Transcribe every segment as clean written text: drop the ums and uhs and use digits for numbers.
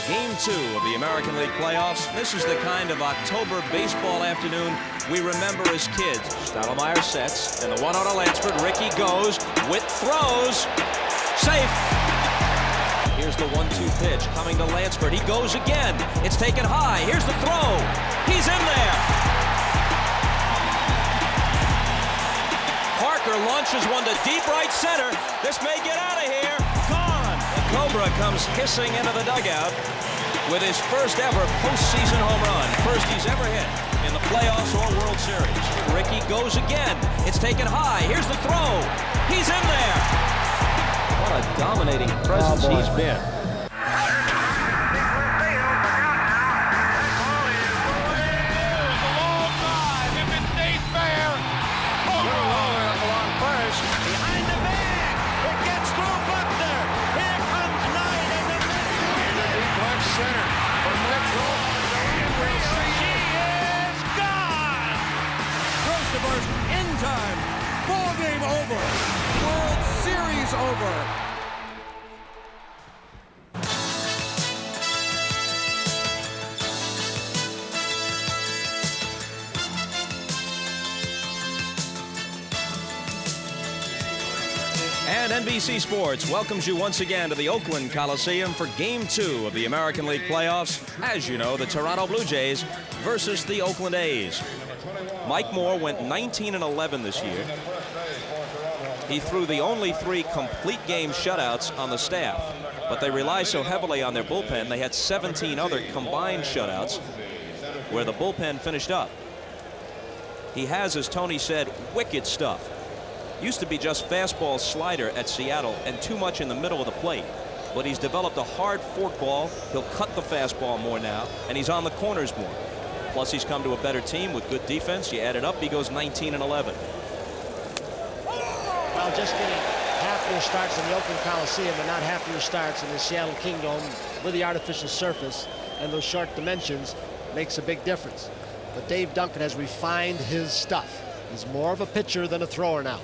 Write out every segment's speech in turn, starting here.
Game 2 of the American League playoffs. This is the kind of October baseball afternoon we remember as kids. Stottlemyre sets, and the 1-0 to Lansford. Rickey goes, Witt throws, safe. Here's the 1-2 pitch coming to Lansford. He goes again. It's taken high. Here's the throw. He's in there. Parker launches one to deep right center. This may get out of here. Gone. The Cobra comes hissing into the dugout with his first ever postseason home run. First he's ever hit in the playoffs or World Series. Rickey goes again. It's taken high. Here's the throw. He's in there. What a dominating presence he's been. Behind the bag, it gets through Buckner. Here comes Knight and the deep left center. She is gone. Throws to first in time. Ball game over. World Series over. And NBC Sports welcomes you once again to the Oakland Coliseum for Game 2 of the American League playoffs. As you know, the Toronto Blue Jays versus the Oakland A's. Mike Moore went 19-11 this year. He threw the only 3 complete game shutouts on the staff, but they rely so heavily on their bullpen, they had 17 other combined shutouts where the bullpen finished up. He has, as Tony said, wicked stuff. Used to be just fastball slider at Seattle and too much in the middle of the plate. But he's developed a hard forkball. He'll cut the fastball more now, and he's on the corners more. Plus, he's come to a better team with good defense. You add it up, he goes 19-11. Well, just getting half-year starts in the Oakland Coliseum and not half-year starts in the Seattle Kingdome with the artificial surface and those short dimensions makes a big difference. But Dave Duncan has refined his stuff. He's more of a pitcher than a thrower now.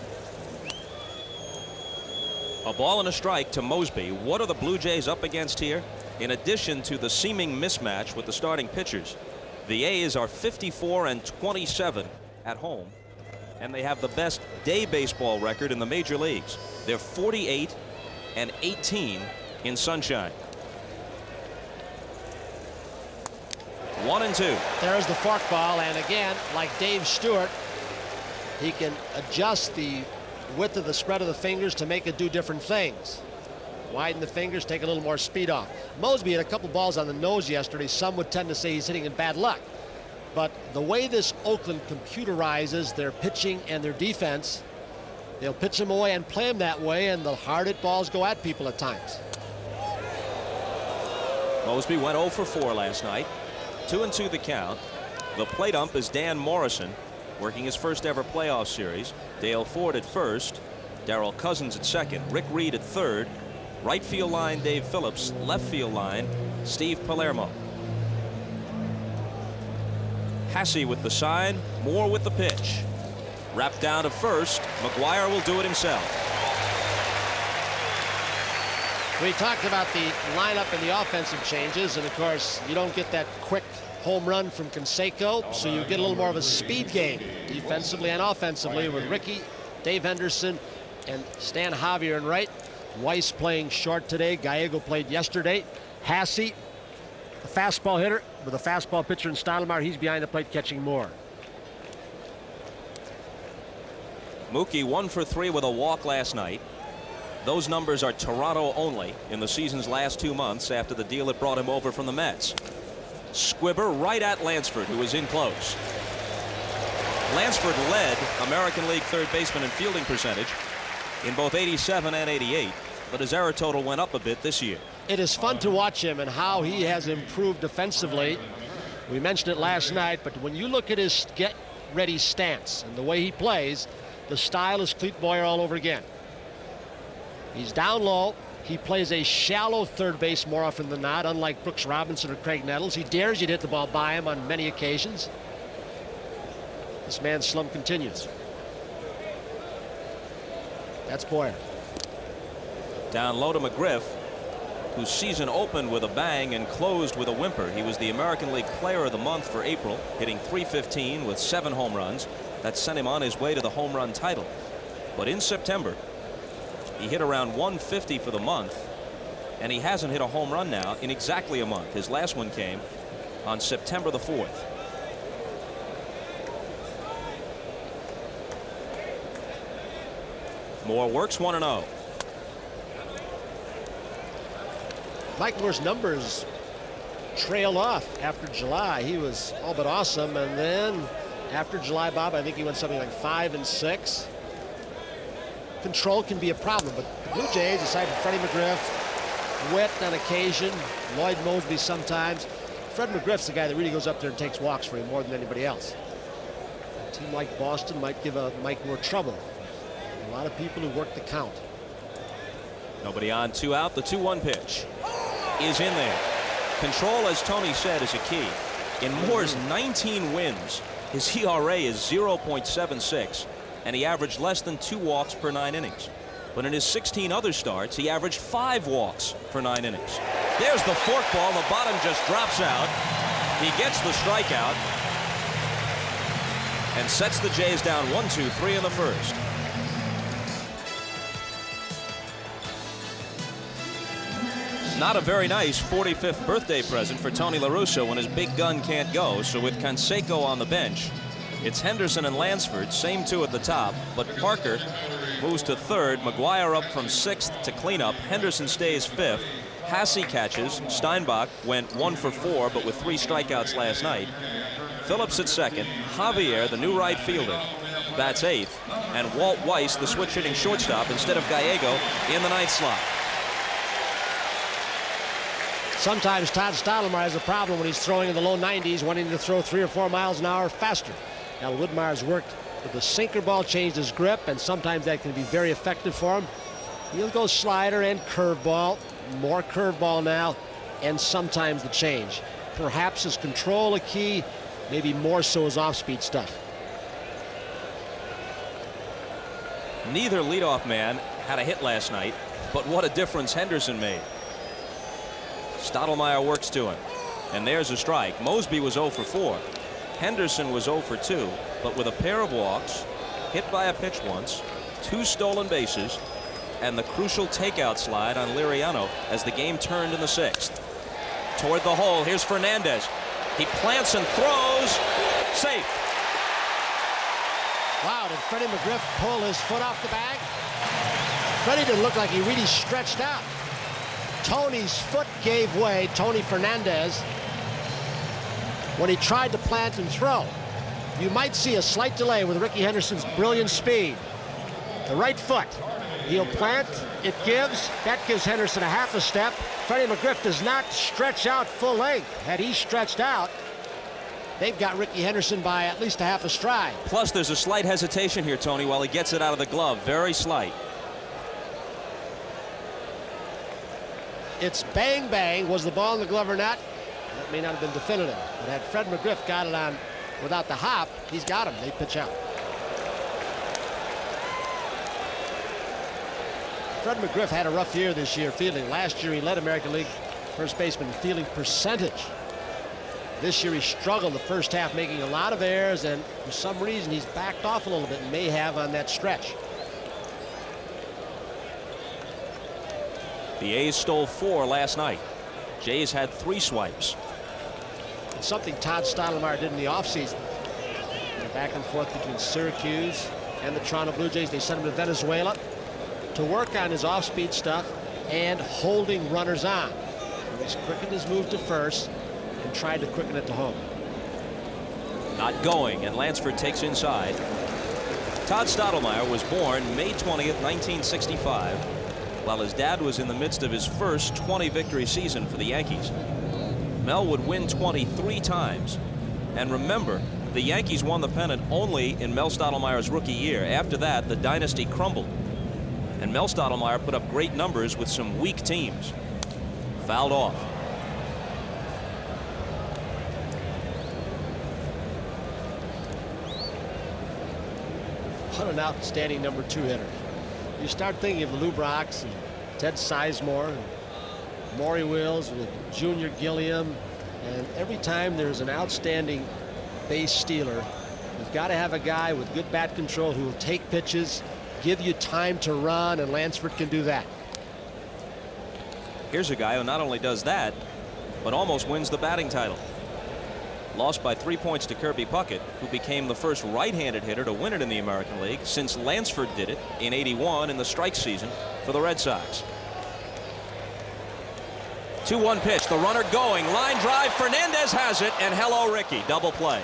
A ball and a strike to Mosby. What are the Blue Jays up against here? In addition to the seeming mismatch with the starting pitchers, the A's are 54-27 at home, and they have the best day baseball record in the major leagues. They're 48-18 in sunshine. 1-2. There's the forkball, and again, like Dave Stewart, he can adjust the width of the spread of the fingers to make it do different things. Widen the fingers, take a little more speed off. Mosby had a couple balls on the nose yesterday. Some would tend to say he's hitting in bad luck. But the way this Oakland computerizes their pitching and their defense, they'll pitch them away and play them that way, and the hard hit balls go at people at times. Mosby went 0 for 4 last night. 2-2 the count. The plate ump is Dan Morrison, working his first ever playoff series. Dale Ford at first, Darrell Cousins at second, Rick Reed at third, right field line Dave Phillips, left field line Steve Palermo. Hasse with the sign, Moore with the pitch. Wrapped down to first, McGuire will do it himself. We talked about the lineup and the offensive changes, and of course you don't get that quick home run from Canseco, so you get a little more of a speed game defensively and offensively with Rickey, Dave Henderson, and Stan Javier in right. Weiss playing short today. Gallego played yesterday. Hasse, a fastball hitter with a fastball pitcher in Stottlemyre. He's behind the plate catching more. Mookie 1 for 3 with a walk last night. Those numbers are Toronto only in the season's last 2 months after the deal that brought him over from the Mets. Squibber right at Lansford, who was in close. Lansford led American League third baseman in fielding percentage in both 87 and 88, but his error total went up a bit this year. It is fun to watch him and how he has improved defensively. We mentioned it last night, but when you look at his get-ready stance and the way he plays, the style is Clete Boyer all over again. He's down low. He plays a shallow third base more often than not, unlike Brooks Robinson or Craig Nettles. He dares you to hit the ball by him on many occasions. This man's slump continues. That's Boyer. Down low to McGriff. whose season opened with a bang and closed with a whimper. He was the American League Player of the Month for April, hitting .315 with 7 home runs. That sent him on his way to the home run title. But in September, he hit around 150 for the month, and he hasn't hit a home run now in exactly a month. His last one came on September the 4th. Moore works 1-0. Mike Moore's numbers trailed off after July. He was all but awesome, and then after July, Bob, I think he went something like 5 and 6. Control can be a problem, but the Blue Jays, aside from Freddie McGriff, Witt on occasion, Lloyd Moseby sometimes. Fred McGriff's the guy that really goes up there and takes walks for him more than anybody else. A team like Boston might give Mike Moore trouble. A lot of people who work the count. Nobody on, 2 out. The 2-1 pitch is in there. Control, as Tony said, is a key. In Moore's 19 wins, his ERA is 0.76, and he averaged less than 2 walks per 9 innings. But in his 16 other starts, he averaged 5 walks for 9 innings. There's the forkball. The bottom just drops out. He gets the strikeout and sets the Jays down 1-2-3 in the first. Not a very nice 45th birthday present for Tony La Russa when his big gun can't go. So with Canseco on the bench, it's Henderson and Lansford, same 2 at the top, but Parker moves to 3rd. McGuire up from 6th to clean up. Henderson stays 5th. Hasse catches. Steinbach went 1 for 4, but with 3 strikeouts last night. Phillips at 2nd. Javier, the new right fielder, bats 8th, and Walt Weiss, the switch hitting shortstop, instead of Gallego, in the 9th slot. Sometimes Todd Stottlemyre has a problem when he's throwing in the low 90s, wanting to throw 3 or 4 miles an hour faster. Now Woodmire's worked with the sinker ball, changed his grip, and sometimes that can be very effective for him. He'll go slider and curveball, more curveball now, and sometimes the change. Perhaps his control a key, maybe more so his off-speed stuff. Neither leadoff man had a hit last night, but what a difference Henderson made. Stottlemyre works to him, and there's a strike. Moseby was 0 for 4. Henderson was 0 for 2, but with a pair of walks, hit by a pitch once, 2 stolen bases, and the crucial takeout slide on Liriano as the game turned in the 6th. Toward the hole, here's Fernandez. He plants and throws. Safe. Wow, did Freddie McGriff pull his foot off the bag? Freddie didn't look like he really stretched out. Tony's foot gave way, Tony Fernandez, when he tried to plant and throw. You might see a slight delay with Rickey Henderson's brilliant speed. The right foot. He'll plant, it gives. That gives Henderson a half a step. Freddie McGriff does not stretch out full length. Had he stretched out, they've got Rickey Henderson by at least a half a stride. Plus, there's a slight hesitation here, Tony, while he gets it out of the glove. Very slight. It's bang bang. Was the ball in the glove or not? That may not have been definitive. But had Fred McGriff got it on without the hop, he's got him. They pitch out. Fred McGriff had a rough year this year fielding. Last year he led American League first baseman in fielding percentage. This year he struggled the first half, making a lot of errors, and for some reason he's backed off a little bit and may have on that stretch. The A's stole 4 last night. Jays had 3 swipes. It's something Todd Stottlemyre did in the offseason. Back and forth between Syracuse and the Toronto Blue Jays. They sent him to Venezuela to work on his off-speed stuff and holding runners on. He's quickened his move to first and tried to quicken it to home. Not going, and Lansford takes inside. Todd Stottlemyre was born May 20th, 1965. While his dad was in the midst of his first 20-victory season for the Yankees. Mel would win 23 times. And remember, the Yankees won the pennant only in Mel Stottlemyre's rookie year. After that, the dynasty crumbled. And Mel Stottlemyre put up great numbers with some weak teams. Fouled off. What an outstanding number 2 hitter. You start thinking of Lou Brox and Ted Sizemore and Maury Wills, with Junior Gilliam, and every time there's an outstanding base stealer, you've got to have a guy with good bat control who will take pitches, give you time to run, and Lansford can do that. Here's a guy who not only does that, but almost wins the batting title. Lost by 3 points to Kirby Puckett, who became the first right-handed hitter to win it in the American League since Lansford did it in '81 in the strike season for the Red Sox. 2-1 pitch, the runner going, line drive, Fernandez has it, and hello Rickey, double play.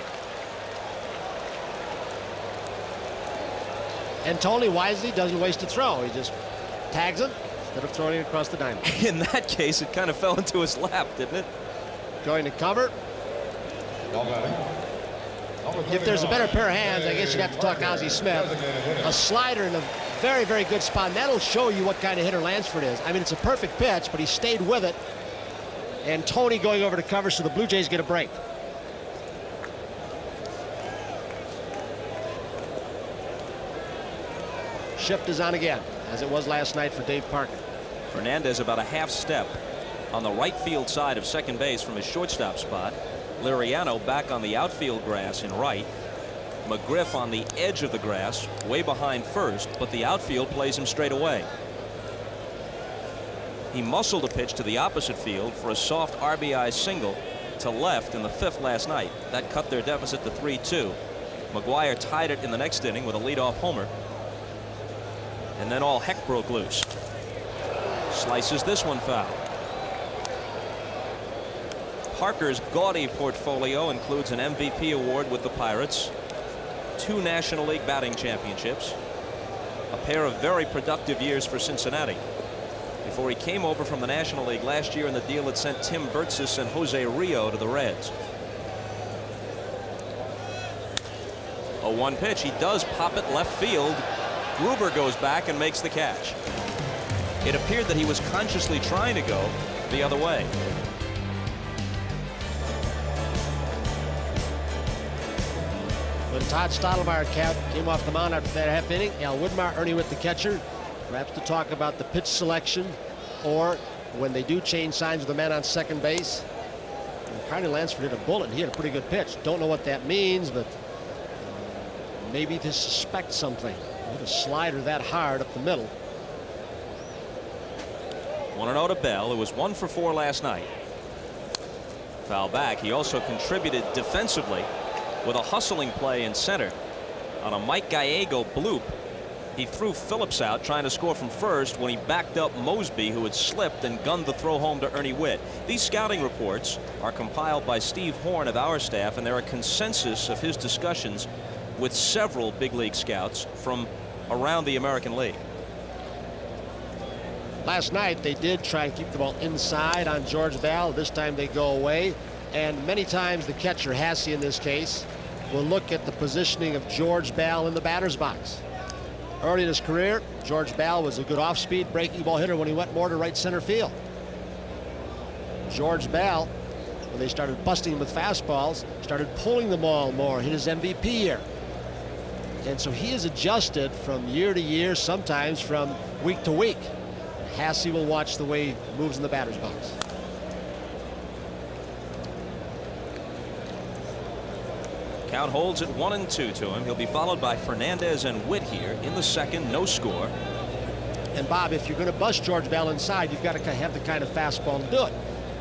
And Tony wisely doesn't waste a throw. He just tags him instead of throwing it across the diamond. In that case, it kind of fell into his lap, didn't it? Going to cover. If there's a better pair of hands, I guess you'd have to talk Ozzie Smith. A slider in a very, very good spot. And that'll show you what kind of hitter Lansford is. I mean, it's a perfect pitch, but he stayed with it. And Tony going over to cover, so the Blue Jays get a break. Shift is on again, as it was last night for Dave Parker. Fernandez about a half step on the right field side of second base from his shortstop spot. Liriano back on the outfield grass in right. McGriff on the edge of the grass, way behind first, but the outfield plays him straight away. He muscled a pitch to the opposite field for a soft RBI single to left in the fifth last night. That cut their deficit to 3-2. McGuire tied it in the next inning with a leadoff homer. And then all heck broke loose. Slices this one foul. Parker's gaudy portfolio includes an MVP award with the Pirates, 2 National League batting championships, a pair of very productive years for Cincinnati before he came over from the National League last year in the deal that sent Tim Burtsis and Jose Rio to the Reds. 0-1 pitch. He does pop it left field. Gruber goes back and makes the catch. It appeared that he was consciously trying to go the other way. When Todd Stottlemyre came off the mound after that half inning, Al Woodmar, Ernie with the catcher, perhaps to talk about the pitch selection, or when they do change signs with the man on second base. Carney Lansford hit a bullet, and he had a pretty good pitch. Don't know what that means, but maybe to suspect something. Hit a slider that hard up the middle. 1-0 to Bell, who was 1 for 4 last night. Foul back. He also contributed defensively with a hustling play in center on a Mike Gallego bloop. He threw Phillips out trying to score from first when he backed up Mosby, who had slipped and gunned the throw home to Ernie Witt. These scouting reports are compiled by Steve Horn of our staff, and they're a consensus of his discussions with several big league scouts from around the American League. Last night they did try and keep the ball inside on George Bell. This time they go away, and many times the catcher, Hasse in this case, will look at the positioning of George Bell in the batter's box. Early in his career, George Bell was a good off-speed breaking ball hitter when he went more to right center field. George Bell, when they started busting him with fastballs, started pulling the ball more, hit his MVP year. And so he has adjusted from year to year, sometimes from week to week. Hasse will watch the way he moves in the batter's box. Count holds at 1-2 to him. He'll be followed by Fernandez and Witt here in the second. No score. And Bob, if you're going to bust George Bell inside, you've got to have the kind of fastball to do it.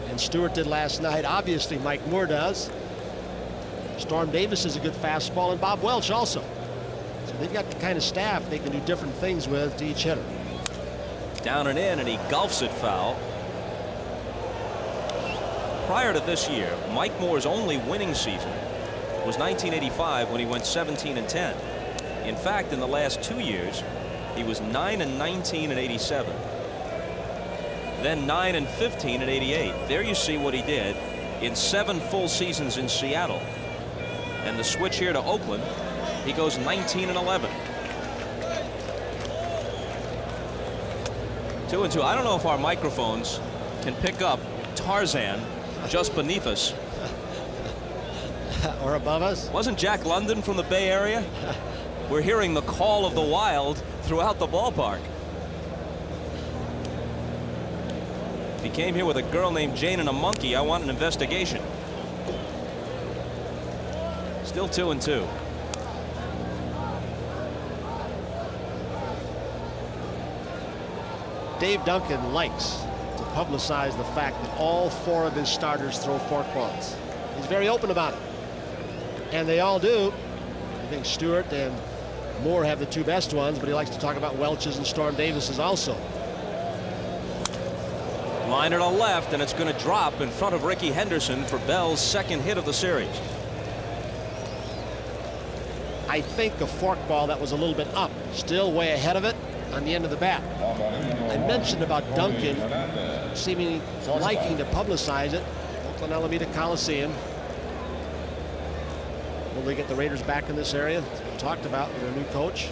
And Stewart did last night. Obviously, Mike Moore does. Storm Davis is a good fastball, and Bob Welch also. So they've got the kind of staff they can do different things with to each hitter. Down and in, and he golfs it foul. Prior to this year, Mike Moore's only winning season was 1985, when he went 17-10. In fact, in the last 2 years, he was 9-19 in '87. Then 9-15 in '88. There you see what he did in 7 full seasons in Seattle. And the switch here to Oakland, he goes 19-11. 2-2. I don't know if our microphones can pick up Tarzan just beneath us. Or above us. Wasn't Jack London from the Bay Area? We're hearing the call of the wild throughout the ballpark. he came here with a girl named Jane and a monkey, I want an investigation. Still 2-2. Dave Duncan likes to publicize the fact that all 4 of his starters throw forkballs. He's very open about it. And they all do. I think Stewart and Moore have the 2 best ones, but he likes to talk about Welch's and Storm Davis's also. Liner to left, and it's going to drop in front of Rickey Henderson for Bell's 2nd hit of the series. I think a forkball that was a little bit up, still way ahead of it on the end of the bat. I mentioned about Duncan seemingly liking to publicize it. Oakland Alameda Coliseum. Will they get the Raiders back in this area? It's been talked about with their new coach.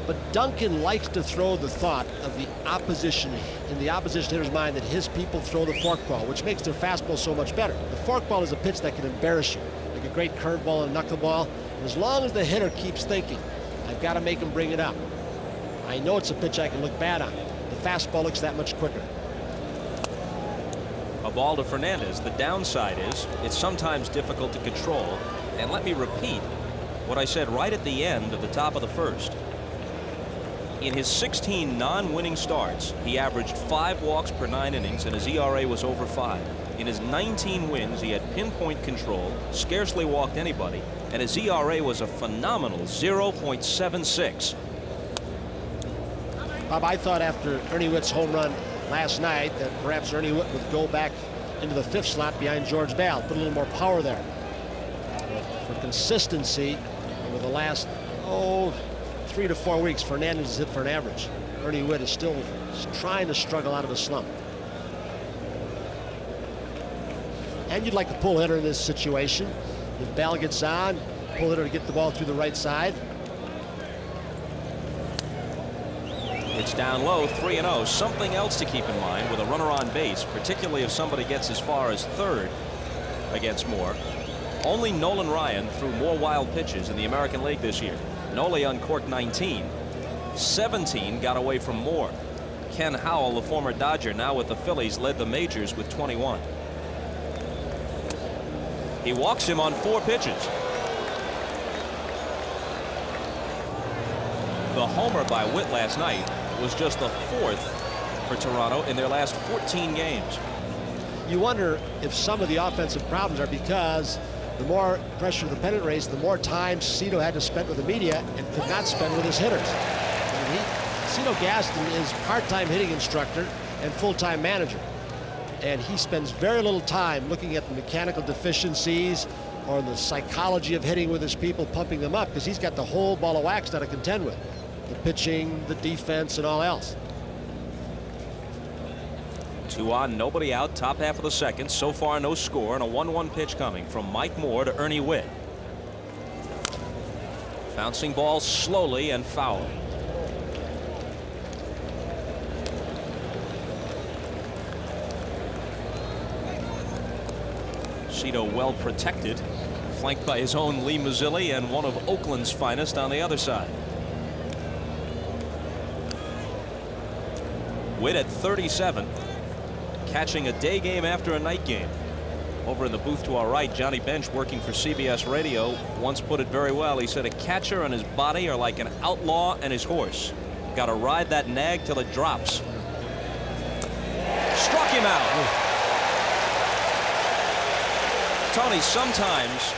But Duncan likes to throw the thought of the opposition, in the opposition hitter's mind, that his people throw the forkball, which makes their fastball so much better. The forkball is a pitch that can embarrass you, like a great curveball and knuckleball. And as long as the hitter keeps thinking, I've got to make him bring it up, I know it's a pitch I can look bad on. The fastball looks that much quicker. A ball to Fernandez. The downside is it's sometimes difficult to control. And let me repeat what I said right at the end of the top of the first. In his 16 non-winning starts, he averaged 5 walks per 9 innings, and his ERA was over 5. In his 19 wins, he had pinpoint control, scarcely walked anybody, and his ERA was a phenomenal 0.76. Bob, I thought after Ernie Whitt's home run last night that perhaps Ernie Whitt would go back into the 5th slot behind George Bell, put a little more power there. For consistency, over the last 3 to 4 weeks, Fernandez has hit for an average. Ernie Whitt is still trying to struggle out of a slump. And you'd like the pull hitter in this situation. If Bell gets on, pull hitter to get the ball through the right side. It's down low, 3-0. Something else to keep in mind with a runner on base, particularly if somebody gets as far as 3rd against Moore. Only Nolan Ryan threw more wild pitches in the American League this year. Noli uncorked 19. 17 got away from Moore. Ken Howell, the former Dodger, now with the Phillies, led the majors with 21. He walks him on 4 pitches. The homer by Whitt last night was just the 4th for Toronto in their last 14 games. You wonder if some of the offensive problems are because the more pressure the pennant race, the more time Cito had to spend with the media and could not spend with his hitters. Cito Gaston is part-time hitting instructor and full-time manager. And he spends very little time looking at the mechanical deficiencies or the psychology of hitting with his people, pumping them up, because he's got the whole ball of wax now to contend with. The pitching, the defense, and all else. 2 on, nobody out, top half of the 2nd. So far, no score, and a 1-1 pitch coming from Mike Moore to Ernie Whitt. Bouncing ball slowly and foul. Cito well protected, flanked by his own Lee Mazzilli and one of Oakland's finest on the other side. Whitt at 37, catching a day game after a night game. Over in the booth to our right, Johnny Bench, working for CBS Radio, once put it very well. He said a catcher and his body are like an outlaw and his horse. Got to ride that nag till it drops. Struck him out. Tony, sometimes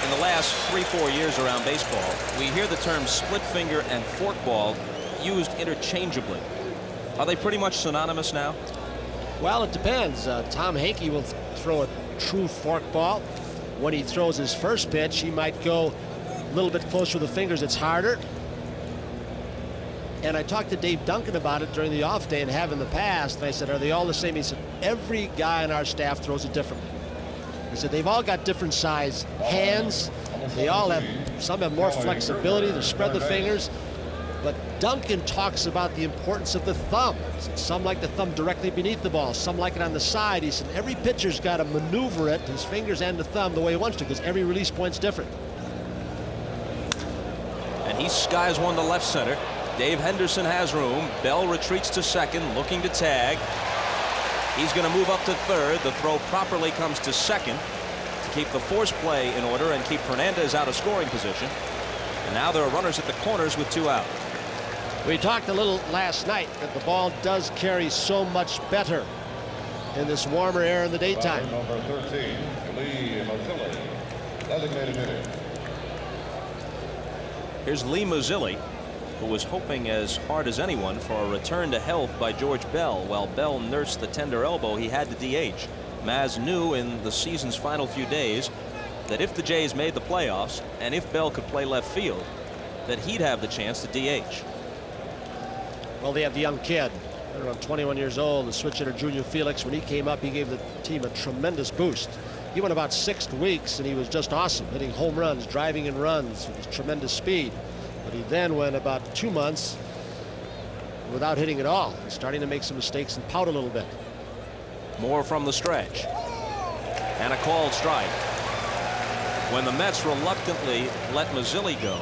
in the last 3-4 years around baseball, we hear the terms split finger and forkball used interchangeably. Are they pretty much synonymous now? Well, it depends. Tom Hankey will throw a true forkball. When he throws his first pitch, he might go a little bit closer with the fingers. It's harder. And I talked to Dave Duncan about it during the off day and have in the past. And I said, are they all the same? He said, every guy on our staff throws it differently. He said, they've all got different size hands. They all have, some have more flexibility to spread the fingers. But Duncan talks about the importance of the thumb. Some like the thumb directly beneath the ball. Some like it on the side. He said every pitcher's got to maneuver it, his fingers and the thumb, the way he wants to, because every release point's different. And he skies one to left center. Dave Henderson has room. Bell retreats to 2nd, looking to tag. He's going to move up to third. The throw properly comes to second to keep the force play in order and keep Fernandez out of scoring position. And now there are runners at the corners with 2 out. We talked a little last night that the ball does carry so much better in this warmer air in the daytime. Number 13, Lee Mazzilli, designated hitter. Here's Lee Mazzilli, who was hoping as hard as anyone for a return to health by George Bell. While Bell nursed the tender elbow, he had to DH. Maz knew in the season's final few days that if the Jays made the playoffs and if Bell could play left field, that he'd have the chance to DH. Well, they have the young kid, around 21 years old, the switch hitter Junior Felix. When he came up, he gave the team a tremendous boost. He went about 6 weeks and he was just awesome, hitting home runs, driving in runs with tremendous speed. But he then went about 2 months without hitting at all, and starting to make some mistakes and pout a little bit. More from the stretch. And a called strike. When the Mets reluctantly let Mazzilli go,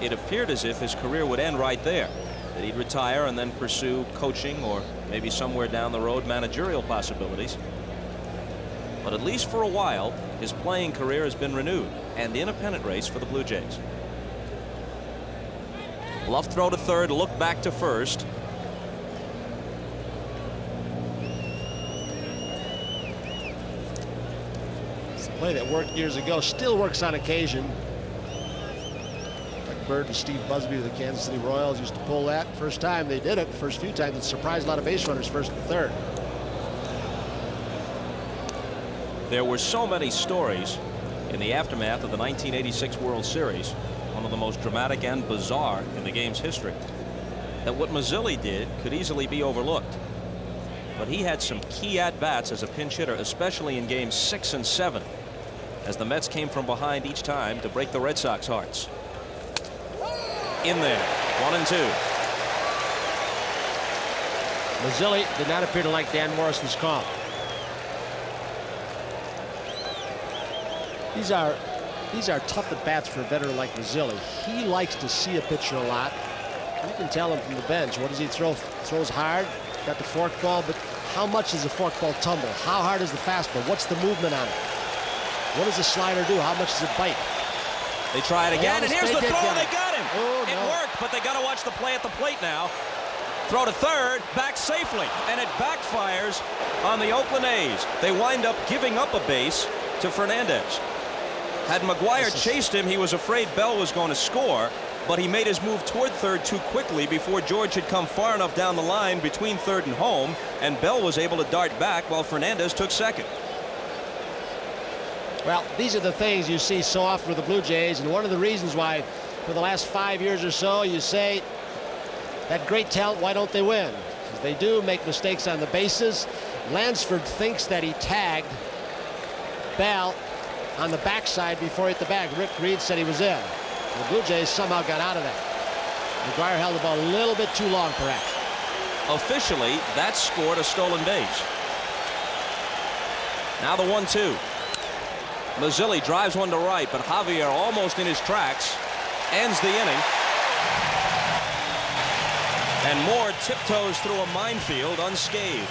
it appeared as if his career would end right there, that he'd retire and then pursue coaching or maybe somewhere down the road managerial possibilities. But at least for a while, his playing career has been renewed and in a pennant race for the Blue Jays. Bluff throw to third, look back to first. It's a play that worked years ago, still works on occasion. Bird and Steve Busby of the Kansas City Royals used to pull that. First time they did it, first few times it surprised a lot of base runners, first and third. There were so many stories in the aftermath of the 1986 World Series, one of the most dramatic and bizarre in the game's history, that what Mazzilli did could easily be overlooked. But he had some key at-bats as a pinch hitter, especially in games 6 and 7, as the Mets came from behind each time to break the Red Sox hearts. In there, 1-2. Mazzilli did not appear to like Dan Morrison's call. These are tough at bats for a veteran like Mazzilli. He likes to see a pitcher a lot. You can tell him from the bench. What does he throw? Throws hard, got the fork ball, but how much does the fork ball tumble? How hard is the fastball? What's the movement on it? What does the slider do? How much does it bite? They try it again, and here's the throw. They got him. Oh, it no. worked, but they got to watch the play at the plate now. Throw to third, back safely, and it backfires on the Oakland A's. They wind up giving up a base to Fernandez. Had McGuire chased him, he was afraid Bell was going to score, but he made his move toward third too quickly before George had come far enough down the line between third and home, and Bell was able to dart back while Fernandez took second. Well, these are the things you see so often with the Blue Jays, and one of the reasons why for the last 5 years or so you say that great talent, why don't they win? Because they do make mistakes on the bases. Lansford thinks that he tagged Bell on the backside before he hit the bag. Rick Reed said he was in. The Blue Jays somehow got out of that. McGuire held the ball a little bit too long, perhaps. Officially, that scored a stolen base. Now the 1-2. Mazzilli drives one to right, but Javier almost in his tracks ends the inning. And Moore tiptoes through a minefield unscathed.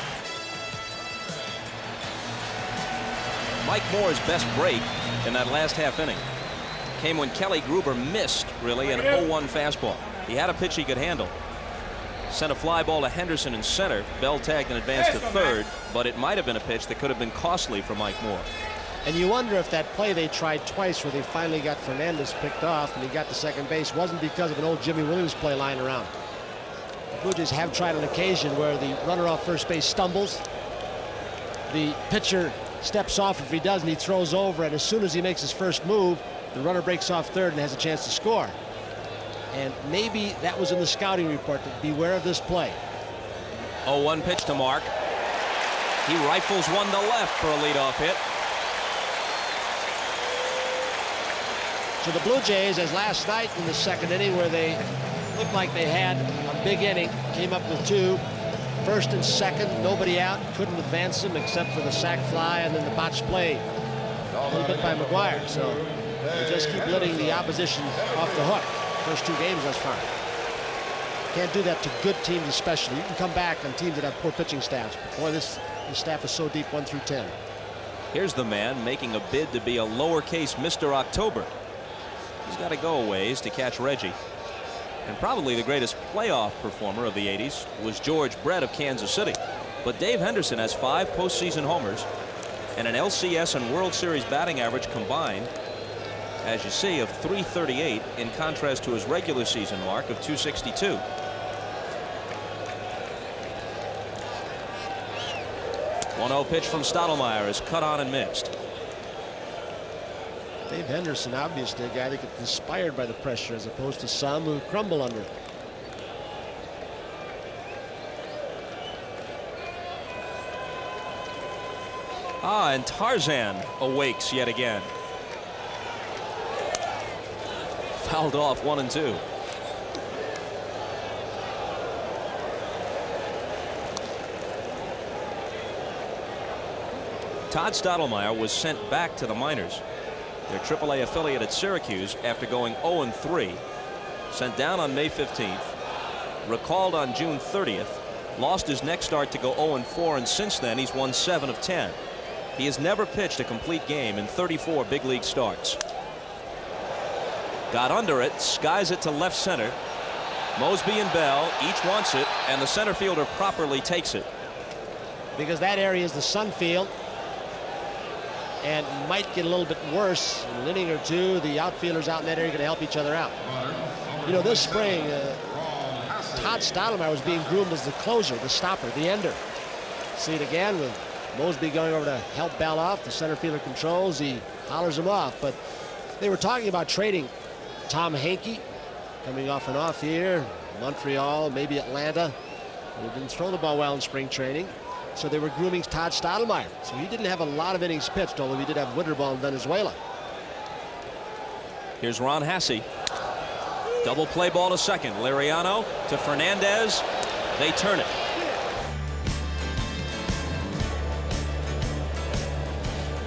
Mike Moore's best break in that last half inning came when Kelly Gruber missed, really, an 0-1 fastball. He had a pitch he could handle. Sent a fly ball to Henderson in center. Bell tagged and advanced to third, but it might have been a pitch that could have been costly for Mike Moore. And you wonder if that play they tried twice where they finally got Fernandez picked off and he got to second base wasn't because of an old Jimmy Williams play lying around. The Blue Jays have tried an occasion where the runner off first base stumbles. The pitcher steps off if he does, and he throws over, and as soon as he makes his first move, the runner breaks off third and has a chance to score. And maybe that was in the scouting report, to beware of this play. 0-1 pitch to Mark. He rifles one to left for a leadoff hit. So the Blue Jays, as last night in the second inning where they looked like they had a big inning, came up with 2. First and second, nobody out, couldn't advance them except for the sac fly and then the botched play a little bit by McGuire. So they just keep letting the opposition off the hook. First 2 games thus far. Can't do that to good teams especially. You can come back on teams that have poor pitching staffs. But boy, this staff is so deep, 1 through 10. Here's the man making a bid to be a lowercase Mr. October. He's got to go a ways to catch Reggie. And probably the greatest playoff performer of the 80s was George Brett of Kansas City. But Dave Henderson has 5 postseason homers and an LCS and World Series batting average combined, as you see, of .338 in contrast to his regular season mark of .262. .1-0 pitch from Stottlemyre is cut on and mixed. Dave Henderson, obviously a guy that gets inspired by the pressure as opposed to some who crumble under it. And Tarzan awakes yet again. Fouled off 1 and 2. Todd Stottlemyre was sent back to the minors, their AAA affiliate at Syracuse, after going 0-3. Sent down on May 15th, recalled on June 30th, lost his next start to go 0-4, and since then he's won 7 of 10. He has never pitched a complete game in 34 big league starts. Got under it, skies it to left center. Mosby and Bell each wants it, and the center fielder properly takes it. Because that area is the sun field and might get a little bit worse in an inning or two. The outfielders out in that area are going to help each other out. You know, this spring, Todd Stottlemyre was being groomed as the closer, the stopper, the ender. See it again with Mosby going over to help Bell off. The center fielder controls. He hollers him off. But they were talking about trading Tom Hankey, coming off an off year, Montreal, maybe Atlanta. He didn't throw the ball well in spring training. So they were grooming Todd Stottlemyre. So he didn't have a lot of innings pitched, although he did have winter ball in Venezuela. Here's Ron Hasse. Double play ball to second. Liriano to Fernandez. They turn it.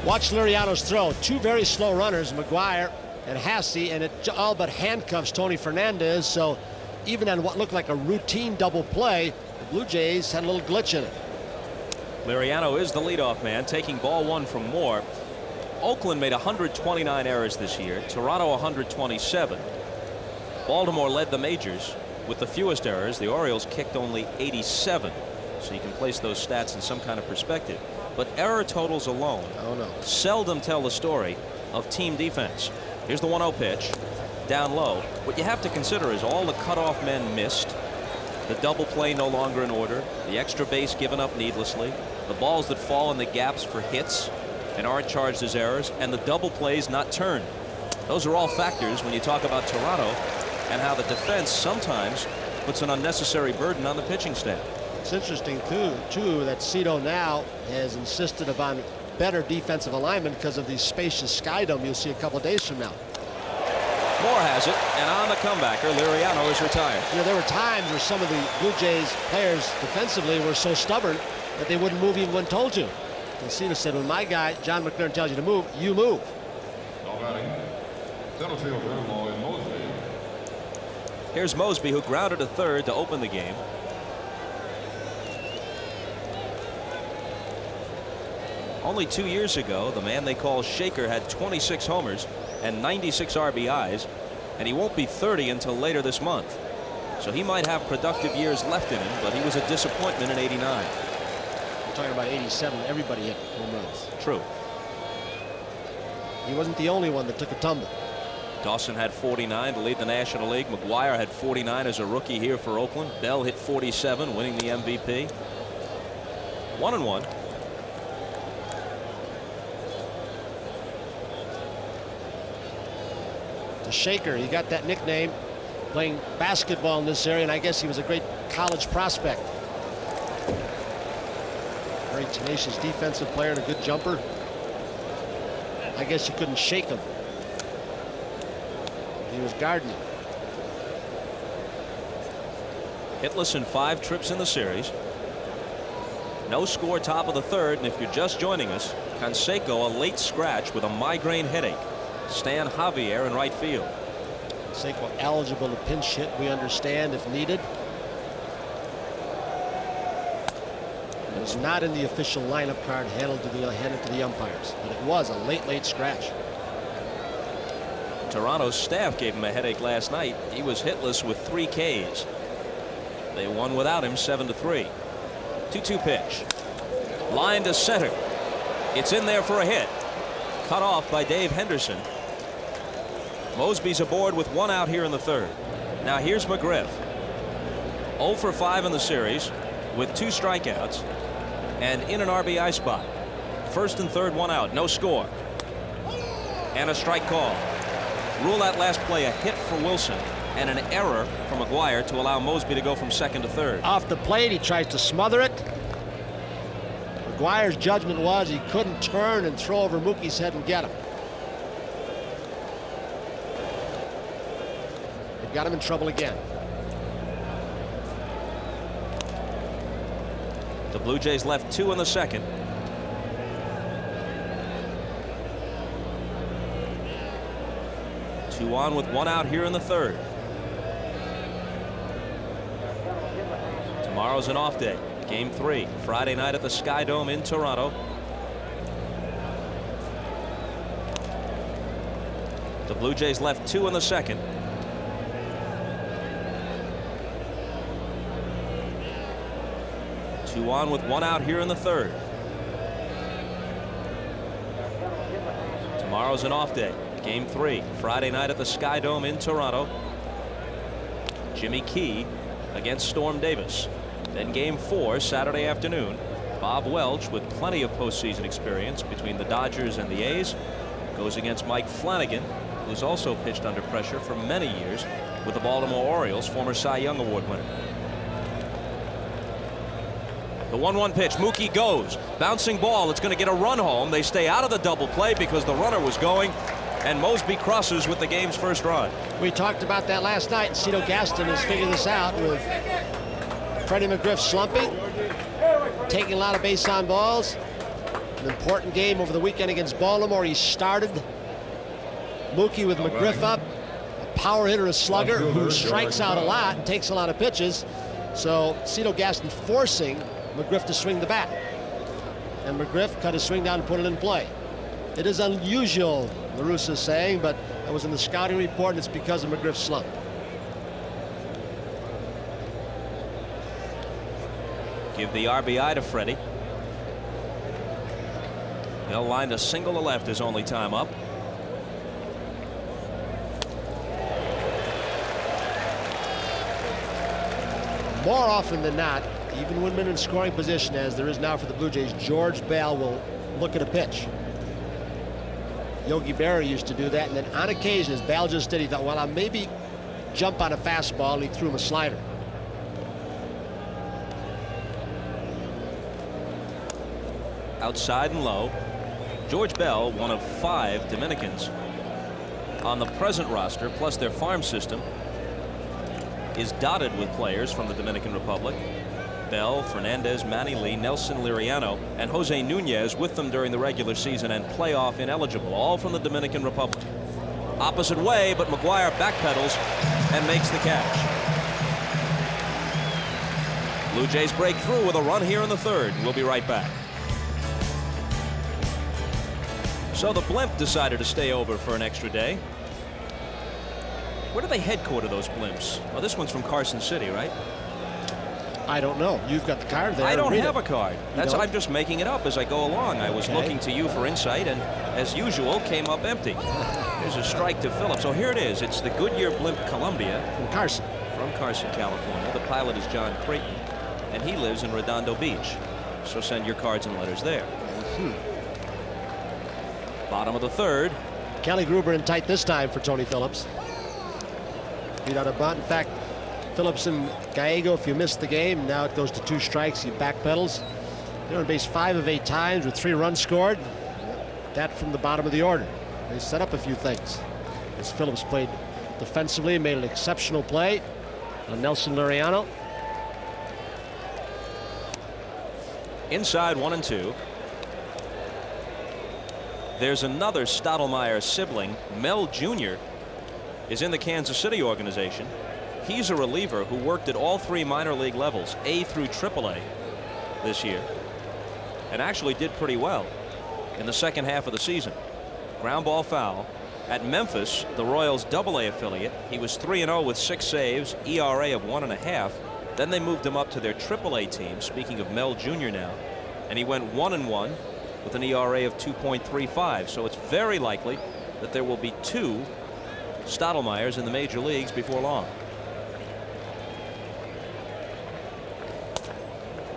Watch Liriano's throw. 2 very slow runners, McGuire and Hasse, and it all but handcuffs Tony Fernandez. So even on what looked like a routine double play, the Blue Jays had a little glitch in it. Liriano is the leadoff man, taking ball 1 from Moore. Oakland made 129 errors this year, Toronto 127. Baltimore led the majors with the fewest errors. The Orioles kicked only 87. So you can place those stats in some kind of perspective. But error totals alone seldom tell the story of team defense. Here's the 1-0 pitch down low. What you have to consider is all the cutoff men missed, the double play no longer in order, the extra base given up needlessly, the balls that fall in the gaps for hits and aren't charged as errors, and the double plays not turned. Those are all factors when you talk about Toronto and how the defense sometimes puts an unnecessary burden on the pitching staff. It's interesting too that Cito now has insisted upon better defensive alignment because of the spacious sky dome you'll see a couple of days from now. Moore has it, and on the comebacker, Liriano is retired. You know, there were times where some of the Blue Jays players defensively were so stubborn that they wouldn't move even when told to. And Cito said, when my guy John McLaren tells you to move, you move. Here's Mosby, who grounded to third to open the game. Only 2 years ago, the man they call Shaker had 26 homers and 96 RBIs, and he won't be 30 until later this month. So he might have productive years left in him, but he was a disappointment in '89. We're talking about '87. Everybody hit home runs. True. He wasn't the only one that took a tumble. Dawson had 49 to lead the National League. McGuire had 49 as a rookie here for Oakland. Bell hit 47, winning the MVP. 1-1. The Shaker, he got that nickname playing basketball in this area, and I guess he was a great college prospect. Very tenacious defensive player and a good jumper. I guess you couldn't shake him. He was guarding. Hitless in 5 trips in the series. No score, top of the third, and if you're just joining us, Canseco a late scratch with a migraine headache. Stan Javier in right field. Canseco eligible to pinch hit, we understand, if needed. It's not in the official lineup card handed to the umpires, but it was a late scratch. Toronto's staff gave him a headache last night. He was hitless with 3 Ks. They won without him 7-3. 2-2 pitch. Line to center. It's in there for a hit. Cut off by Dave Henderson. Mosby's aboard with 1 out here in the 3rd. Now here's McGriff. 0 for 5 in the series with 2 strikeouts and in an RBI spot. 1st and 3rd, 1 out, no score. And a strike call. Rule that last play a hit for Wilson and an error for McGuire to allow Mosby to go from 2nd to 3rd. Off the plate, he tries to smother it. McGuire's judgment was he couldn't turn and throw over Mookie's head and get him. They've got him in trouble again. The Blue Jays left 2 in the 2nd. Two on with 1 out here in the 3rd. Tomorrow's an off day. Game 3, Friday night at the Sky Dome in Toronto. The Blue Jays left 2 in the 2nd. Two on with 1 out here in the 3rd. Tomorrow's an off day. Game 3, Friday night at the Sky Dome in Toronto. Jimmy Key against Storm Davis. Then Game 4, Saturday afternoon. Bob Welch, with plenty of postseason experience between the Dodgers and the A's, goes against Mike Flanagan, who's also pitched under pressure for many years with the Baltimore Orioles, former Cy Young Award winner. The 1-1 pitch. Mookie goes. Bouncing ball. It's going to get a run home. They stay out of the double play because the runner was going. And Mosby crosses with the game's first run. We talked about that last night. Cito Gaston has figured this out with Freddie McGriff slumping, taking a lot of base on balls. An important game over the weekend against Baltimore. He started Mookie with McGriff up, a power hitter, a slugger who strikes out a lot and takes a lot of pitches. So Cito Gaston forcing McGriff to swing the bat. And McGriff cut his swing down and put it in play. It is unusual, La Russa is saying, but it was in the scouting report, and it's because of McGriff's slump. Give the RBI to Freddie. They'll line a single to left his only time up. More often than not, even when men in scoring position, as there is now for the Blue Jays, George Bell will look at a pitch. Yogi Berra used to do that, and then on occasion, as Bell just did, he thought, well, I'll maybe jump on a fastball, and he threw him a slider. Outside and low. George Bell, one of 5 Dominicans on the present roster, plus their farm system, is dotted with players from the Dominican Republic. Bell, Fernandez, Manny Lee, Nelson Liriano, and Jose Nunez with them during the regular season and playoff ineligible, all from the Dominican Republic. Opposite way, but McGuire backpedals and makes the catch. Blue Jays break through with a run here in the 3rd. We'll be right back. So the blimp decided to stay over for an extra day. Where do they headquarter those blimps? Well, this one's from Carson City, right? I don't know. You've got the card there. I don't have a card. I'm just making it up as I go along. I was looking to you for insight, and as usual, came up empty. There's a strike to Phillips. So here it is. It's the Goodyear Blimp Columbia. From Carson. From Carson, California. The pilot is John Creighton, and he lives in Redondo Beach. So send your cards and letters there. Bottom of the 3rd. Kelly Gruber in tight this time for Tony Phillips. Beat out a bunt. In fact, Phillips and Gallego, if you missed the game, now it goes to 2 strikes. He backpedals. They're on base 5 of 8 times with 3 runs scored. That from the bottom of the order. They set up a few things. As Phillips played defensively, made an exceptional play on Nelson Liriano. Inside 1-2. There's another Stottlemyre sibling. Mel Jr. is in the Kansas City organization. He's a reliever who worked at all 3 minor league levels, A through AAA, this year. and actually did pretty well in the second half of the season. Ground ball foul. At Memphis, the Royals AA affiliate, he was 3-0 with 6 saves, ERA of 1.5. Then they moved him up to their AAA team, speaking of Mel Jr. now, and he went 1-1 with an ERA of 2.35. So it's very likely that there will be 2 Stottlemyres in the major leagues before long.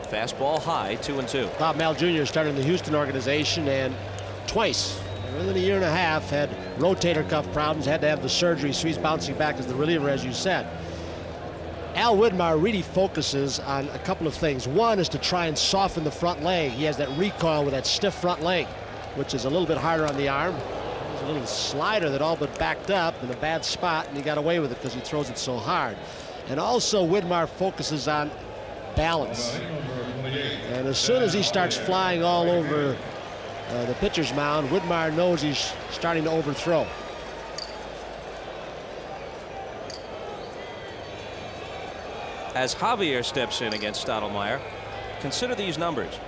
Fastball high, 2-2. Bob Mel Jr. started in the Houston organization and twice within a year and a half had rotator cuff problems, had to have the surgery, so he's bouncing back as the reliever, as you said. Al Widmar really focuses on a couple of things. One is to try and soften the front leg. He has that recoil with that stiff front leg, which is a little bit harder on the arm. There's a little slider that all but backed up in a bad spot, and he got away with it because he throws it so hard. And also Widmar focuses on balance. And as soon as he starts flying all over the pitcher's mound, Widmar knows he's starting to overthrow. As Javier steps in against Stottlemyre, consider these numbers.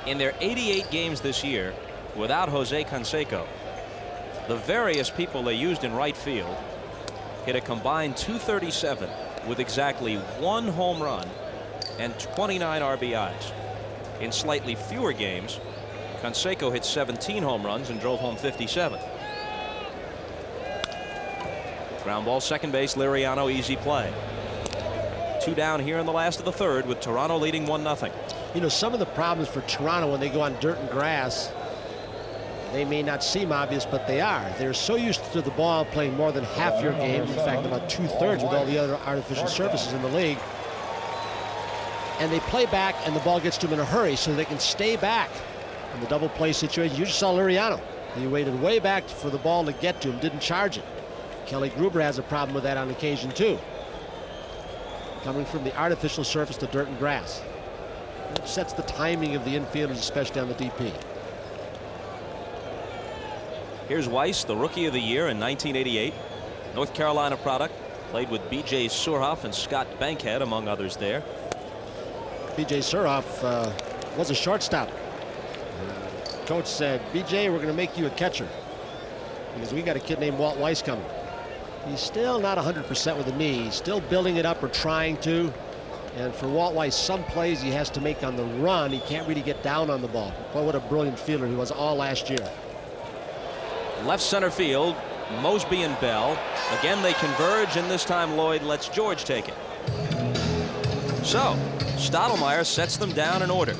In their 88 games this year without Jose Canseco, the various people they used in right field hit a combined .237 with exactly 1 home run and 29 RBIs. In slightly fewer games, Canseco hit 17 home runs and drove home 57. Ground ball, second base, Liriano, easy play. 2 down here in the last of the third with Toronto leading 1-0. You know, some of the problems for Toronto when they go on dirt and grass, they may not seem obvious, but they are. They're so used to the ball playing more than half your games, in fact about 2/3 with all the other artificial surfaces in the league. And they play back and the ball gets to them in a hurry so they can stay back in the double play situation. You just saw Liriano. He waited way back for the ball to get to him, didn't charge it. Kelly Gruber has a problem with that on occasion too. Coming from the artificial surface to dirt and grass. It sets the timing of the infielders, especially on the DP. Here's Weiss, the Rookie of the Year in 1988. North Carolina product. Played with B.J. Surhoff and Scott Bankhead, among others there. B.J. Surhoff was a shortstop. Coach said, B.J., we're going to make you a catcher because we got a kid named Walt Weiss coming. He's still not 100% with the knee. He's still building it up or trying to. And for Walt Weiss, some plays he has to make on the run. He can't really get down on the ball. Boy, what a brilliant fielder he was all last year. Left center field, Mosby and Bell. Again, they converge, and this time Lloyd lets George take it. So, Stottlemyre sets them down in order.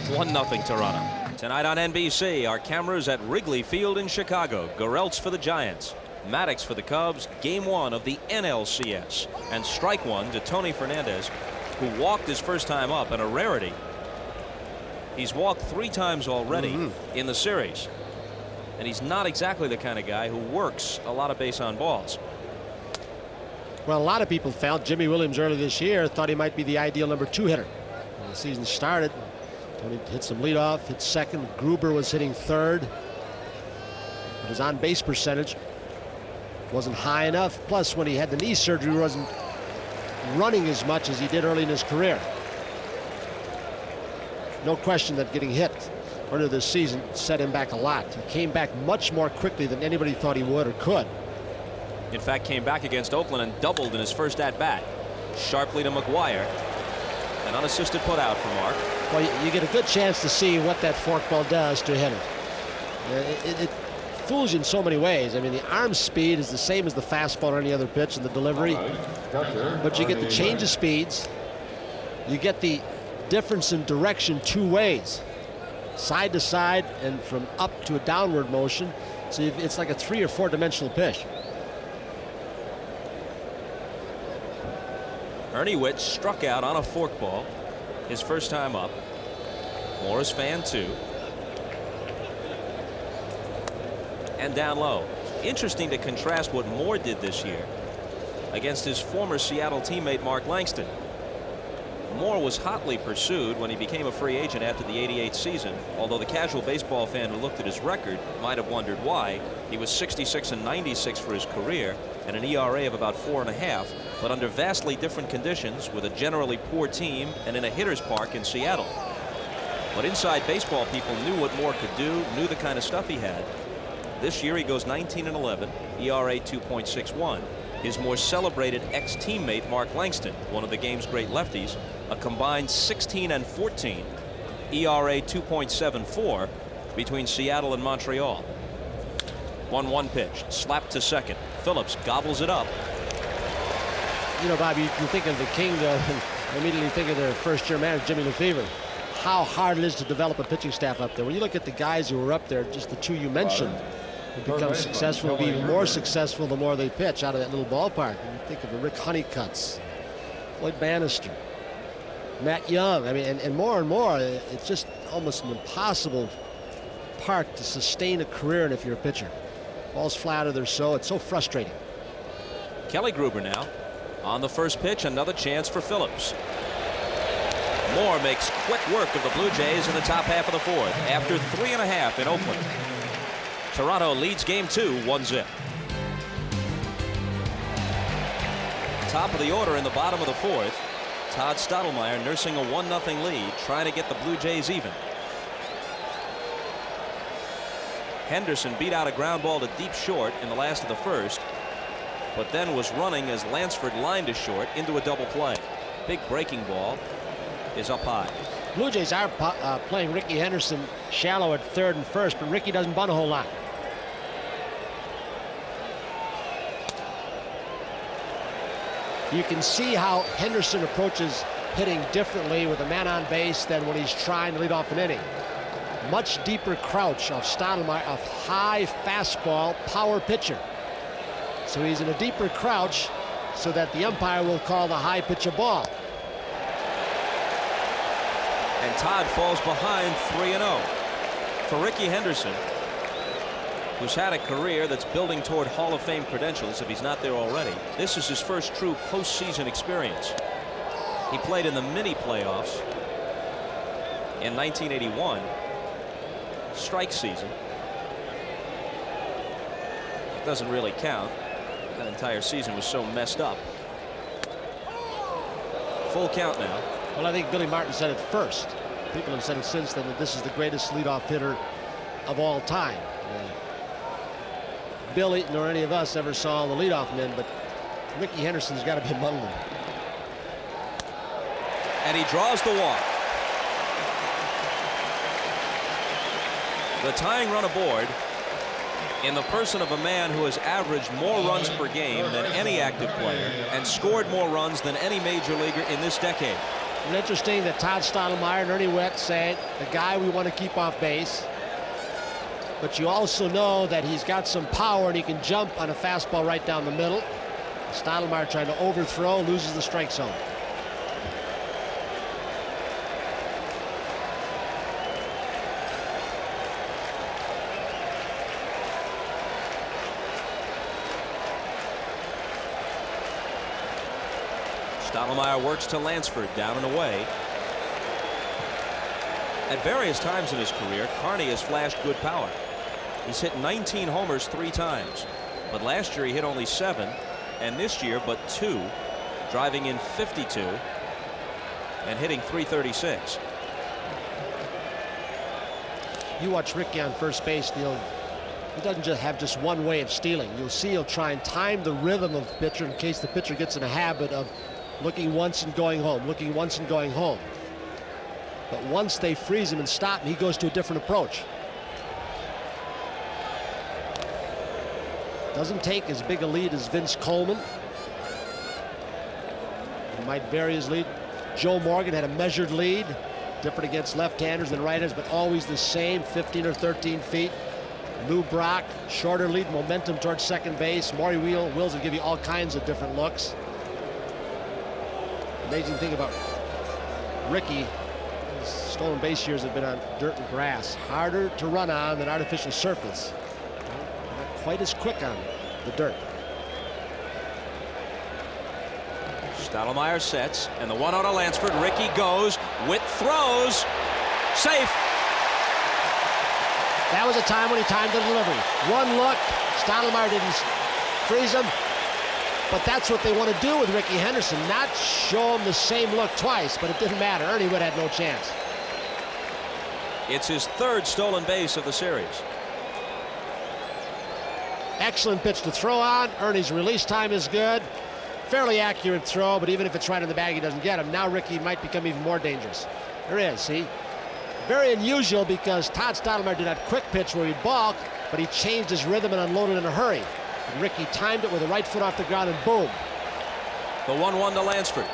1-0 Toronto. Tonight on NBC, our cameras at Wrigley Field in Chicago. Gereltz for the Giants. Maddox for the Cubs. Game 1 of the NLCS. And strike 1 to Tony Fernandez, who walked his first time up, and a rarity. He's walked 3 times already in the series. And he's not exactly the kind of guy who works a lot of base on balls. Well, a lot of people felt Jimmy Williams early this year thought he might be the ideal number 2 hitter. When the season started, Tony hit some leadoff, hit second. Gruber was hitting third. His on base percentage wasn't high enough. Plus, when he had the knee surgery, he wasn't running as much as he did early in his career. No question that getting hit earlier this season set him back a lot. He came back much more quickly than anybody thought he would or could. In fact, came back against Oakland and doubled in his first at-bat. Sharply to McGuire. An unassisted put out for Mark. Well, you get a good chance to see what that forkball does to a hitter. It fools you in so many ways. I mean, the arm speed is the same as the fastball or any other pitch in the delivery. But you get the change of speeds. You get the difference in direction 2 ways. Side to side and from up to a downward motion. So it's like a 3 or 4 dimensional pitch. Ernie Witt struck out on a forkball his first time up. Morris fan 2. And down low. Interesting to contrast what Moore did this year against his former Seattle teammate Mark Langston. Moore was hotly pursued when he became a free agent after the '88 season, although the casual baseball fan who looked at his record might have wondered why. He was 66 and 96 for his career and an ERA of about 4.5, but under vastly different conditions with a generally poor team and in a hitter's park in Seattle. But inside baseball people knew what Moore could do, knew the kind of stuff he had. This year he goes 19-11, ERA 2.61. His more celebrated ex-teammate Mark Langston, one of the game's great lefties, a combined 16-14, ERA 2.74 between Seattle and Montreal. 1-1 pitch, slapped to second. Phillips gobbles it up. You know, Bob, you think of the King, immediately think of their first-year manager, Jimmy Lefevre. How hard it is to develop a pitching staff up there. When you look at the guys who were up there, just the two you mentioned, who become successful, will be even more successful the more they pitch out of that little ballpark. You think of the Rick Honeycutts, Floyd Bannister, Matt Young. I mean, and more, it's just almost an impossible park to sustain a career in if you're a pitcher. Balls flat or they're so. It's so frustrating. Kelly Gruber now on the first pitch. Another chance for Phillips. Moore makes quick work of the Blue Jays in the top half of the fourth after 3.5 in Oakland. Toronto leads game 2 1-0. Top of the order in the bottom of the fourth. Todd Stottlemyre nursing a 1-0 lead, trying to get the Blue Jays even. Henderson beat out a ground ball to deep short in the last of the first, but then was running as Lansford lined to short into a double play. Big breaking ball is up high. Blue Jays are playing Rickey Henderson shallow at third and first, but Rickey doesn't bunt a whole lot. You can see how Henderson approaches hitting differently with a man on base than when he's trying to lead off an inning. Much deeper crouch of Stottlemyre, of high fastball power pitcher. So he's in a deeper crouch so that the umpire will call the high pitch a ball. And Todd falls behind 3-0. For Rickey Henderson, who's had a career that's building toward Hall of Fame credentials if he's not there already, this is his first true postseason experience. He played in the mini playoffs in 1981. Strike season. It doesn't really count. That entire season was so messed up. Full count now. Well, I think Billy Martin said it first. People have said it since then that this is the greatest leadoff hitter of all time. Billy nor any of us ever saw the leadoff men, but Rickey Henderson's got to be among them. And he draws the walk. The tying run aboard in the person of a man who has averaged more runs per game than any active player and scored more runs than any major leaguer in this decade. And interesting that Todd Stottlemyre and Ernie Wett say the guy we want to keep off base, but you also know that he's got some power and he can jump on a fastball right down the middle. Stottlemyre trying to overthrow, loses the strike zone. Stottlemyre works to Lansford, down and away. At various times in his career, Carney has flashed good power. He's hit 19 homers 3 times, but last year he hit only 7, and this year but 2, driving in 52 and hitting .336. You watch Rickey on first base, Neil. He doesn't just have just one way of stealing. You'll see he'll try and time the rhythm of the pitcher in case the pitcher gets in a habit of looking once and going home, looking once and going home. But once they freeze him and stop him, he goes to a different approach. Doesn't take as big a lead as Vince Coleman. He might vary his lead. Joe Morgan had a measured lead, different against left-handers than right-handers, but always the same, 15 or 13 feet. Lou Brock, shorter lead, momentum towards second base. Maury Wills will give you all kinds of different looks. Amazing thing about Rickey, his stolen base years have been on dirt and grass. Harder to run on than artificial surface. Not quite as quick on the dirt. Stottlemyre sets, and the 1-0 to Lansford. Rickey goes, Witt throws, safe. That was a time when he timed the delivery. One look, Stottlemyre didn't freeze him. But that's what they want to do with Rickey Henderson, not show him the same look twice, but it didn't matter. Ernie Witt had no chance. It's his third stolen base of the series. Excellent pitch to throw on. Ernie's release time is good. Fairly accurate throw, but even if it's right in the bag, he doesn't get him. Now Rickey might become even more dangerous. There is, see? Very unusual because Todd Stottlemyre did that quick pitch where he'd balk, but he changed his rhythm and unloaded in a hurry. And Rickey timed it with the right foot off the ground and boom. The 1-1 to Lansford.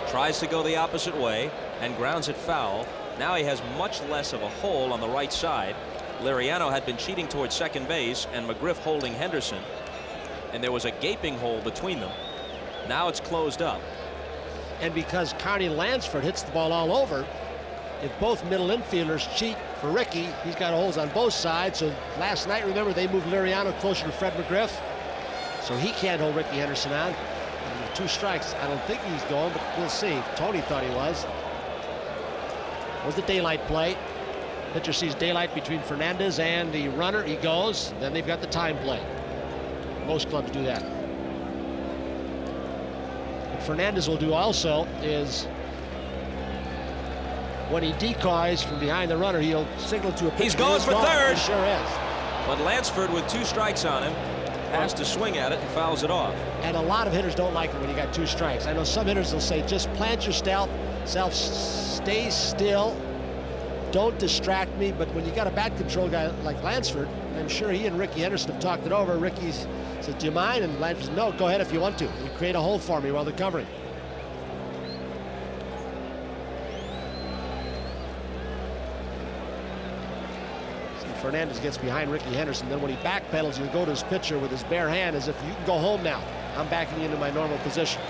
Tries to go the opposite way and grounds it foul. Now he has much less of a hole on the right side. Liriano had been cheating towards second base and McGriff holding Henderson, and there was a gaping hole between them. Now it's closed up. And because Carney Lansford hits the ball all over, if both middle infielders cheat for Rickey, he's got holes on both sides. So last night, remember, they moved Liriano closer to Fred McGriff, so he can't hold Rickey Henderson on. And with 2 strikes, I don't think he's going, but we'll see. Tony thought he was. Was the daylight play. Pitcher sees daylight between Fernandez and the runner. He goes. Then they've got the time play. Most clubs do that. What Fernandez will do also is when he decoys from behind the runner, he'll signal to a pitcher. He's going for third. He sure is. But Lansford, with 2 strikes on him, has to swing at it and fouls it off. And a lot of hitters don't like it when you got 2 strikes. I know some hitters will say, just plant yourself, stay still, don't distract me. But when you got a bat control guy like Lansford, I'm sure he and Rickey Henderson have talked it over. Rickey said, do you mind? And Lansford said, no, go ahead if you want to. You create a hole for me while they're covering. Fernandez gets behind Rickey Henderson. Then when he backpedals, he'll go to his pitcher with his bare hand as if you can go home now. I'm backing you into my normal position.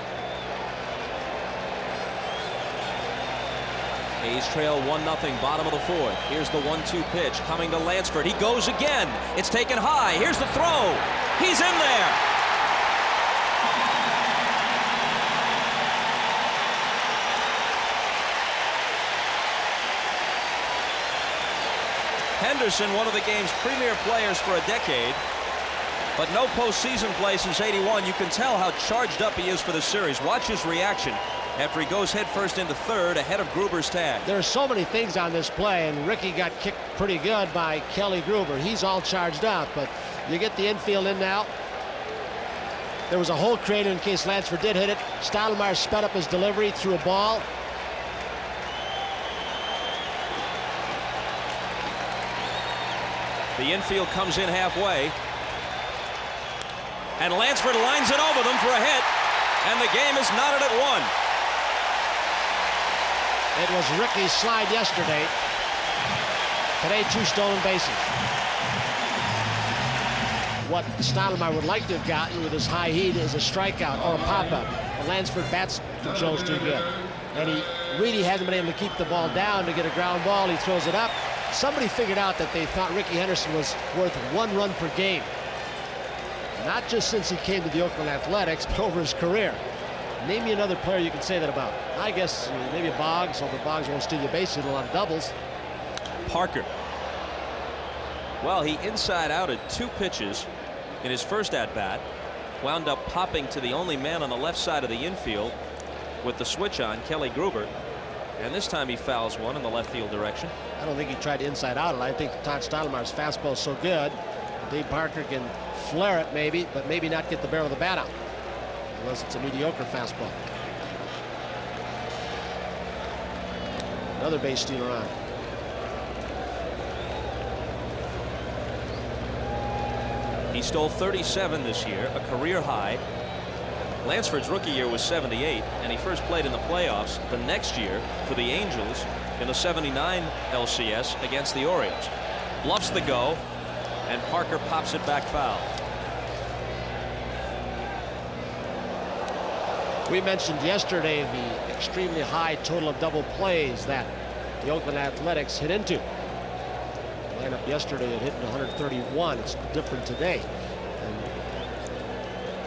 A's trail 1-0, bottom of the 4th. Here's the 1-2 pitch coming to Lansford. He goes again. It's taken high. Here's the throw. He's in there. Henderson, one of the game's premier players for a decade, but no postseason play since '81. You can tell how charged up he is for the series. Watch his reaction after he goes headfirst into third ahead of Gruber's tag. There are so many things on this play, and Rickey got kicked pretty good by Kelly Gruber. He's all charged up, but you get the infield in now. There was a hole created in case Lansford did hit it. Stottlemyre sped up his delivery, threw a ball. The infield comes in halfway, and Lansford lines it over them for a hit, and the game is knotted at 1. It was Rickey's slide yesterday. Today, 2 stolen bases. What Stottlemyre would like to have gotten with his high heat is a strikeout or a pop-up. But Lansford bats control's too good, and he really hasn't been able to keep the ball down to get a ground ball. He throws it up. Somebody figured out that they thought Rickey Henderson was worth 1 run per game. Not just since he came to the Oakland Athletics, but over his career. Name me another player you can say that about. I guess maybe Boggs, although Boggs won't steal your base, hit a lot of doubles. Parker. Well, he inside-outed 2 pitches in his first at-bat. Wound up popping to the only man on the left side of the infield with the switch on, Kelly Gruber. And this time he fouls one in the left field direction. I don't think he tried to inside out it. I think Todd Stottlemyre's fastball is so good, Dave Parker can flare it maybe, but maybe not get the barrel of the bat out, unless it's a mediocre fastball. Another base stealer on. He stole 37 this year, a career high. Lansford's rookie year was 78, and he first played in the playoffs the next year for the Angels in the 79 LCS against the Orioles. Bluffs the go, and Parker pops it back foul. We mentioned yesterday the extremely high total of double plays that the Oakland Athletics hit into. The lineup yesterday had hit 131. It's different today.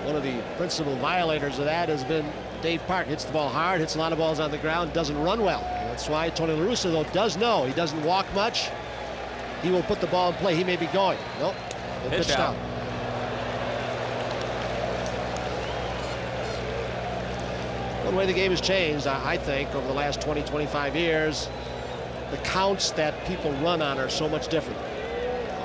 One of the principal violators of that has been Dave Parker. Hits the ball hard, hits a lot of balls on the ground, doesn't run well. And that's why Tony La Russa, though, does know. He doesn't walk much. He will put the ball in play. He may be going. Nope. Pitch out. One way the game has changed, I think, over the last 20, 25 years. the counts that people run on are so much different.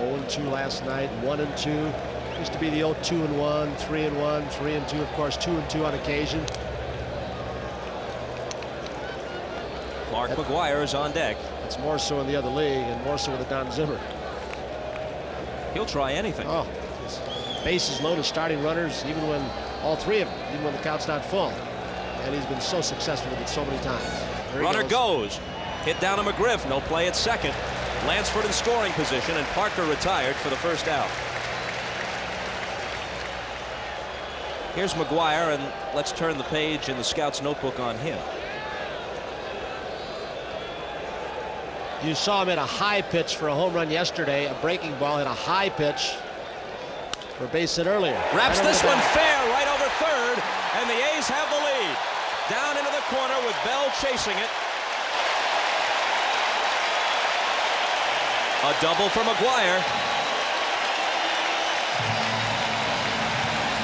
0-2 last night, 1-2. Used to be the 0-2-1, 3-1, 3-2, of course, 2-2 on occasion. Mark McGwire is on deck. It's more so in the other league and more so with the Don Zimmer. He'll try anything. Oh, bases loaded, starting runners, even when all three of them, even when the count's not full. And he's been so successful with it so many times. Runner goes. Hit down to McGriff. No play at second. Lansford in scoring position, and Parker retired for the first out. Here's McGwire, and let's turn the page in the scout's notebook on him. You saw him hit a high pitch for a home run yesterday. A breaking ball hit a high pitch for a base hit earlier. Wraps this one fair right over third, and the A's have the lead. Down into the corner with Bell chasing it. A double for McGwire.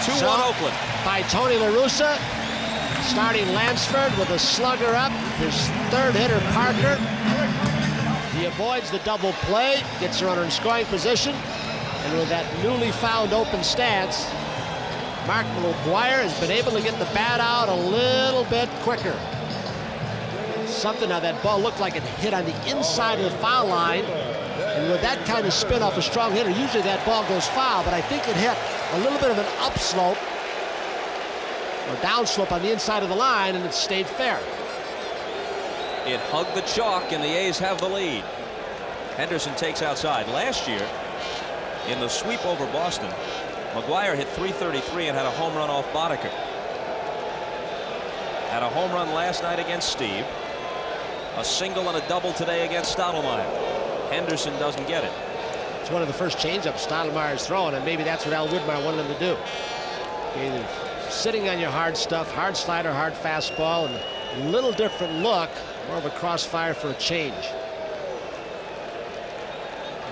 2-1 Oakland. By Tony La Russa, starting Lansford with a slugger up. His third hitter, Parker. He avoids the double play, gets the runner in scoring position, and with that newly found open stance, Mark McGwire has been able to get the bat out a little bit quicker. Something how that ball looked like it hit on the inside of the foul line, and with that kind of spin off a strong hitter, usually that ball goes foul, but I think it hit a little bit of an upslope or downslope on the inside of the line, and it stayed fair. It hugged the chalk, and the A's have the lead. Henderson takes outside. Last year, in the sweep over Boston, McGwire hit .333 and had a home run off Boddicker. Had a home run last night against Steve. A single and a double today against Stottlemyre. Henderson doesn't get it. It's one of the first changeups Stottlemyre's throwing, and maybe that's what Al Widmeyer wanted him to do. Either sitting on your hard stuff, hard slider, hard fastball, and a little different look, more of a crossfire for a change.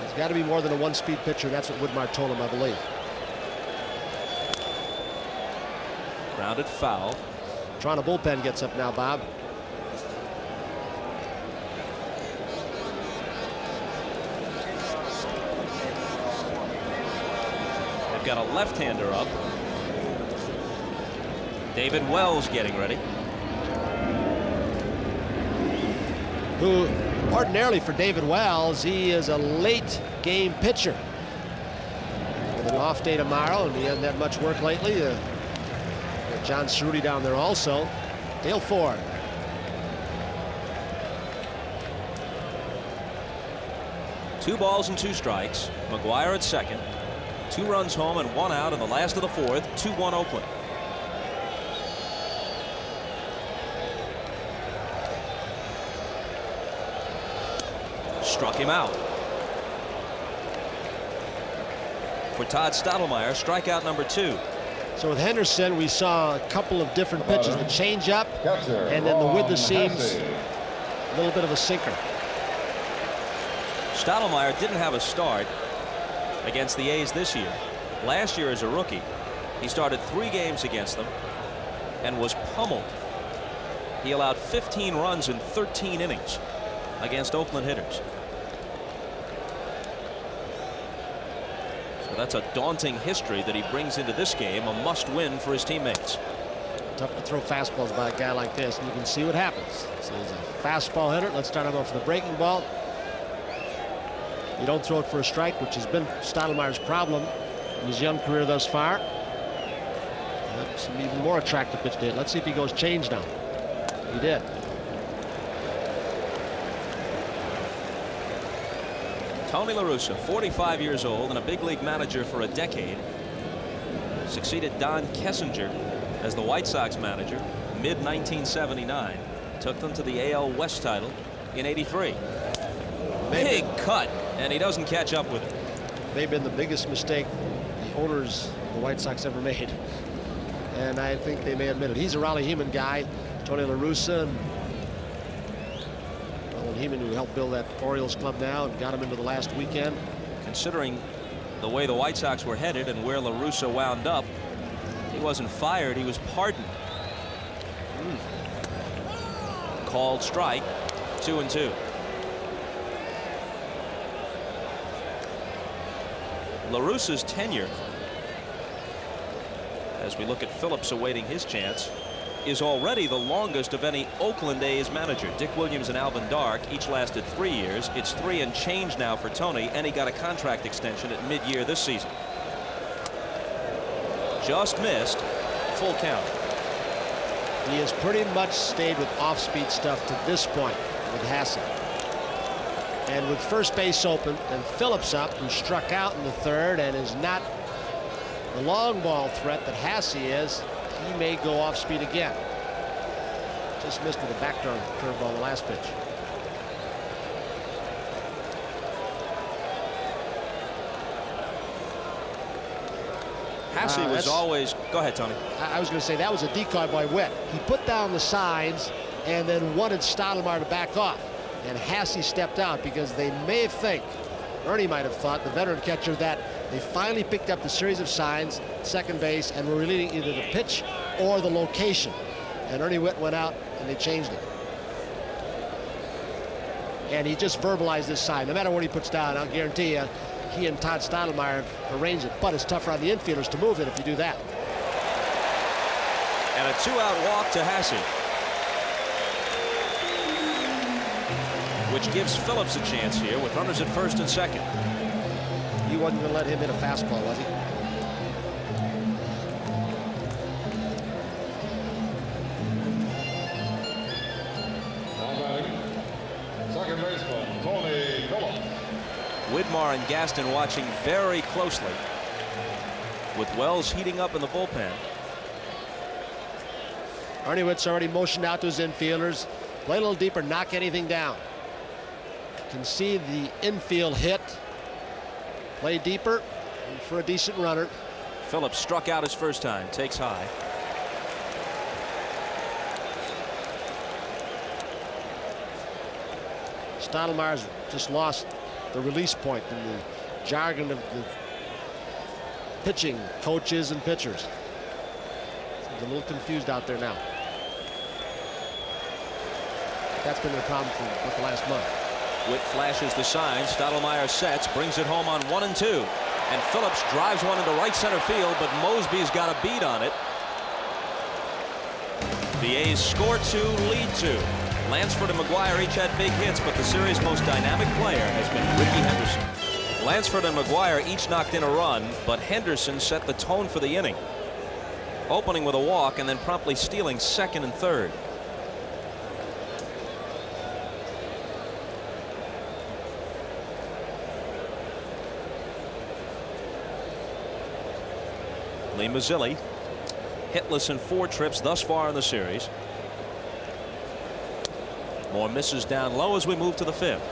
He's got to be more than a one-speed pitcher. That's what Widmeyer told him, I believe. Grounded foul. Toronto bullpen gets up now, Bob. They've got a left-hander up. David Wells getting ready. Who ordinarily for David Wells, he is a late game pitcher. With an off day tomorrow, and he hasn't had much work lately. Got John Cerruti down there also. Dale Ford. Two balls and two strikes. McGwire at second. 2 runs home and 1 out in the last of the fourth. 2-1 Oakland. Struck him out. For Todd Stottlemyre, strikeout number 2. So with Henderson, we saw a couple of different pitches. The changeup, and then the with the seams, a little bit of a sinker. Stottlemyre didn't have a start against the A's this year. Last year as a rookie, he started 3 games against them and was pummeled. He allowed 15 runs in 13 innings against Oakland hitters. So that's a daunting history that he brings into this game, a must-win for his teammates. Tough to throw fastballs by a guy like this, and you can see what happens. So he's a fastball hitter. Let's start him off with a breaking ball. You don't throw it for a strike, which has been Stottlemyre's problem in his young career thus far. That's an even more attractive pitch to hit. Let's see if he goes change now. He did. Tony La Russa, 45 years old and a big league manager for a decade, succeeded Don Kessinger as the White Sox manager mid-1979. Took them to the AL West title in '83. Big cut, and he doesn't catch up with it. They've been the biggest mistake the owners of the White Sox ever made, and I think they may admit it. He's a Raleigh Heman guy, Tony La Russa, and Heman, who helped build that Orioles club now and got him into the last weekend. Considering the way the White Sox were headed and where La Russa wound up, he wasn't fired, he was pardoned. Called strike, 2-2. La Russa's tenure, as we look at Phillips awaiting his chance, is already the longest of any Oakland A's manager. Dick Williams and Alvin Dark each lasted 3 years. It's 3 and change now for Tony, and he got a contract extension at mid-year this season. Just missed. Full count. He has pretty much stayed with off-speed stuff to this point with Hasse. And with first base open and Phillips up, who struck out in the third and is not the long ball threat that Hasse is, he may go off speed again. Just missed with a backdoor curveball the last pitch. Hasse was always. Go ahead, Tony. I was going to say that was a decoy by Witt. He put down the signs and then wanted Stottlemyre to back off. And Hasse stepped out because they may think, Ernie might have thought, the veteran catcher, that they finally picked up the series of signs, second base, and were relating either the pitch or the location. And Ernie Witt went out and they changed it. And he just verbalized this sign. No matter what he puts down, I'll guarantee you, he and Todd Stottlemyre have arranged it. But it's tougher on the infielders to move it if you do that. And a 2-out walk to Hasse, which gives Phillips a chance here with runners at first and second. He wasn't going to let him hit a fastball, was he? Now batting, second baseman, Tony Phillips. Widmar and Gaston watching very closely, with Wells heating up in the bullpen. Ernie Witt's already motioned out to his infielders. Play a little deeper, knock anything down. Can see the infield hit. Play deeper for a decent runner. Phillips struck out his first time, takes high. Stottlemyre's just lost the release point in the jargon of the pitching coaches and pitchers. He's a little confused out there now. That's been their problem for about the last month. Witt flashes the sign. Stottlemyre sets, brings it home on 1 and 2. And Phillips drives one into right center field, but Mosby's got a beat on it. The A's score 2, lead 2. Lansford and McGuire each had big hits, but the series' most dynamic player has been Rickey Henderson. Lansford and McGuire each knocked in a run, but Henderson set the tone for the inning, opening with a walk and then promptly stealing second and third. Lee Mazzilli hitless in 4 trips thus far in the series. More misses down low as we move to the 5th.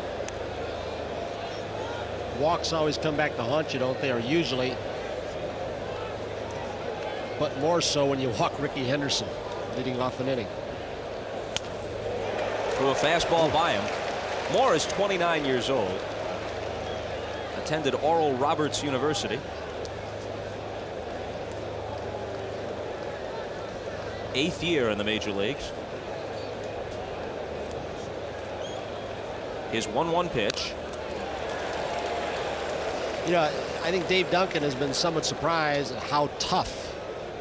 Walks always come back to haunt you, don't they? Or usually, but more so when you walk Rickey Henderson leading off an inning. Threw a fastball by him. Moore is 29 years old. Attended Oral Roberts University. 8th year in the major leagues. His 1-1 pitch. You know, I think Dave Duncan has been somewhat surprised at how tough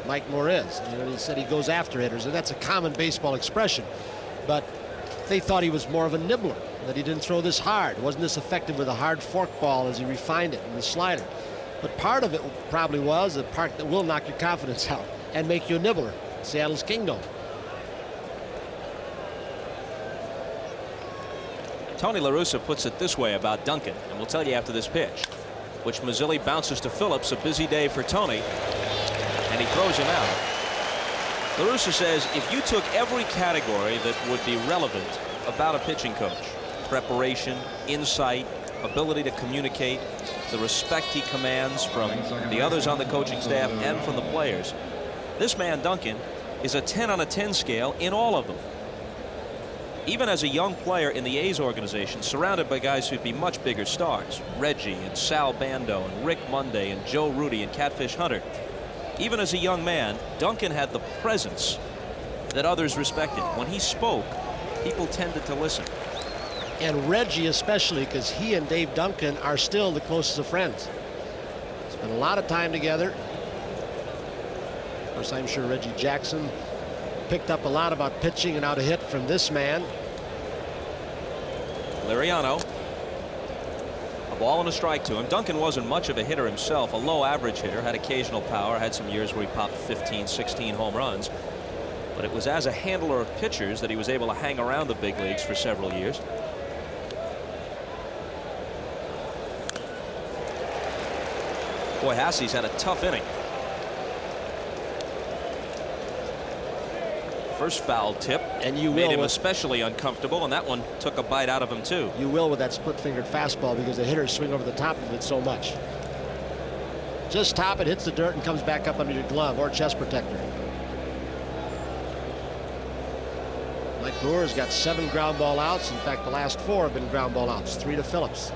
Mike Moore is. You know, he said he goes after hitters, and that's a common baseball expression. But they thought he was more of a nibbler, that he didn't throw this hard. Wasn't this effective with a hard fork ball as he refined it in the slider. But part of it probably was a part that will knock your confidence out and make you a nibbler. Seattle's kingdom. Tony La Russa puts it this way about Duncan, and we'll tell you after this pitch, which Mazzilli bounces to Phillips. A busy day for Tony, and he throws him out. La Russa says if you took every category that would be relevant about a pitching coach, preparation, insight, ability to communicate, the respect he commands from the others on the coaching staff and from the players, this man Duncan is a 10 on a 10 scale in all of them. Even as a young player in the A's organization, surrounded by guys who'd be much bigger stars, Reggie and Sal Bando and Rick Monday and Joe Rudy and Catfish Hunter, even as a young man, Duncan had the presence that others respected. When he spoke, people tended to listen. And Reggie especially, because he and Dave Duncan are still the closest of friends. Spent a lot of time together. Of course, I'm sure Reggie Jackson picked up a lot about pitching and how to hit from this man. Liriano. A ball and a strike to him. Duncan wasn't much of a hitter himself, a low average hitter, had occasional power, had some years where he popped 15, 16 home runs. But it was as a handler of pitchers that he was able to hang around the big leagues for several years. Boy, Hassey's had a tough inning. First foul tip, and you made will him especially uncomfortable, and that one took a bite out of him too. You will with that split-fingered fastball because the hitters swing over the top of it so much. Just top it, hits the dirt, and comes back up under your glove or chest protector. Mike Brewer's got 7 ground ball outs. In fact, the last 4 have been ground ball outs. 3 to Phillips.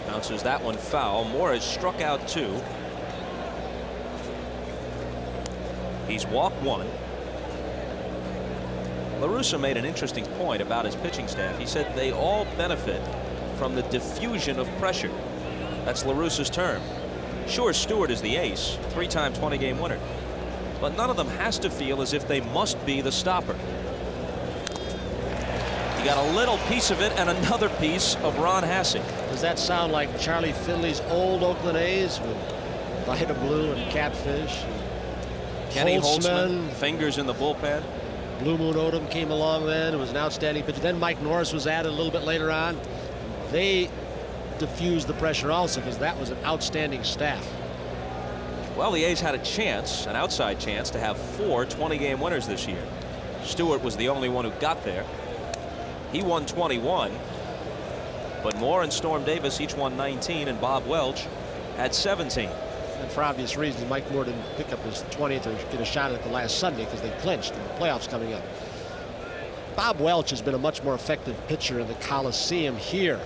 Bounces that one foul. Moore has struck out 2. He's walked 1. La Russa made an interesting point about his pitching staff. He said they all benefit from the diffusion of pressure. That's La Russa's term. Sure, Stewart is the ace, 3-time 20-game winner, but none of them has to feel as if they must be the stopper. You got a little piece of it and another piece of Ron Hassey. Does that sound like Charlie Finley's old Oakland A's with Vita Blue and Catfish? Kenny Holtzman, fingers in the bullpen. Blue Moon Odom came along then. It was an outstanding pitcher. Then Mike Norris was added a little bit later on. They diffused the pressure also because that was an outstanding staff. Well, the A's had a chance, an outside chance, to have 4 20-game winners this year. Stewart was the only one who got there. He won 21, but Moore and Storm Davis each won 19, and Bob Welch had 17. And for obvious reasons, Mike Moore didn't pick up his 20th or get a shot at it the last Sunday because they clinched in the playoffs coming up. Bob Welch has been a much more effective pitcher in the Coliseum here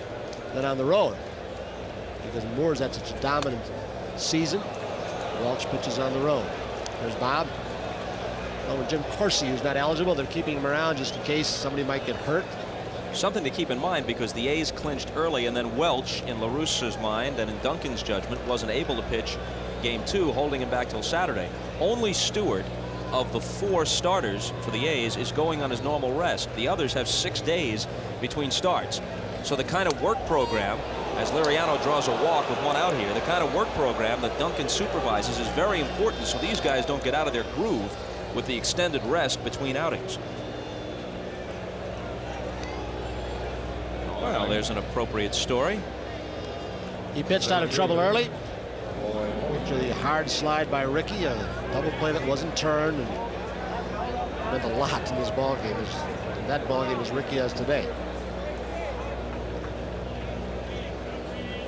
than on the road because Moore's had such a dominant season. Welch pitches on the road. There's Bob. Oh, and Jim Corsi, who's not eligible, they're keeping him around just in case somebody might get hurt. Something to keep in mind because the A's clinched early, and then Welch, in La Russa's mind and in Duncan's judgment, wasn't able to pitch game 2, holding him back till Saturday. Only Stewart of the 4 starters for the A's is going on his normal rest. The others have 6 days between starts. So the kind of work program, as Liriano draws a walk with 1 out here, the kind of work program that Duncan supervises is very important so these guys don't get out of their groove with the extended rest between outings. Well, there's an appropriate story. He pitched out of trouble early. After the hard slide by Rickey, a double play that wasn't turned, and meant a lot in this ball game. That ball game was Rickey as today.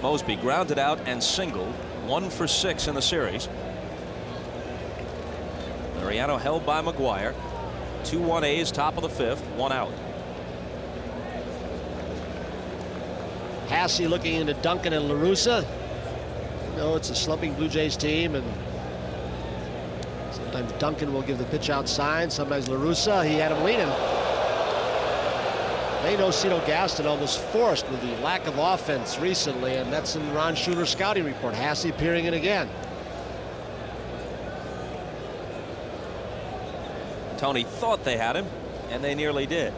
Mosby grounded out and singled, 1 for 6 in the series. Liriano held by McGuire. 2-1 A's, top of the 5th, 1 out. Hassey looking into Duncan and La Russa. You know, it's a slumping Blue Jays team, and sometimes Duncan will give the pitch out sign. Sometimes La Russa, he had him leaning. They know Cito Gaston almost forced with the lack of offense recently, and that's in Ron Schuler's scouting report. Hassey peering in again. Tony thought they had him, and they nearly did.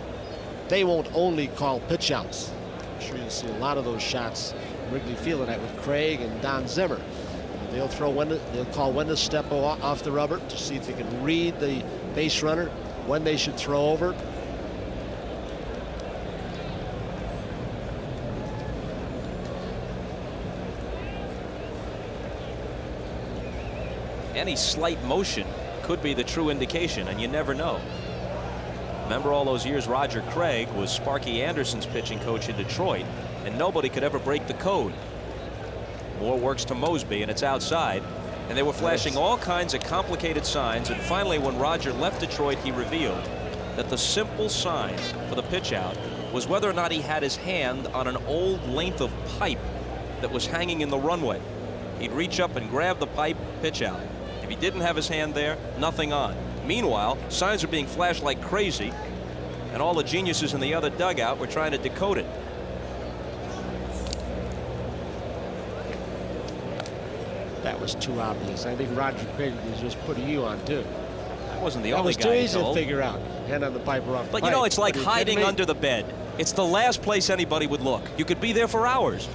They won't only call pitch outs. I'm sure you'll see a lot of those shots in Wrigley Field tonight with Craig and Don Zimmer. They'll call when to step off the rubber to see if they can read the base runner, when they should throw over. Any slight motion could be the true indication, and you never know. Remember all those years Roger Craig was Sparky Anderson's pitching coach in Detroit, and nobody could ever break the code. Moore works to Mosby, and it's outside, and they were flashing all kinds of complicated signs, and finally when Roger left Detroit, he revealed that the simple sign for the pitch out was whether or not he had his hand on an old length of pipe that was hanging in the runway. He'd reach up and grab the pipe, pitch out. If he didn't have his hand there, nothing on. Meanwhile, signs are being flashed like crazy, and all the geniuses in the other dugout were trying to decode it. That was too obvious. I think Roger Craig was just putting you on, too. That wasn't the That only was guy too he easy to told. figure out. Hand on the pipe or off the But pipe. you know, it's like Are you hiding kidding me? under the bed. It's the last place anybody would look. You could be there for hours.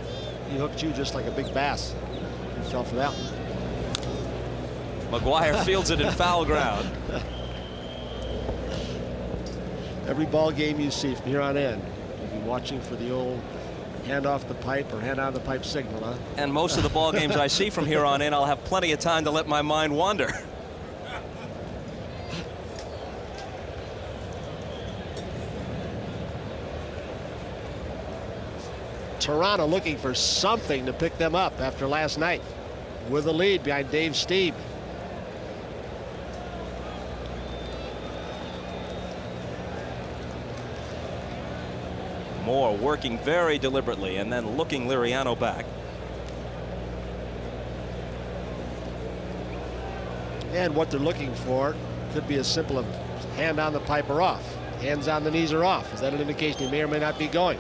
He hooked you just like a big bass. You fell for that one. McGuire fields it in foul ground. Every ball game you see from here on in, you'll be watching for the old hand off the pipe or hand on the pipe signal, huh? And most of the ball games I see from here on in, I'll have plenty of time to let my mind wander. Toronto looking for something to pick them up after last night with a lead behind Dave Stieb. Moore working very deliberately and then looking Liriano back. And what they're looking for could be as simple as hand on the pipe or off. Hands on the knees or off. Is that an indication he may or may not be going?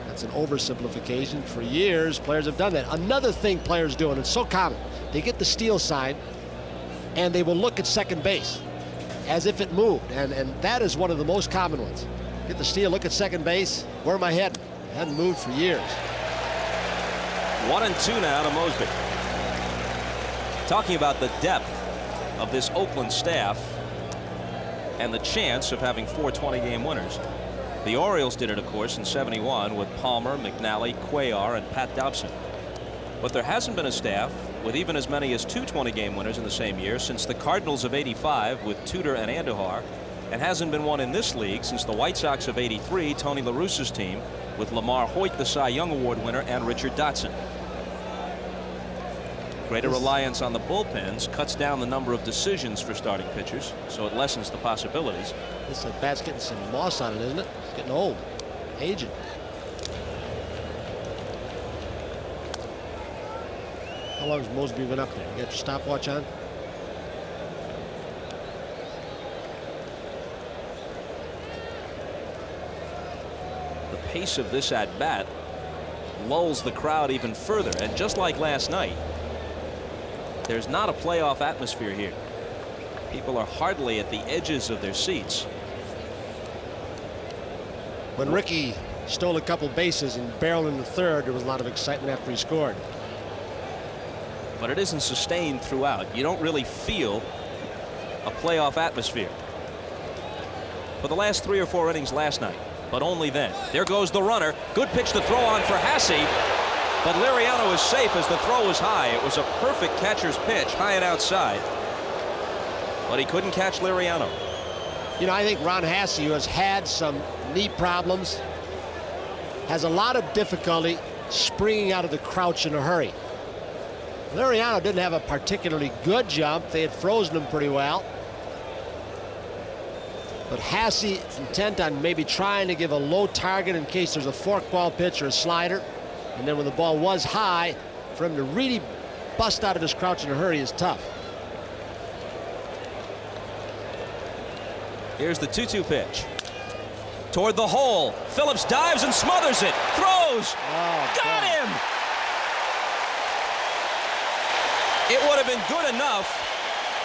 That's an oversimplification. For years, players have done that. Another thing players do, and it's so common, they get the steal sign and they will look at second base as if it moved. And that is one of the most common ones. Get the steal, look at second base. Where am I heading? Hadn't moved for years. 1-2 now to Mosby. Talking about the depth of this Oakland staff and the chance of having 4 20-game winners. The Orioles did it, of course, in '71 with Palmer, McNally, Cuellar, and Pat Dobson. But there hasn't been a staff with even as many as 2 20-game winners in the same year since the Cardinals of '85 with Tudor and Andujar, and hasn't been one in this league since the White Sox of '83, Tony La Russa's team, with Lamar Hoyt, the Cy Young Award winner, and Richard Dotson. Greater reliance on the bullpens cuts down the number of decisions for starting pitchers, so it lessens the possibilities. This bat's getting some moss on it, isn't it? It's getting old, aging. How long has Mosby been up there? You got your stopwatch on? The pace of this at bat lulls the crowd even further, and just like last night, there's not a playoff atmosphere here. People are hardly at the edges of their seats. When Rickey stole a couple bases and barreled in the third, there was a lot of excitement after he scored. But it isn't sustained throughout. You don't really feel a playoff atmosphere. For the last 3 or 4 innings last night, but only then. There goes the runner. Good pitch to throw on for Hasse. But Liriano is safe as the throw was high. It was a perfect catcher's pitch, high and outside. But he couldn't catch Liriano. You know, I think Ron Hasse, who has had some knee problems, has a lot of difficulty springing out of the crouch in a hurry. Liriano didn't have a particularly good jump. They had frozen him pretty well. But Hasse is intent on maybe trying to give a low target in case there's a forkball pitch or a slider. And then when the ball was high, for him to really bust out of his crouch in a hurry is tough. Here's the 2-2 pitch. Toward the hole. Phillips dives and smothers it. Throws. Got him. It would have been good enough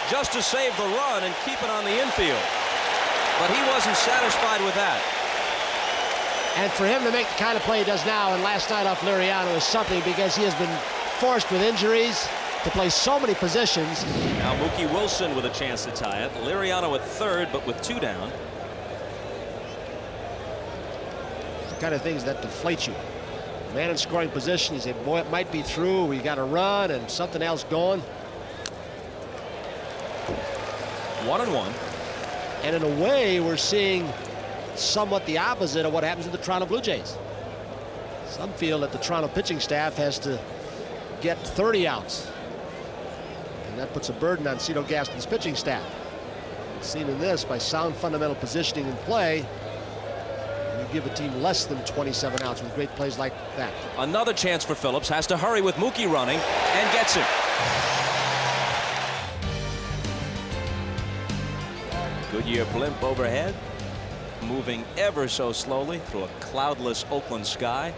just to save the run and keep it on the infield. But he wasn't satisfied with that. And for him to make the kind of play he does now and last night off Liriano is something, because he has been forced with injuries to play so many positions. Now Mookie Wilson with a chance to tie it. Liriano at third, but with 2 down. The kind of things that deflate you. Man in scoring position, you say, boy, it might be through. We got a run and something else going. 1-1. And in a way, we're seeing somewhat the opposite of what happens with the Toronto Blue Jays. Some feel that the Toronto pitching staff has to get 30 outs. And that puts a burden on Cito Gaston's pitching staff. Seen in this, by sound fundamental positioning and play, you give a team less than 27 outs with great plays like that. Another chance for Phillips. Has to hurry with Mookie running and gets it. Goodyear blimp overhead, moving ever so slowly through a cloudless Oakland sky.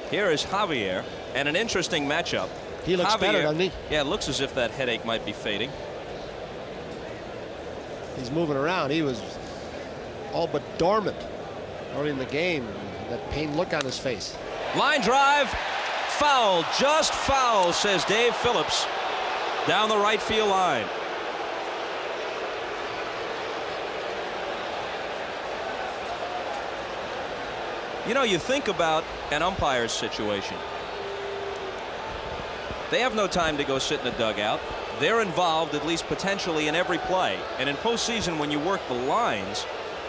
Here is Javier, and an interesting matchup. He looks better, doesn't he? Yeah, it looks as if that headache might be fading. He's moving around. He was all but dormant early in the game. That pained look on his face. Line drive, foul, just foul, says Dave Phillips, down the right field line. You know, you think about an umpire's situation. They have no time to go sit in the dugout. They're involved, at least potentially, in every play. And in postseason, when you work the lines,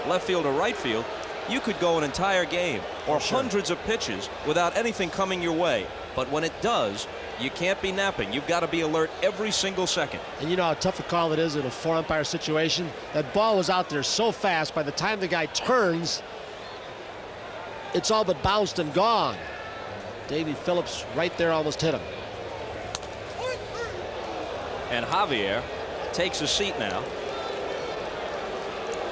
left field or right field, you could go an entire game or hundreds of pitches without anything coming your way. But when it does, you can't be napping. You've got to be alert every single second. And you know how tough a call it is in a 4-umpire situation? That ball was out there so fast, by the time the guy turns, it's all but bounced and gone. Davey Phillips right there almost hit him. And Javier takes a seat now,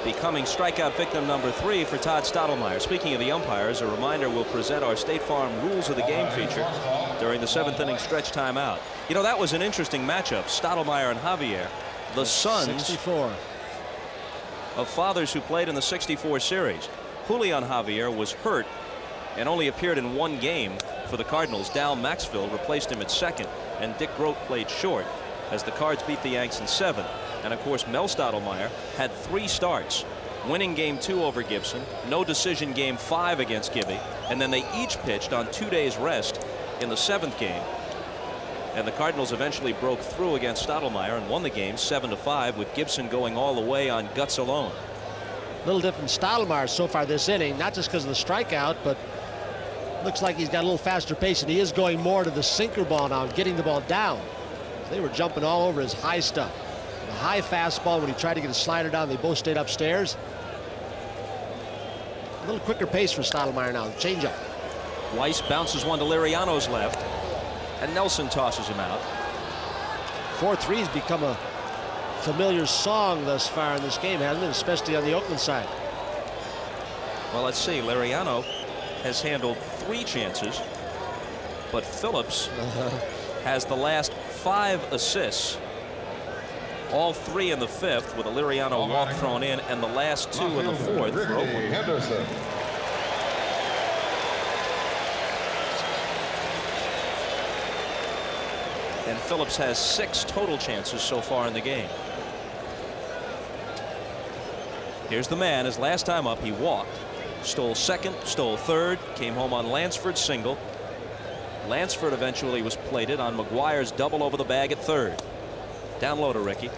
becoming strikeout victim number 3 for Todd Stottlemyre. Speaking of the umpires, a reminder, we'll present our State Farm Rules of the Game feature during the 7th inning stretch timeout. You know, that was an interesting matchup, Stottlemyre and Javier, the sons 64 of fathers who played in the 64 series. Julian Javier was hurt and only appeared in 1 game for the Cardinals. Dal Maxfield replaced him at second, and Dick Grote played short as the Cards beat the Yanks in 7. And of course, Mel Stottlemyre had 3 starts, winning game 2 over Gibson, no decision game 5 against Gibby, and then they each pitched on 2 days rest in the 7th game. And the Cardinals eventually broke through against Stottlemyre and won the game 7-5, with Gibson going all the way on guts alone. A little different Stottlemyre so far this inning, not just because of the strikeout, but looks like he's got a little faster pace, and he is going more to the sinker ball now, getting the ball down. They were jumping all over his high stuff. The high fastball, when he tried to get a slider down, they both stayed upstairs. A little quicker pace for Stottlemyre now. The changeup. Weiss bounces one to Liriano's left, and Nelson tosses him out. 4-3 has become a familiar song thus far in this game, hasn't it? Especially on the Oakland side. Well, let's see. Liriano has handled 3 chances, but Phillips has the last 5 assists, all 3 in the 5th, with a Liriano walk thrown in, and the last 2 in the 4th for Oakland. Rickey Henderson. And Phillips has 6 total chances so far in the game. Here's the man. His last time up, he walked, stole second, stole third, came home on Lansford's single. Lansford eventually was plated on McGuire's double over the bag at third. Down low to Rickey.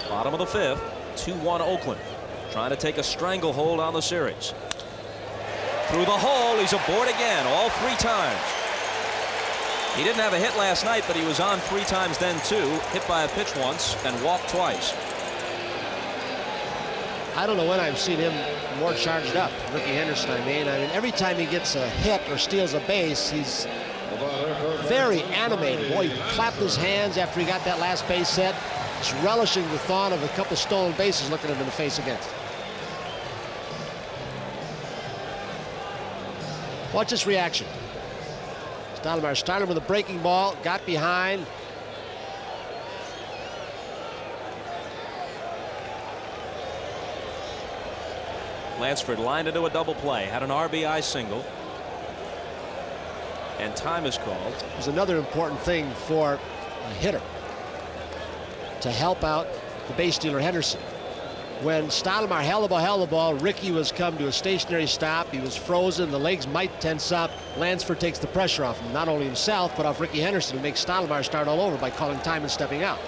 Bottom of the 5th, 2-1 Oakland, trying to take a stranglehold on the series. Through the hole, he's aboard again, all 3 times. He didn't have a hit last night, but he was on 3 times then too. Hit by a pitch once and walked twice. I don't know when I've seen him more charged up. Rickey Henderson, I mean, every time he gets a hit or steals a base, he's very animated. Boy, he clapped his hands after he got that last base hit, just relishing the thought of a couple stolen bases looking him in the face against. Watch his reaction. Stottlemyre started with a breaking ball, got behind. Lansford lined into a double play, had an RBI single, and time is called. There's another important thing for a hitter to help out the base stealer Henderson. When Stottlemyre held the ball, Rickey was come to a stationary stop. He was frozen. The legs might tense up. Lansford takes the pressure off him, not only himself, but off Rickey Henderson, and makes Stottlemyre start all over by calling time and stepping out.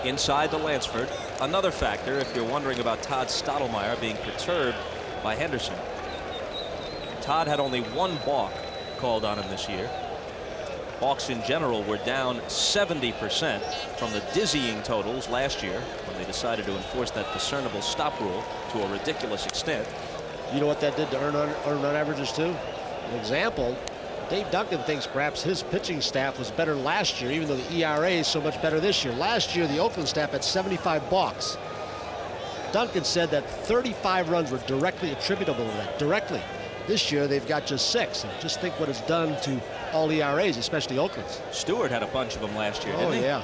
Inside to Lansford. Another factor, if you're wondering about Todd Stottlemyre being perturbed by Henderson. Todd had only 1 balk called on him this year. Balks in general were down 70% from the dizzying totals last year when they decided to enforce that discernible stop rule to a ridiculous extent. You know what that did to earn run averages too? An example, Dave Duncan thinks perhaps his pitching staff was better last year, even though the ERA is so much better this year. Last year, the Oakland staff had 75 balks. Duncan said that 35 runs were directly attributable to that, directly. This year, they've got just 6. And just think what it's done to all ERAs, especially Oakland's. Stewart had a bunch of them last year, didn't he? Oh, yeah.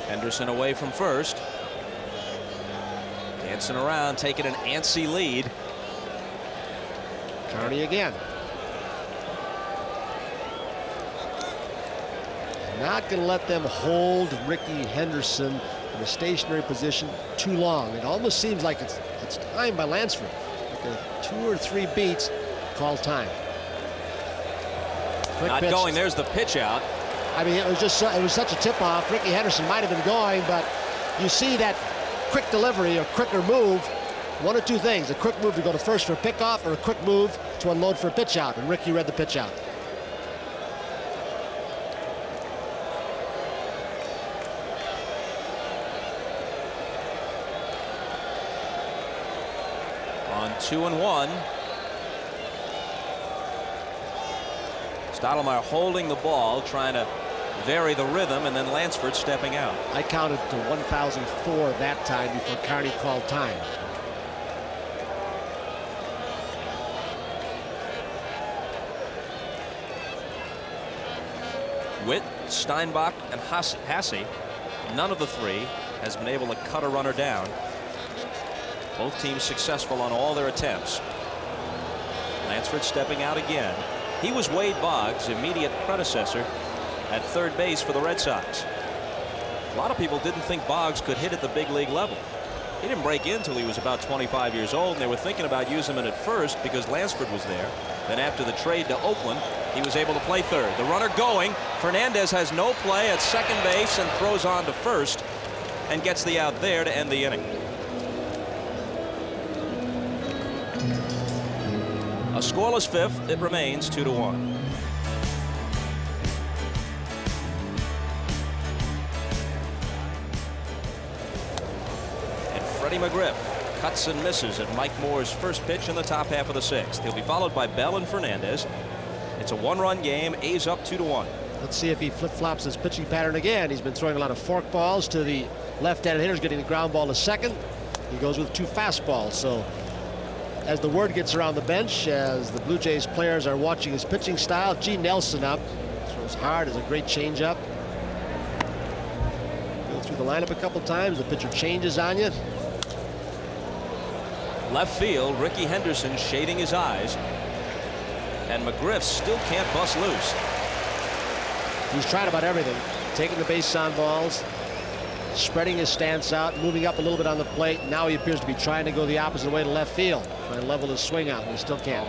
Henderson away from first. Dancing around, taking an antsy lead. Carney again. Not going to let them hold Rickey Henderson in a stationary position too long. It almost seems like it's time by Lansford. Like 2 or 3 beats, call time. Quick Not pitch. going. There's the pitch out. I mean, it was such a tip-off. Rickey Henderson might have been going, but you see that quick delivery or quicker move. One or two things: a quick move to go to first for a pickoff, or a quick move to unload for a pitch out. And Rickey read the pitch out. On 2-1. Stottlemyre holding the ball, trying to vary the rhythm, and then Lansford stepping out. I counted to 1,004 that time before Carney called time. Witt, Steinbach, and Hasse, none of the 3 has been able to cut a runner down. Both teams successful on all their attempts. Lansford stepping out again. He was Wade Boggs' immediate predecessor at third base for the Red Sox. A lot of people didn't think Boggs could hit at the big league level. He didn't break in until he was about 25 years old, and they were thinking about using him at first because Lansford was there. Then after the trade to Oakland, he was able to play third. The runner going. Fernandez has no play at second base and throws on to first and gets the out there to end the inning. A scoreless 5th. It remains 2-1. And Freddie McGriff cuts and misses at Mike Moore's first pitch in the top half of the 6th. He'll be followed by Bell and Fernandez. It's a 1-run game. A's up 2-1. Let's see if he flip-flops his pitching pattern again. He's been throwing a lot of fork balls to the left-handed hitters, getting the ground ball to second. He goes with 2 fastballs. So as the word gets around the bench, as the Blue Jays players are watching his pitching style, G. Nelson up. Throws hard, has a great changeup. Go through the lineup a couple times. The pitcher changes on you. Left field, Rickey Henderson shading his eyes. And McGriff still can't bust loose. He's tried about everything. Taking the base on balls, spreading his stance out, moving up a little bit on the plate. Now he appears to be trying to go the opposite way to left field, trying to level his swing out, and he still can't.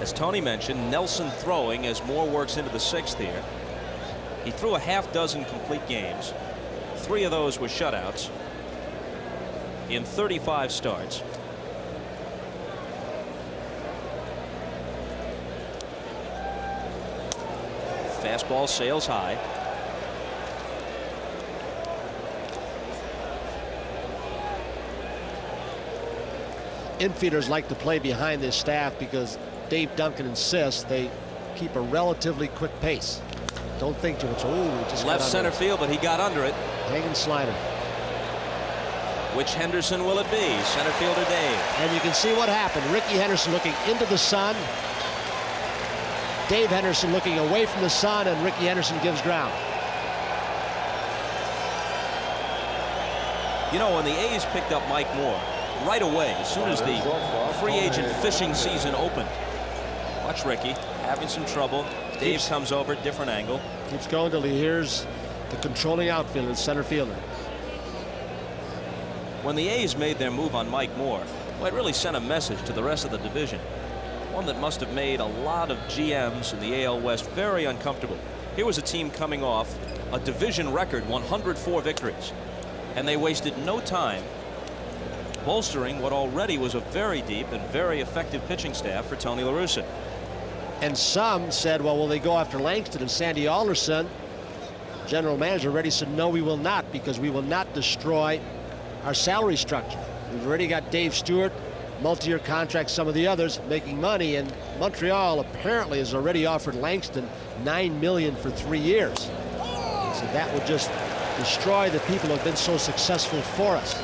As Tony mentioned, Nelson throwing as Moore works into the 6th here. He threw a half-dozen complete games. 3 of those were shutouts in 35 starts. Fastball sails high. Infielders like to play behind this staff because Dave Duncan insists they keep a relatively quick pace. Don't think too much. Oh, just Left center field, but he got under it. Hanging slider. Which Henderson will it be? Center fielder Dave. And you can see what happened. Rickey Henderson looking into the sun. Dave Henderson looking away from the sun, and Rickey Henderson gives ground. You know, when the A's picked up Mike Moore right away, as soon as the free agent fishing season opened, watch Rickey having some trouble. Dave comes over, different angle. Keeps going till he hears the controlling outfielder, center fielder. When the A's made their move on Mike Moore, well, it really sent a message to the rest of the division. One that must have made a lot of GMs in the AL West very uncomfortable. Here was a team coming off a division record 104 victories, and they wasted no time bolstering what already was a very deep and very effective pitching staff for Tony La Russa. And some said, well, will they go after Langston? And Sandy Alderson, general manager, already said, no, we will not, because we will not destroy our salary structure. We've already got Dave Stewart, multi-year contract, some of the others making money, and Montreal apparently has already offered Langston $9 million for 3 years. So that would just destroy the people who have been so successful for us.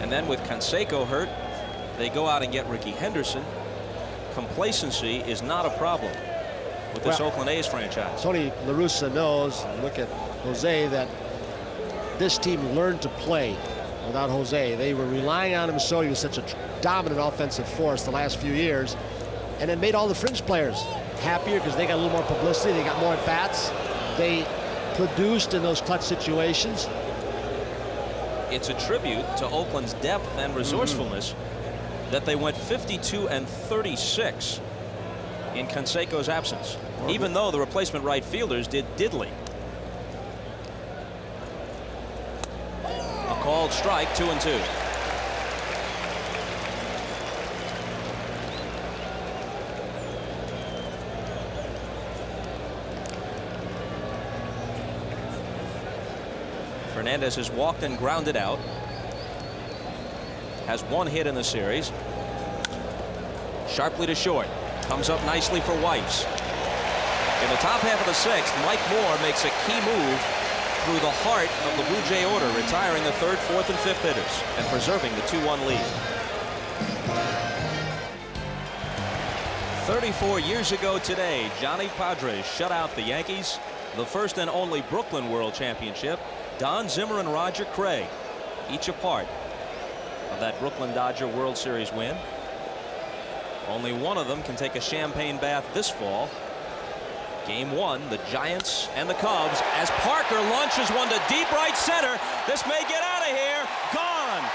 And then with Canseco hurt, they go out and get Rickey Henderson. Complacency is not a problem with this Oakland A's franchise. Tony La Russa knows, and look at Jose, that this team learned to play without Jose. They were relying on him so he was such a dominant offensive force the last few years, and it made all the fringe players happier because they got a little more publicity, they got more at-bats, they produced in those clutch situations. It's a tribute to Oakland's depth and resourcefulness that they went 52 and 36 in Canseco's absence, even though the replacement right fielders did diddly. A called strike, 2-2. Fernandez has walked and grounded out. Has 1 hit in the series. Sharply to short. Comes up nicely for Weiss. In the top half of the 6th, Mike Moore makes a key move through the heart of the Blue Jay order, retiring the 3rd, 4th, and 5th hitters and preserving the 2-1 lead. 34 years ago today, Johnny Padres shut out the Yankees, the first and only Brooklyn World Championship. Don Zimmer and Roger Craig, each a part of that Brooklyn Dodger World Series win. Only one of them can take a champagne bath this fall. Game 1, the Giants and the Cubs, as Parker launches one to deep right center. This may get out of here. Gone.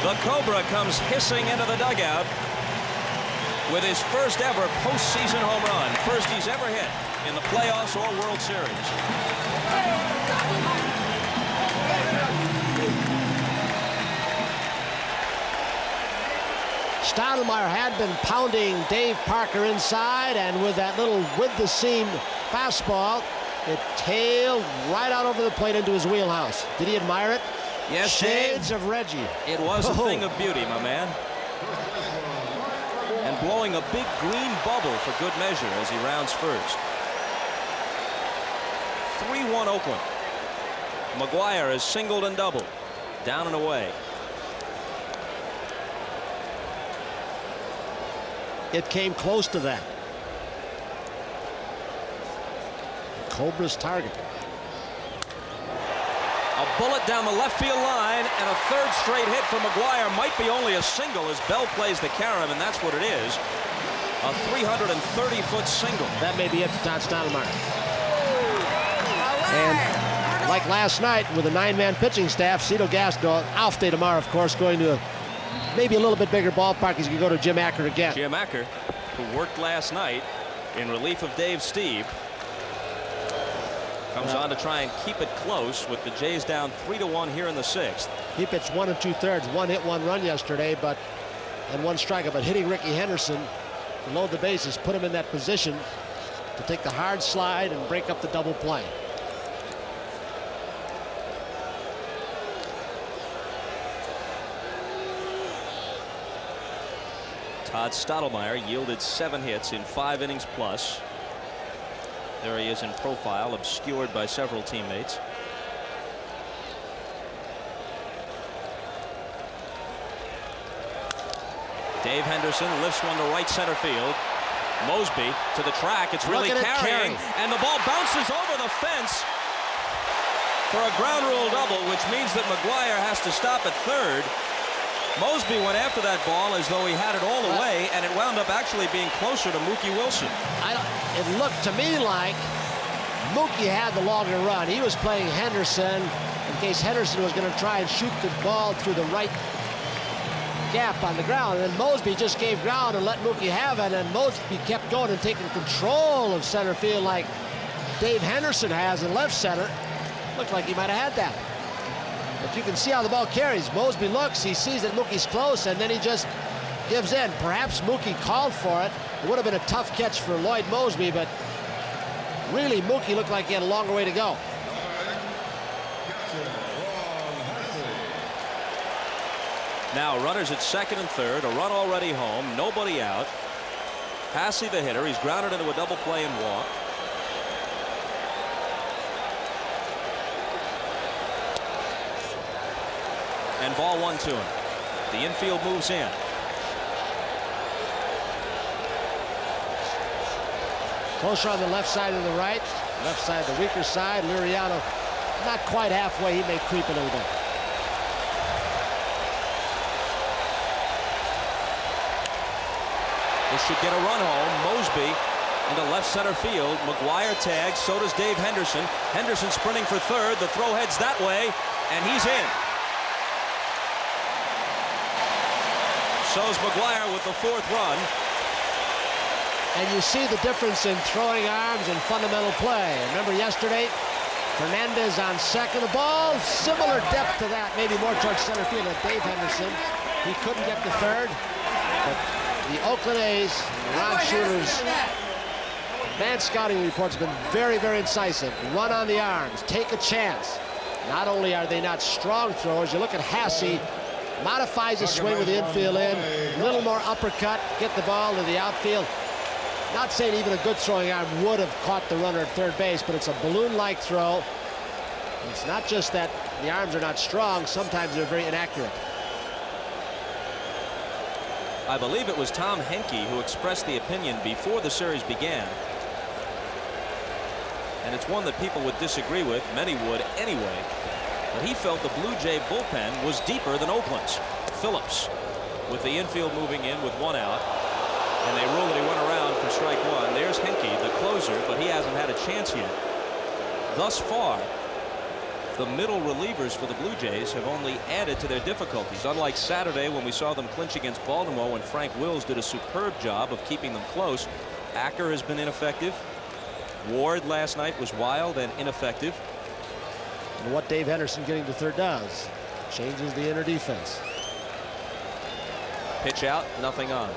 The Cobra comes hissing into the dugout with his first ever postseason home run. First he's ever hit in the playoffs or World Series. Stoudemire had been pounding Dave Parker inside, and with that little with-the-seam fastball, it tailed right out over the plate into his wheelhouse. Did he admire it? Yes, Shades Dave. of Reggie. It was a thing of beauty, my man. And blowing a big green bubble for good measure as he rounds first. 3-1 Oakland. McGuire has singled and doubled. Down and away. It came close to that. The Cobra's target. A bullet down the left field line, and a 3rd straight hit for McGuire. Might be only a single as Bell plays the carom, and that's what it is. A 330-foot single. That may be it for Todd Stoudemire. And like last night with a 9-man pitching staff, Cito Gaston, off day tomorrow, of course, going to maybe a little bit bigger ballpark. He's going to go to Jim Acker again. Jim Acker, who worked last night in relief of Dave Steve, comes on to try and keep it close with the Jays down 3-1 here in the 6th. He pitched 1 2/3, 1 hit, 1 run yesterday, and 1 strikeout. But hitting Rickey Henderson to load the bases, put him in that position to take the hard slide and break up the double play. Todd Stoudemire yielded 7 hits in 5 innings plus. There he is in profile, obscured by several teammates. Dave Henderson lifts one to right center field. Mosby to the track. It's really carrying, and the ball bounces over the fence for a ground rule double, which means that McGuire has to stop at 3rd. Mosby went after that ball as though he had it all the way, and it wound up actually being closer to Mookie Wilson. It looked to me like Mookie had the longer run. He was playing Henderson in case Henderson was going to try and shoot the ball through the right gap on the ground. And then Mosby just gave ground and let Mookie have it, and Mosby kept going and taking control of center field like Dave Henderson has in left center. Looked like he might have had that. But you can see how the ball carries. Mosby looks, he sees that Mookie's close, and then he just gives in. Perhaps Mookie called for it. It would have been a tough catch for Lloyd Mosby, but really Mookie looked like he had a longer way to go. Now runners at second and third, a run already home, nobody out. Hasse the hitter, he's grounded into a double play and walk. And ball 1 to him. The infield moves in. Closer on the left side and the right. Left side, the weaker side. Liriano not quite halfway. He may creep a little bit. This should get a run home. Mosby into left center field. McGuire tags. So does Dave Henderson. Henderson sprinting for third. The throw heads that way, and he's in. So's McGuire with the 4th run. And you see the difference in throwing arms and fundamental play. Remember yesterday, Fernandez on second. The ball, similar depth to that, maybe more towards center field at Dave Henderson. He couldn't get the third. But the Oakland A's, Ron Shooter's advanced scouting reports have been very, very incisive. Run on the arms, take a chance. Not only are they not strong throwers, you look at Hasse, modifies his swing with the infield in, a little more uppercut, get the ball to the outfield. Not saying even a good throwing arm would have caught the runner at third base, but it's a balloon-like throw. It's not just that the arms are not strong, sometimes they're very inaccurate. I believe it was Tom Henke who expressed the opinion before the series began. And it's one that people would disagree with, many would anyway. But he felt the Blue Jay bullpen was deeper than Oakland's. Phillips with the infield moving in with 1 out. And they rule that he went around for strike 1. There's Henke, the closer, but he hasn't had a chance yet. Thus far, the middle relievers for the Blue Jays have only added to their difficulties. Unlike Saturday when we saw them clinch against Baltimore when Frank Wills did a superb job of keeping them close. Acker has been ineffective. Ward last night was wild and ineffective. And what Dave Henderson getting to third does, changes the inner defense. Pitch out, nothing on.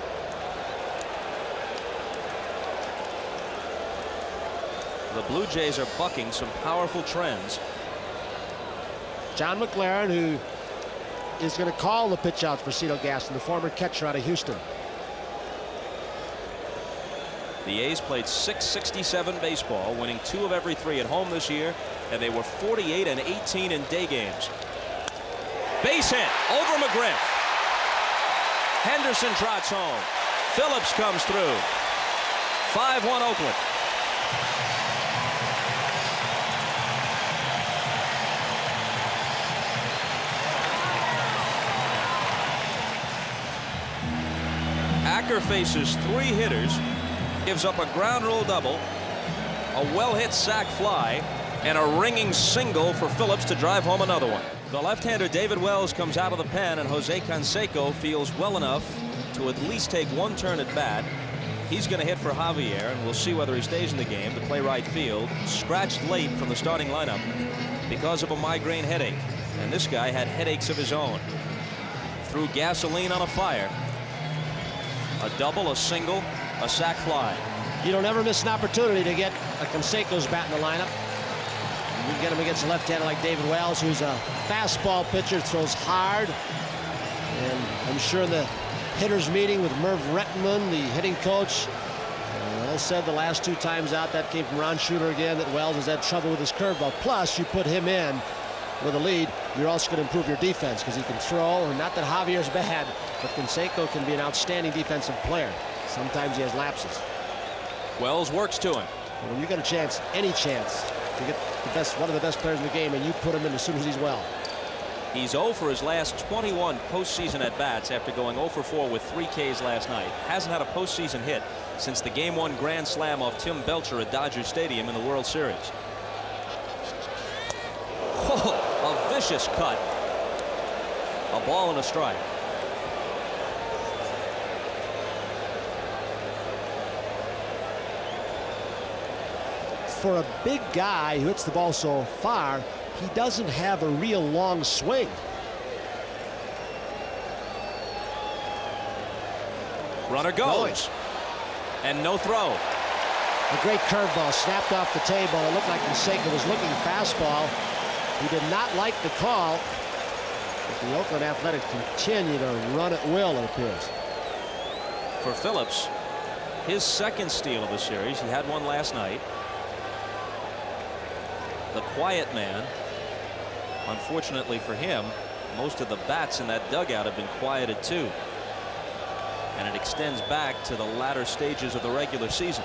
The Blue Jays are bucking some powerful trends. John McLaren, who is going to call the pitch out for Cito Gaston, the former catcher out of Houston. The A's played .667 baseball, winning 2 of every 3 at home this year, and they were 48 and 18 in day games. Base hit over McGriff. Henderson trots home. Phillips comes through. 5-1 Oakland. Acker faces 3 hitters, gives up a ground rule double, a well-hit sac fly, and a ringing single for Phillips to drive home another one. The left-hander David Wells comes out of the pen, and Jose Canseco feels well enough to at least take 1 turn at bat. He's going to hit for Javier, and we'll see whether he stays in the game to play right field. Scratched late from the starting lineup because of a migraine headache, and this guy had headaches of his own. Threw gasoline on a fire. A double, a single, a sac fly. You don't ever miss an opportunity to get a Canseco's bat in the lineup. You get him against a left-hander like David Wells, who's a fastball pitcher, throws hard. And I'm sure in the hitters meeting with Merv Rettenman, the hitting coach, said the last 2 times out, that came from Ron Shooter again, that Wells has had trouble with his curveball. Plus, you put him in with a lead, you're also going to improve your defense because he can throw. And not that Javier's bad, but Canseco can be an outstanding defensive player. Sometimes he has lapses. Wells works to him. When you get a chance, any chance, to get the best, one of the best players in the game, and you put him in as soon as he's well. He's 0 for his last 21 postseason at-bats after going 0 for 4 with 3 Ks last night. Hasn't had a postseason hit since the Game 1 grand slam off Tim Belcher at Dodger Stadium in the World Series. Oh, a vicious cut. A ball and a strike. For a big guy who hits the ball so far, he doesn't have a real long swing. Runner goes. And no throw. A great curveball snapped off the table. It looked like Canseco was looking fastball. He did not like the call. But the Oakland Athletics continue to run at will, it appears. For Phillips, his second steal of the series. He had one last night. The quiet man. Unfortunately for him, most of the bats in that dugout have been quieted too. And it extends back to the latter stages of the regular season.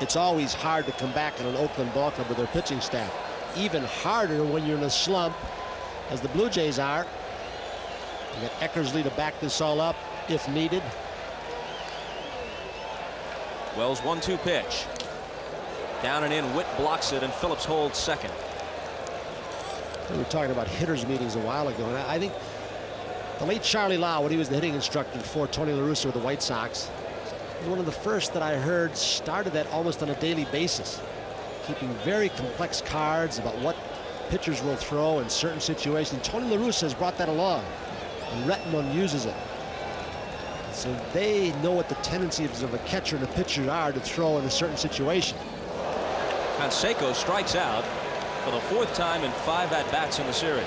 It's always hard to come back in an Oakland ball club with their pitching staff. Even harder when you're in a slump, as the Blue Jays are. You got Eckersley to back this all up if needed. Wells 1-2 pitch. Down and in. Witt blocks it, and Phillips holds second. We were talking about hitters meetings a while ago, and I think the late Charlie Lau, when he was the hitting instructor for Tony La Russa with the White Sox, was one of the first that I heard started that almost on a daily basis, keeping very complex cards about what pitchers will throw in certain situations. Tony La Russa has brought that along, and Rettenmund uses it. So they know what the tendencies of a catcher and a pitcher are to throw in a certain situation. Canseco strikes out for the 4th time in 5 at-bats in the series.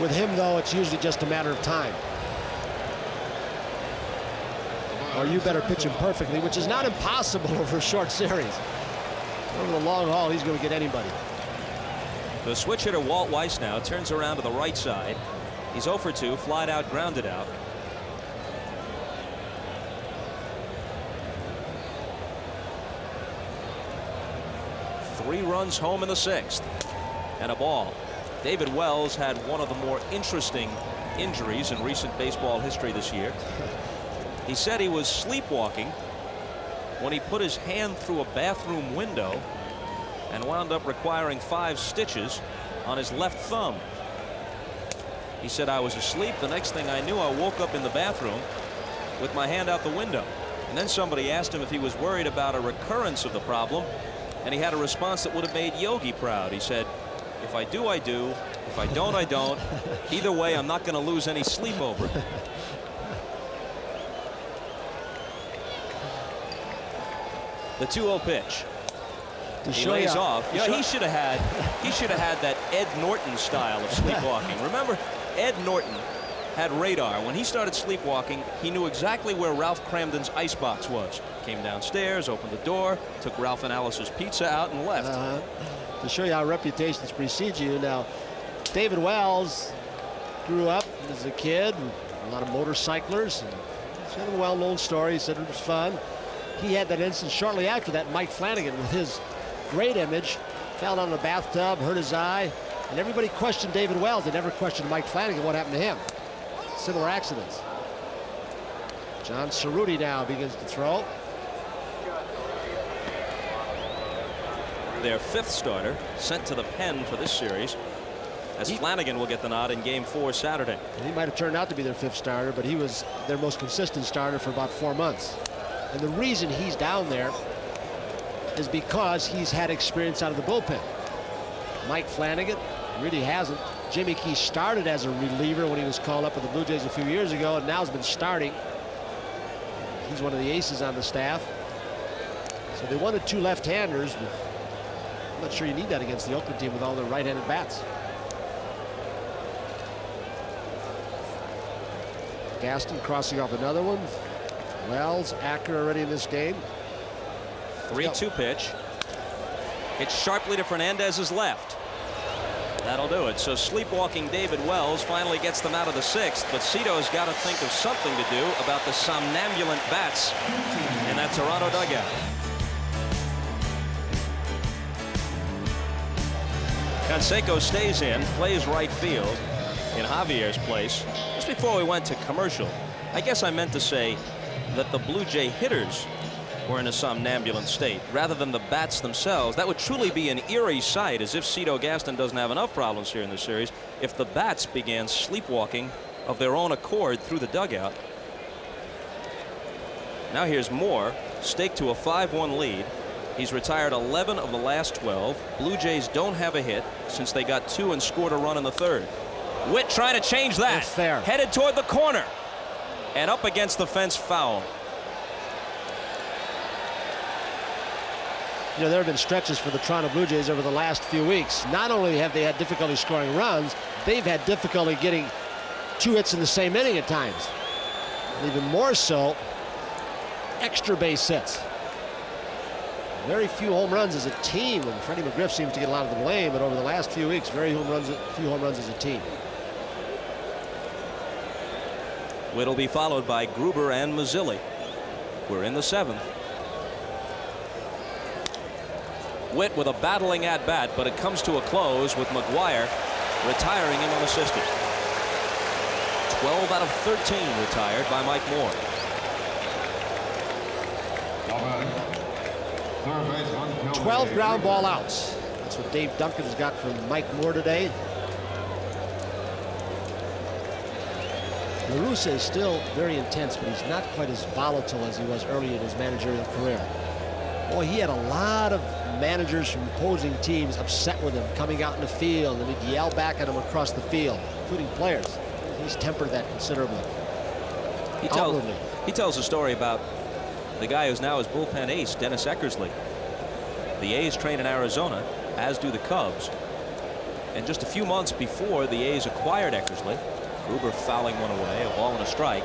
With him, though, it's usually just a matter of time. Or you better pitch him perfectly, which is not impossible over a short series. Over the long haul, he's going to get anybody. The switch hitter Walt Weiss now turns around to the right side. He's 0 for 2, flied out, grounded out. Three runs home in the 6th. And a ball. David Wells had one of the more interesting injuries in recent baseball history this year. He said he was sleepwalking when he put his hand through a bathroom window and wound up requiring 5 stitches on his left thumb. He said, I was asleep. The next thing I knew, I woke up in the bathroom with my hand out the window. And then somebody asked him if he was worried about a recurrence of the problem. And he had a response that would have made Yogi proud. He said, if I do, I do. If I don't, I don't. Either way, I'm not going to lose any sleep over it. The 2-0 pitch. He lays off. Yeah, he should have had that Ed Norton style of sleepwalking. Remember, Ed Norton had radar. When he started sleepwalking, he knew exactly where Ralph Cramden's icebox was. Came downstairs, opened the door, took Ralph and Alice's pizza out, and left. To show you how reputations precede you. Now, David Wells grew up as a kid, a lot of motorcyclers. And it's kind of a well-known story. He said it was fun. He had that instance shortly after that. Mike Flanagan, with his great image, fell down in the bathtub, hurt his eye, and everybody questioned David Wells. They never questioned Mike Flanagan. What happened to him? Similar accidents. John Cerruti now begins to throw. Their 5th starter sent to the pen for this series, as Flanagan will get the nod in Game 4 Saturday. He might have turned out to be their 5th starter, but he was their most consistent starter for about 4 months. And the reason he's down there is because he's had experience out of the bullpen. Mike Flanagan really hasn't. Jimmy Key started as a reliever when he was called up with the Blue Jays a few years ago, and now has been starting. He's one of the aces on the staff. So they wanted 2 left-handers. I'm not sure you need that against the Oakland team with all their right-handed bats. Gaston crossing off another one. Wells, Acker already in this game. 3-2 pitch. It's sharply to Fernandez's left. That'll do it. So sleepwalking David Wells finally gets them out of the 6th, but Cito's got to think of something to do about the somnambulant bats in that Toronto dugout. Canseco stays in, plays right field in Javier's place. Just before we went to commercial, I guess I meant to say that the Blue Jay hitters were in a somnambulant state rather than the bats themselves. That would truly be an eerie sight, as if Cito Gaston doesn't have enough problems here in the series, if the bats began sleepwalking of their own accord through the dugout. Now here's Moore, staked to a 5-1 lead. He's retired 11 of the last 12. Blue Jays don't have a hit since they got 2 and scored a run in the 3rd. Witt trying to change that. That's fair. Headed toward the corner and up against the fence, foul. You know, there have been stretches for the Toronto Blue Jays over the last few weeks. Not only have they had difficulty scoring runs, they've had difficulty getting 2 hits in the same inning at times. And even more so, extra base hits. Very few home runs as a team, and Freddie McGriff seems to get a lot of the blame, but over the last few weeks, few home runs as a team. Witt will be followed by Gruber and Mazzilli. We're in the 7th. Witt with a battling at bat, but it comes to a close with McGuire retiring him unassisted. 12 out of 13 retired by Mike Moore. 12 ground ball outs. That's what Dave Duncan's got from Mike Moore today. La Russa is still very intense, but he's not quite as volatile as he was early in his managerial career. Boy, he had a lot of managers from opposing teams upset with him coming out in the field, and he'd yell back at him across the field, including players. He's tempered that considerably. He tells a story about the guy who's now his bullpen ace, Dennis Eckersley. The A's train in Arizona, as do the Cubs. And just a few months before the A's acquired Eckersley, Gruber fouling one away, a ball and a strike.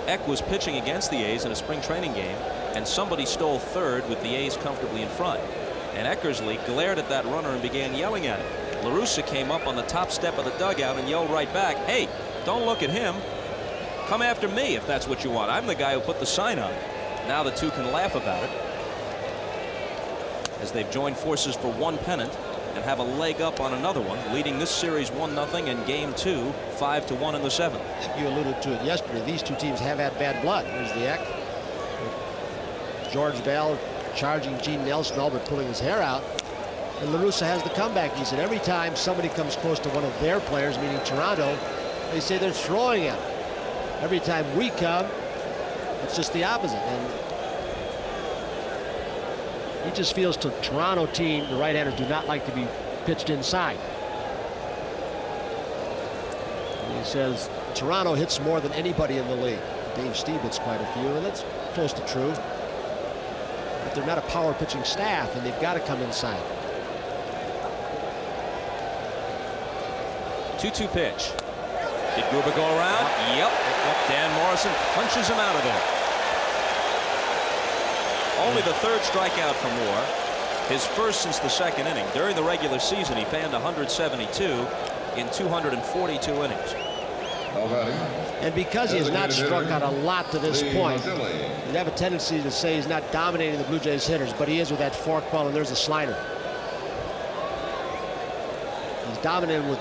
Eck was pitching against the A's in a spring training game, and somebody stole third with the A's comfortably in front. And Eckersley glared at that runner and began yelling at him. La Russa came up on the top step of the dugout and yelled right back, "Hey, don't look at him. Come after me if that's what you want. I'm the guy who put the sign on." Now the two can laugh about it, as they've joined forces for one pennant and have a leg up on another one, leading this series 1-0 and game 2 5-1 in the 7th. You alluded to it yesterday. These two teams have had bad blood. There's the Eck. George Bell charging Gene Nelson, all but pulling his hair out. And La Russa has the comeback. He said every time somebody comes close to one of their players, meaning Toronto, they say they're throwing at him. Every time we come, it's just the opposite. And he just feels to Toronto team, the right-handers do not like to be pitched inside. And he says Toronto hits more than anybody in the league. Dave Steve hits quite a few, and that's close to true. But they're not a power pitching staff, and they've got to come inside. 2-2 pitch. Did Gruber go around? Yep. Dan Morrison punches him out of there. Only the 3rd strikeout for Moore, his first since the 2nd inning. During the regular season, he fanned 172 in 242 innings. And because he has not struck out a lot to this point, you'd have a tendency to say he's not dominating the Blue Jays hitters, but he is with that forkball, and there's a slider. He's dominated with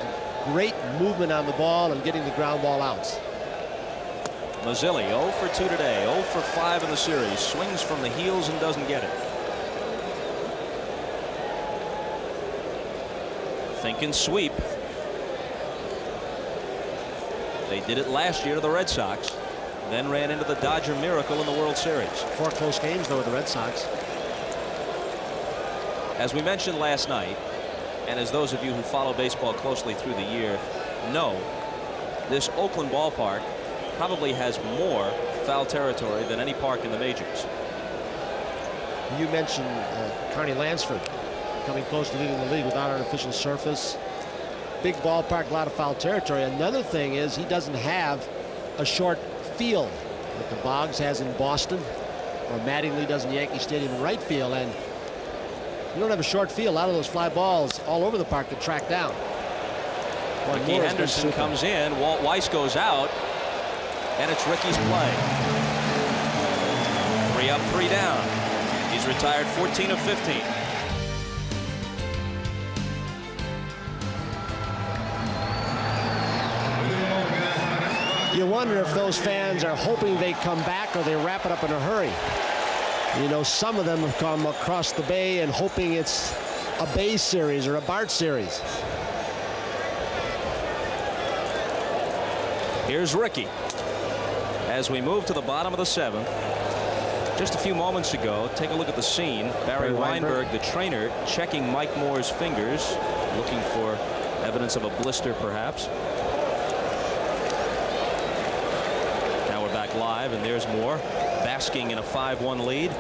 great movement on the ball and getting the ground ball outs. Mazzilli 0 for 2 today, 0 for 5 in the series. Swings from the heels and doesn't get it. Thinking sweep. They did it last year to the Red Sox, then ran into the Dodger miracle in the World Series. 4 close games, though, with the Red Sox. As we mentioned last night, and as those of you who follow baseball closely through the year know, this Oakland ballpark probably has more foul territory than any park in the majors. You mentioned Carney Lansford coming close to leading the league without artificial surface. Big ballpark, a lot of foul territory. Another thing is he doesn't have a short field like the Boggs has in Boston, or Mattingly does in Yankee Stadium in right field. And you don't have a short field. A lot of those fly balls all over the park to track down. Rickey Henderson comes in. Walt Weiss goes out, and it's Rickey's play. 3 up, 3 down. He's retired 14 of 15. You wonder if those fans are hoping they come back or they wrap it up in a hurry. You know, some of them have come across the bay and hoping it's a Bay series or a Bart series. Here's Rickey. As we move to the bottom of the 7th, just a few moments ago, take a look at the scene. Barry Weinberg, the trainer, checking Mike Moore's fingers, looking for evidence of a blister, perhaps. Now we're back live, and there's Moore, basking in a 5-1 lead.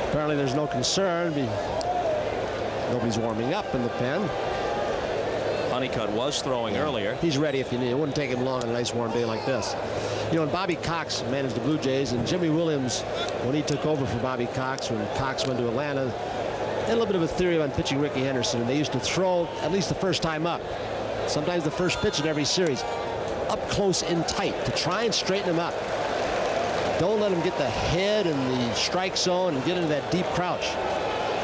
Apparently there's no concern. Nobody's warming up in the pen. Honeycutt was throwing earlier. He's ready if you need. It wouldn't take him long on a nice warm day like this. You know, and Bobby Cox managed the Blue Jays, and Jimmy Williams, when he took over for Bobby Cox, when Cox went to Atlanta, they had a little bit of a theory on pitching Rickey Henderson, and they used to throw at least the first time up, sometimes the first pitch in every series, up close and tight to try and straighten him up. Don't let him get the head in the strike zone and get into that deep crouch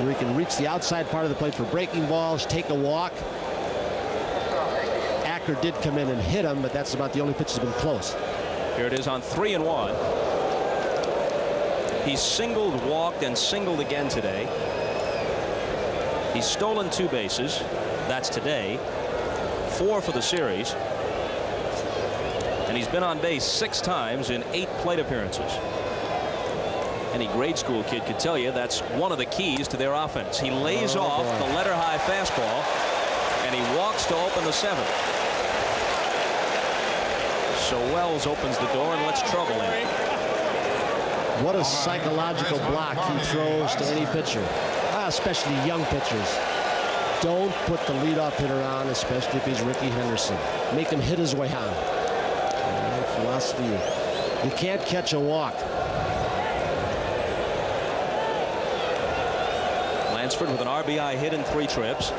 where he can reach the outside part of the plate for breaking balls, take a walk. Acker did come in and hit him, but that's about the only pitch that's been close. Here it is on 3-1. He's singled, walked, and singled again today. He's stolen 2 bases. That's today. 4 for the series. And he's been on base 6 times in 8 plate appearances. Any grade school kid could tell you that's one of the keys to their offense. He lays off the letter-high fastball, and he walks to open the 7th. So Wells opens the door and lets trouble in. What a psychological block he throws to any pitcher, especially young pitchers. Don't put the leadoff hitter on, especially if he's Rickey Henderson. Make him hit his way on. Philosophy. You can't catch a walk. Lansford with an RBI hit in 3 trips.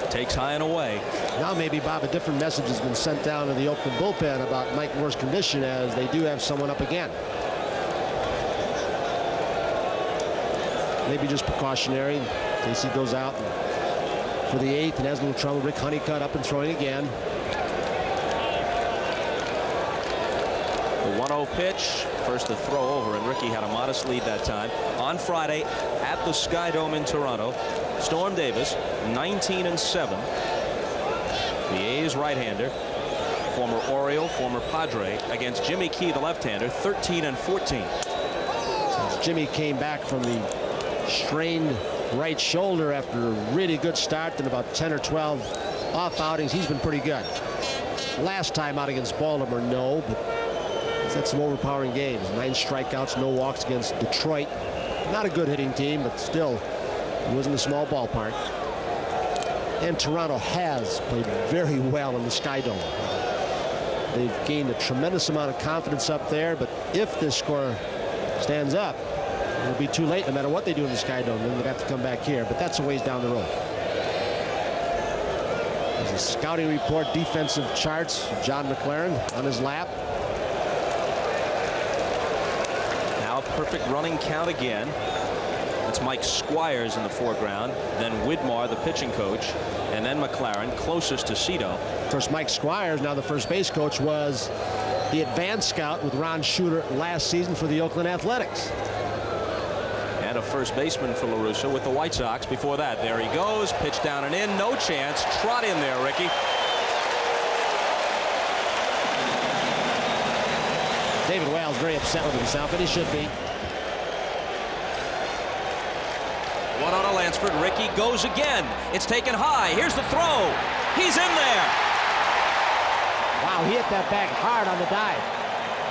Takes high and away. Now maybe, Bob, a different message has been sent down to the Oakland bullpen about Mike Moore's condition, as they do have someone up again. Maybe just precautionary in case he goes out for the 8th and has a little trouble. Rick Honeycutt up and throwing again. The 1-0 pitch, first to throw over, and Rickey had a modest lead that time. On Friday at the Sky Dome in Toronto, Storm Davis, 19-7. The A's right-hander, former Oriole, former Padre, against Jimmy Key, the left-hander, 13-14. Since Jimmy came back from the strained right shoulder after a really good start and about 10 or 12 off outings, he's been pretty good. Last time out against Baltimore, no, but he's had some overpowering games. 9 strikeouts, no walks against Detroit. Not a good hitting team, but still, it wasn't a small ballpark. And Toronto has played very well in the Sky Dome. They've gained a tremendous amount of confidence up there, but if this score stands up, it'll be too late no matter what they do in the Sky Dome. Then they'd have to come back here, but that's a ways down the road. There's a scouting report, defensive charts, John McLaren on his lap. Now a perfect running count again. That's Mike Squires in the foreground, then Widmar, the pitching coach, and then McLaren, closest to Cito. Of course, Mike Squires, now the first base coach, was the advanced scout with Ron Shooter last season for the Oakland Athletics. And a first baseman for La Russa with the White Sox before that. There he goes, pitch down and in, no chance. Trot in there, Rickey. David Wales very upset with himself, and he should be. 1 on a Lansford. Rickey goes again. It's taken high. Here's the throw. He's in there. Wow, he hit that bag hard on the dive.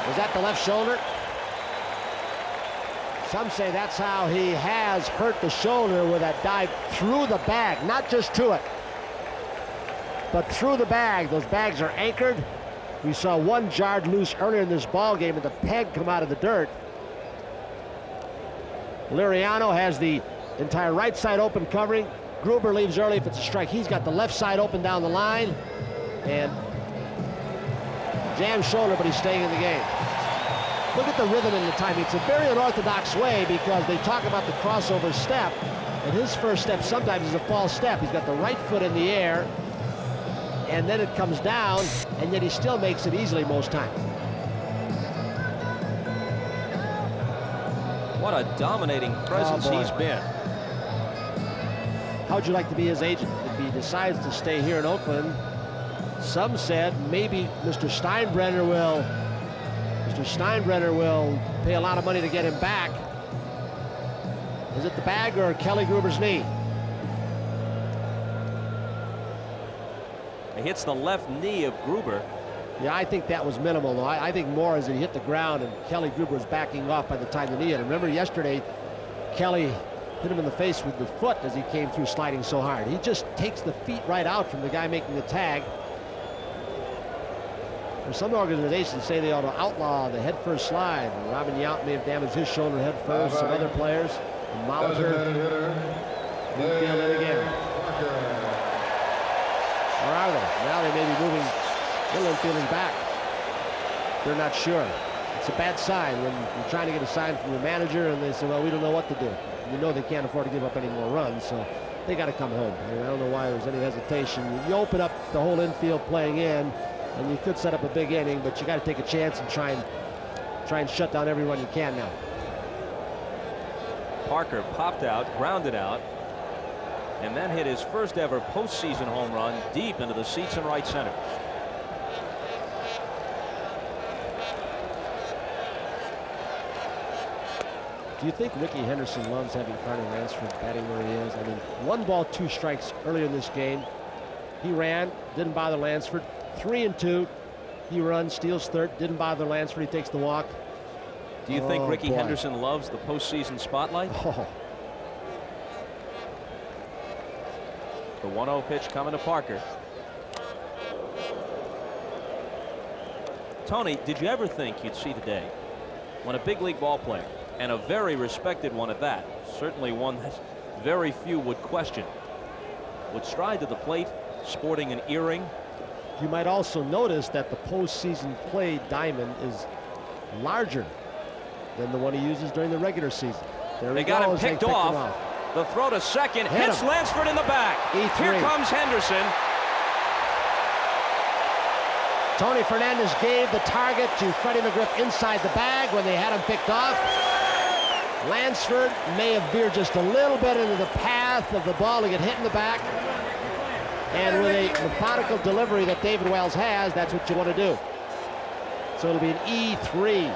Was that the left shoulder? Some say that's how he has hurt the shoulder, with that dive through the bag, not just to it, but through the bag. Those bags are anchored. We saw one jarred loose earlier in this ball game, and the peg come out of the dirt. Liriano has the entire right side open covering. Gruber leaves early if it's a strike. He's got the left side open down the line, and jammed shoulder, but he's staying in the game. Look at the rhythm and the timing. It's a very unorthodox way, because they talk about the crossover step, And his first step sometimes is a false step. He's got the right foot in the air, and then it comes down, and yet he still makes it easily most times. What a dominating presence he's been. How'd you like to be his agent? If he decides to stay here in Oakland, some said maybe Mr. Steinbrenner will pay a lot of money to get him back. Is it the bag or Kelly Gruber's knee? He hits the left knee of Gruber. Yeah, I think that was minimal, though. I think more as he hit the ground and Kelly Gruber was backing off by the time the knee hit. Remember yesterday, Kelly hit him in the face with the foot as he came through sliding so hard. He just takes the feet right out from the guy making the tag. There's some organizations say they ought to outlaw the head-first slide. Robin Yount may have damaged his shoulder head-first. Some other players. Molitor. Infield in again. Or are they? Now they may be moving little infielding back. They're not sure. It's a bad sign when you're trying to get a sign from your manager and they say, well, we don't know what to do. You know they can't afford to give up any more runs, so they got to come home. I don't know why there's any hesitation. You open up the whole infield playing in, and you could set up a big inning, but you got to take a chance and try and shut down every run you can now. Parker popped out, grounded out, and then hit his first ever postseason home run deep into the seats in right center. Do you think Rickey Henderson loves having Carter Lansford batting where he is? I mean, 1 ball, 2 strikes earlier in this game. He ran, didn't bother Lansford. 3-2. He runs, steals third, didn't bother Lansford. He takes the walk. Do you think Rickey Henderson loves the postseason spotlight? Oh. The 1-0 pitch coming to Parker. Tony, did you ever think you'd see the day when a big league ball player, and a very respected one at that, certainly one that very few would question, would stride to the plate sporting an earring? You might also notice that the postseason play diamond is larger than the one he uses during the regular season. They got him picked off. The throw to second hits Lansford in the back. E3. Here comes Henderson. Tony Fernandez gave the target to Freddie McGriff inside the bag when they had him picked off. Lansford may have veered just a little bit into the path of the ball to get hit in the back. And with a methodical delivery that David Wells has, that's what you want to do. So it'll be an E3.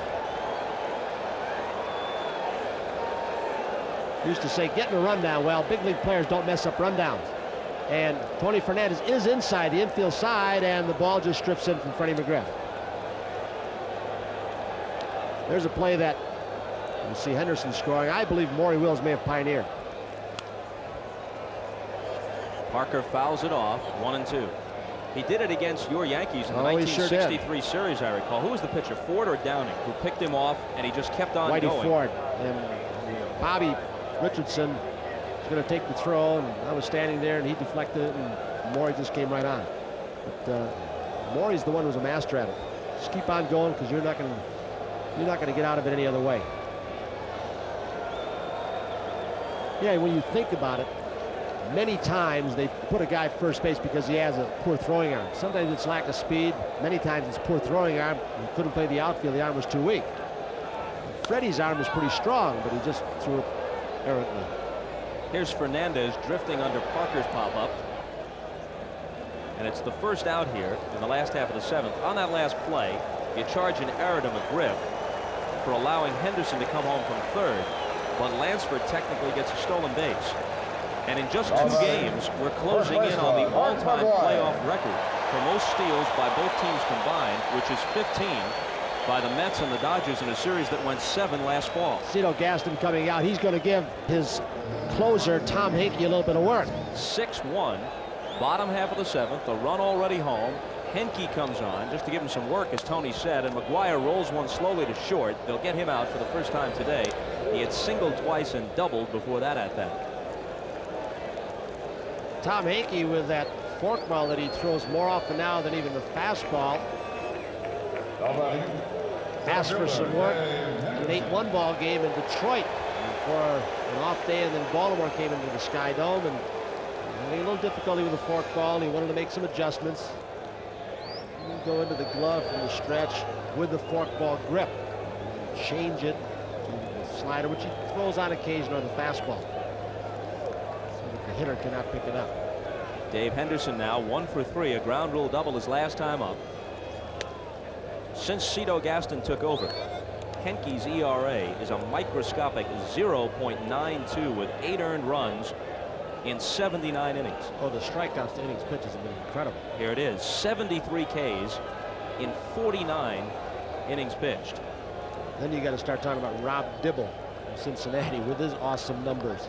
Used to say getting a rundown. Well, big league players don't mess up rundowns. And Tony Fernandez is inside the infield side, and the ball just strips in from Freddie McGriff. There's a play that you see Henderson scoring. I believe Maury Wills may have pioneered. Parker fouls it off, 1-2. He did it against your Yankees in the 1963 series, I recall. Who was the pitcher, Ford or Downing, who picked him off and he just kept on Whitey going? Ford. And Bobby Richardson was going to take the throw, and I was standing there, and he deflected it, and Maury just came right on. But Maury's the one who's a master at it. Just keep on going, because you're not going to get out of it any other way. Yeah, when you think about it, many times they put a guy at first base because he has a poor throwing arm. Sometimes it's lack of speed. Many times it's poor throwing arm. He couldn't play the outfield. The arm was too weak. Freddie's arm is pretty strong, but he just threw it errantly. Here's Fernandez drifting under Parker's pop-up. And it's the first out here in the last half of the 7th. On that last play, you charge an error to McGriff for allowing Henderson to come home from third. But Lansford technically gets a stolen base. And in just 2 games, we're closing in on the all-time playoff record for most steals by both teams combined, which is 15 by the Mets and the Dodgers in a series that went 7 last fall. Cito Gaston coming out. He's going to give his closer, Tom Hinkey, a little bit of work. 6-1, bottom half of the 7th, the run already home. Henke comes on just to give him some work, as Tony said, and McGuire rolls one slowly to short. They'll get him out for the first time today. He had singled twice and doubled before that at bat. Tom Hinkey with that forkball that he throws more often now than even the fastball. Asked for some work. An 8-1 ball game in Detroit. for an off day, and then Baltimore came into the Sky Dome and having a little difficulty with the fork ball, and he wanted to make some adjustments. Go into the glove from the stretch with the fork ball grip. Change it to the slider, which he throws on occasion, or the fastball, so that the hitter cannot pick it up. Dave Henderson now 1 for 3, a ground rule double his last time up. Since Cito Gaston took over, Henke's ERA is a microscopic 0.92 with 8 earned runs in 79 innings. Oh, the strikeouts to innings pitches have been incredible. Here it is, 73 Ks in 49 innings pitched. Then you got to start talking about Rob Dibble from Cincinnati with his awesome numbers.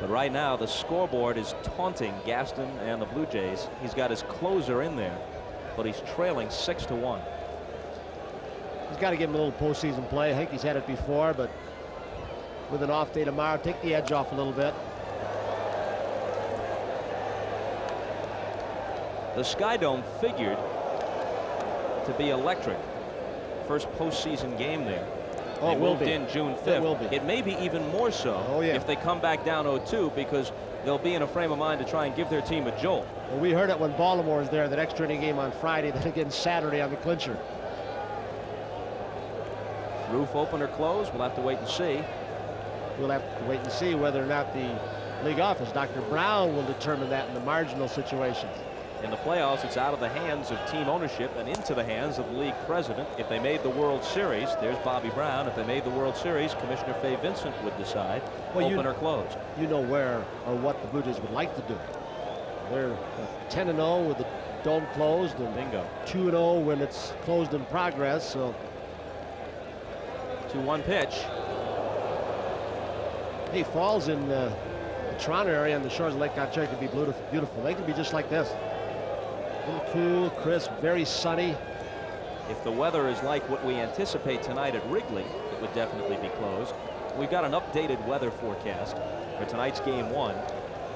But right now the scoreboard is taunting Gaston and the Blue Jays. He's got his closer in there, but he's trailing 6-1. He's got to give him a little postseason play. Henke's had it before, but with an off day tomorrow, take the edge off a little bit. The Sky Dome figured to be electric. First postseason game there. Oh, they it will moved be. in June 5th. It will be. It may be even more so if they come back down 0-2, because they'll be in a frame of mind to try and give their team a jolt. Well, we heard it when Baltimore was there, that extra inning game on Friday, then again Saturday on the clincher. Roof open or close, we'll have to wait and see. We'll have to wait and see whether or not the league office, Dr. Brown, will determine that in the marginal situations. In the playoffs, it's out of the hands of team ownership and into the hands of the league president. If they made the World Series, there's Bobby Brown. If they made the World Series, Commissioner Fay Vincent would decide open or close. You know where or what the Blue Jays would like to do. They're 10-0 with the dome closed, and bingo, 2-0 when it's closed in progress. So 2-1 pitch. Hey, falls in the Toronto area on the shores of Lake Ontario could be beautiful. They could be just like this. A little cool, crisp, very sunny. If the weather is like what we anticipate tonight at Wrigley, it would definitely be closed. We've got an updated weather forecast for tonight's game 1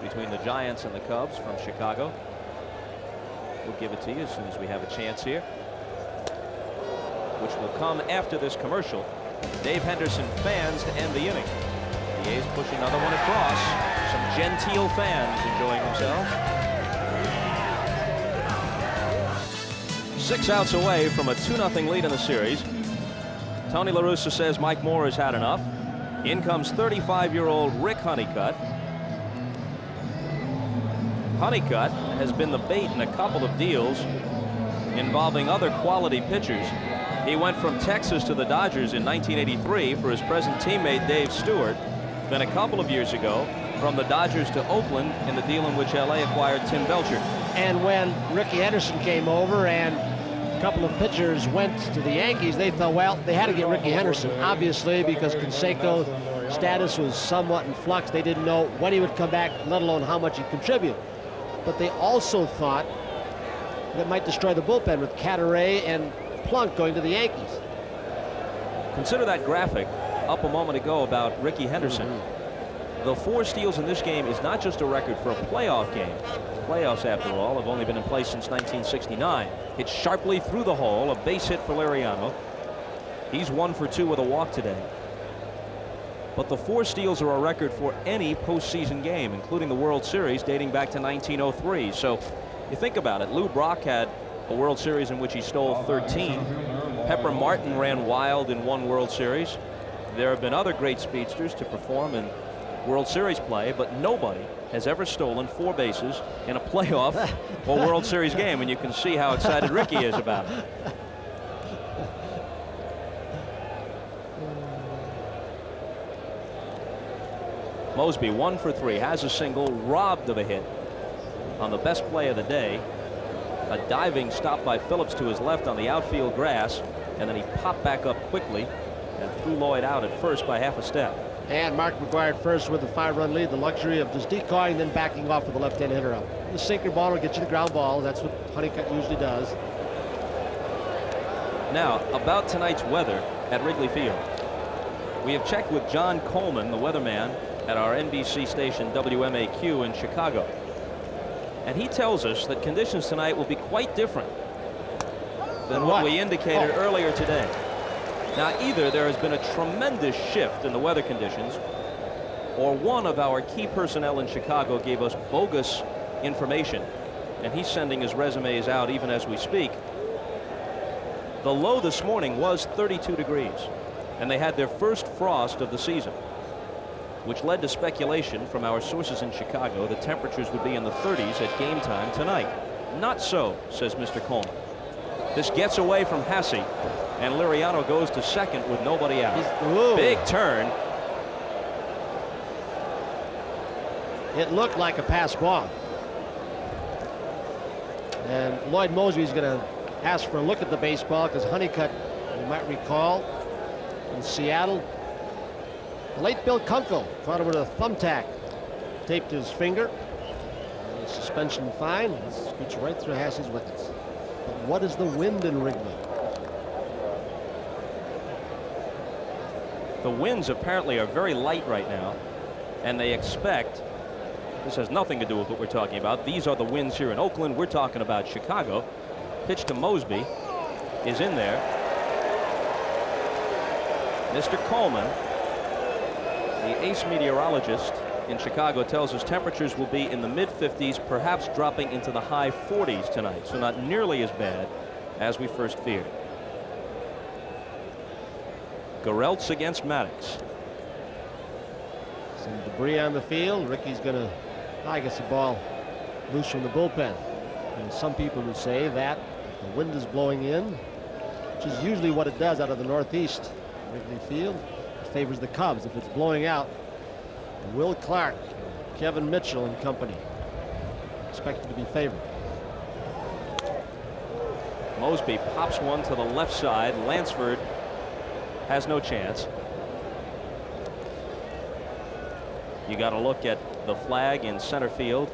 between the Giants and the Cubs from Chicago. We'll give it to you as soon as we have a chance here, which will come after this commercial. Dave Henderson fans to end the inning. The A's push another one across. Some genteel fans enjoying themselves. 6 outs away from a 2-0 lead in the series. Tony La Russa says Mike Moore has had enough. In comes 35-year-old Rick Honeycutt. Honeycutt has been the bait in a couple of deals involving other quality pitchers. He went from Texas to the Dodgers in 1983 for his present teammate Dave Stewart. Then a couple of years ago, from the Dodgers to Oakland in the deal in which LA acquired Tim Belcher. And when Rickey Henderson came over and a couple of pitchers went to the Yankees, they thought, well, they had to get Rickey Henderson, obviously, because Canseco's status was somewhat in flux. They didn't know when he would come back, let alone how much he'd contribute. But they also thought that might destroy the bullpen with Cataray and Plunk going to the Yankees. Consider that graphic up a moment ago about Rickey Henderson. The 4 steals in this game is not just a record for a playoff game. Playoffs, after all, have only been in place since 1969. Hit sharply through the hole, a base hit for Liriano. He's 1 for 2 with a walk today. But the 4 steals are a record for any postseason game, including the World Series dating back to 1903. So you think about it, Lou Brock had a World Series in which he stole 13. Pepper Martin ran wild in 1 World Series. There have been other great speedsters to perform in World Series play, but nobody has ever stolen 4 bases in a playoff or World Series game, and you can see how excited Rickey is about it. Mosby 1 for 3, has a single, robbed of a hit on the best play of the day. A diving stop by Phillips to his left on the outfield grass, and then he popped back up quickly and threw Lloyd out at first by half a step. And Mark McGuire at first with a 5-run lead, the luxury of just decoying, then backing off with the left-hand hitter up. The sinker ball will get you the ground ball. That's what Honeycutt usually does. Now, about tonight's weather at Wrigley Field. We have checked with John Coleman, the weatherman at our NBC station WMAQ in Chicago. And he tells us that conditions tonight will be quite different than what we indicated earlier today. Now, either there has been a tremendous shift in the weather conditions, or one of our key personnel in Chicago gave us bogus information, and he's sending his resumes out even as we speak. The low this morning was 32 degrees, and they had their first frost of the season, which led to speculation from our sources in Chicago that temperatures would be in the 30s at game time tonight. Not so, says Mr. Coleman. This gets away from Hasse, and Liriano goes to second with nobody out. Big turn. It looked like a pass ball. And Lloyd Mosby's going to ask for a look at the baseball because Honeycutt, you might recall, in Seattle, the late Bill Kunkel caught him with a thumbtack, taped his finger. And suspension fine. This scoots right through Hasse's wickets. But what is the wind in Wrigley? The winds apparently are very light right now, and they expect, this has nothing to do with what we're talking about. These are the winds here in Oakland. We're talking about Chicago. Pitch to Mosby is in there. Mr. Coleman, the ace meteorologist in Chicago, tells us temperatures will be in the mid-50s, perhaps dropping into the high 40s tonight, so not nearly as bad as we first feared. Garelts against Maddox. Some debris on the field. Rickey's going to, I guess, the ball loose from the bullpen. And some people would say that if the wind is blowing in, which is usually what it does out of the northeast, Wrigley Field, it favors the Cubs. If it's blowing out, Will Clark, Kevin Mitchell and company expected to be favored. Mosby pops one to the left side. Lansford has no chance. You got to look at the flag in center field.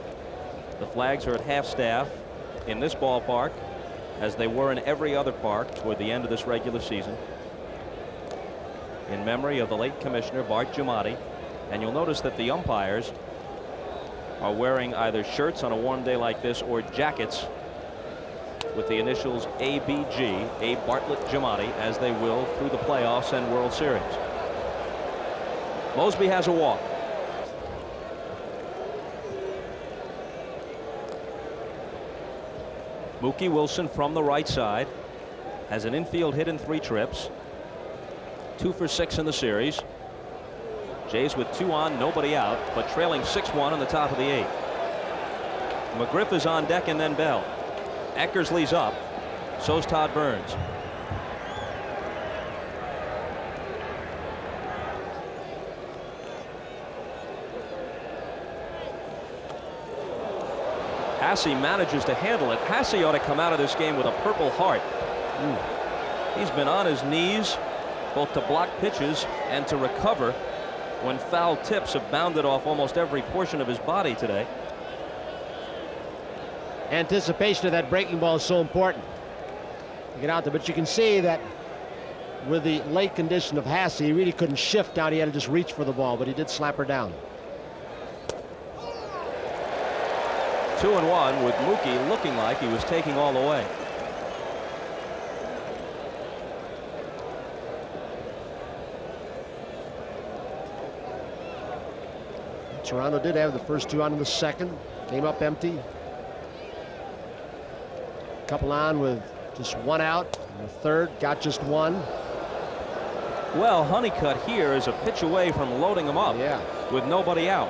The flags are at half staff in this ballpark, as they were in every other park toward the end of this regular season, in memory of the late commissioner Bart Giamatti. And you'll notice that the umpires are wearing either shirts on a warm day like this or jackets with the initials ABG, A. Bartlett Giamatti, as they will through the playoffs and World Series. Mosby has a walk. Mookie Wilson from the right side has an infield hit in 3 trips. 2 for 6 in the series. Jays with 2 on, nobody out, but trailing 6-1 in the top of the 8th. McGriff is on deck and then Bell. Eckersley's up. So's Todd Burns. Hasse manages to handle it. Hasse ought to come out of this game with a Purple Heart. He's been on his knees both to block pitches and to recover when foul tips have bounded off almost every portion of his body today. Anticipation of that breaking ball is so important to get out there, but you can see that with the late condition of Hasse, he really couldn't shift down. He had to just reach for the ball, but he did slap her down. 2-1 with Mookie looking like he was taking all the way. Toronto did have the first 2 on in the second. Came up empty. Couple on with just 1 out. And the third got just 1. Well, Honeycutt here is a pitch away from loading him up with nobody out.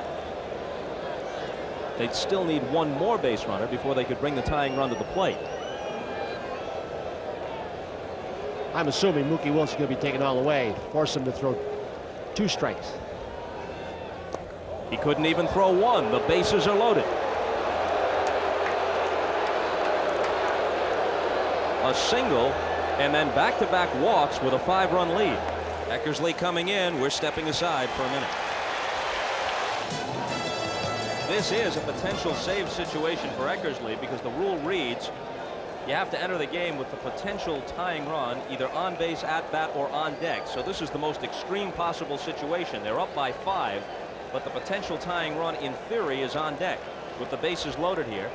They'd still need 1 more base runner before they could bring the tying run to the plate. I'm assuming Mookie Wilson's going to be taken all the way. Force him to throw 2 strikes. He couldn't even throw 1. The bases are loaded. A single and then back-to-back walks with a 5-run lead. Eckersley coming in. We're stepping aside for a minute. This is a potential save situation for Eckersley because the rule reads you have to enter the game with the potential tying run either on base, at bat, or on deck. So this is the most extreme possible situation. They're up by 5, but the potential tying run in theory is on deck with the bases loaded here.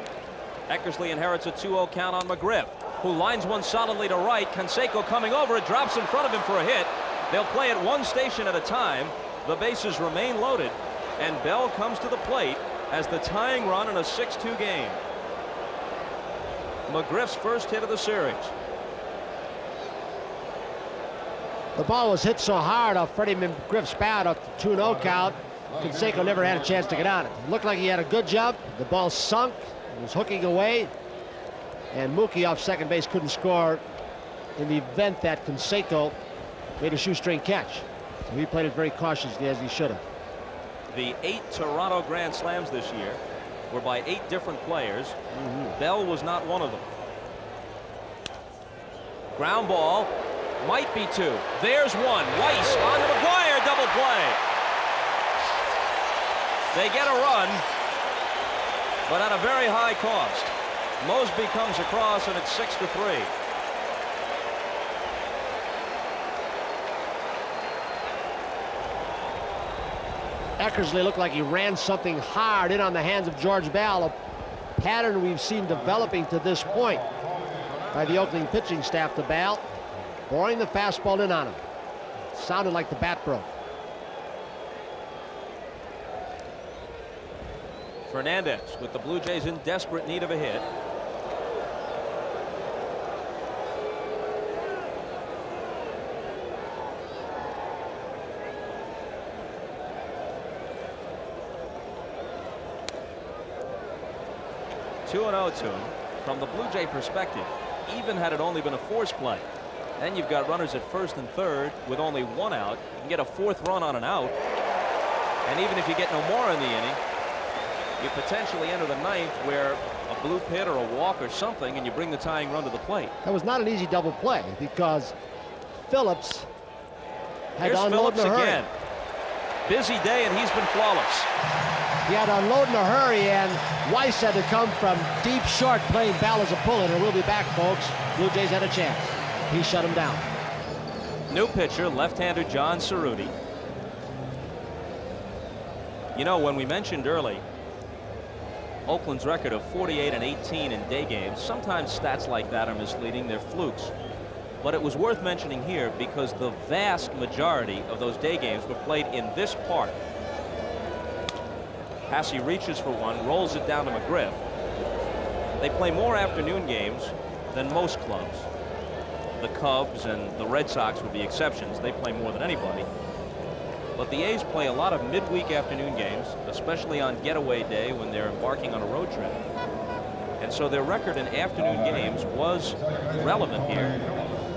Eckersley inherits a 2-0 count on McGriff, who lines one solidly to right. Canseco coming over. It drops in front of him for a hit. They'll play it one station at a time. The bases remain loaded, and Bell comes to the plate as the tying run in a 6-2 game. McGriff's first hit of the series. The ball was hit so hard off Freddie McGriff's bat off the 2-0 count. Canseco never had a chance to get on it. It looked like he had a good jump. The ball sunk, it was hooking away, and Mookie off second base couldn't score in the event that Canseco made a shoestring catch. So he played it very cautiously, as he should have. The 8 Toronto Grand Slams this year were by 8 different players. Bell was not one of them. Ground ball, might be 2. There's one. Weiss on to McGuire, double play. They get a run, but at a very high cost. Mosby comes across, and it's 6-3. Eckersley looked like he ran something hard in on the hands of George Bell, a pattern we've seen developing to this point by the Oakland pitching staff to Bell, boring the fastball in on him. Sounded like the bat broke. Fernandez with the Blue Jays in desperate need of a hit. Two and 0 to him. From the Blue Jay perspective, even had it only been a force play, then you've got runners at first and third with only 1 out. You can get a 4th run on an out, and even if you get no more in the inning, you potentially enter the 9th where a blue pit or a walk or something, and you bring the tying run to the plate. That was not an easy double play because Phillips had Here's to unload Phillips in a hurry. again. Busy day, and he's been flawless. He had to unload in a hurry, and Weiss had to come from deep short playing Bell as a pull-hitter. We'll be back, folks. Blue Jays had a chance. He shut him down. New pitcher, left-hander John Cerruti. You know, when we mentioned early Oakland's record of 48 and 18 in day games, sometimes stats like that are misleading. They're flukes. But it was worth mentioning here because the vast majority of those day games were played in this park. Passy reaches for one, rolls it down to McGriff. They play more afternoon games than most clubs. The Cubs and the Red Sox would be exceptions. They play more than anybody. But the A's play a lot of midweek afternoon games, especially on getaway day when they're embarking on a road trip. And so their record in afternoon games was relevant here.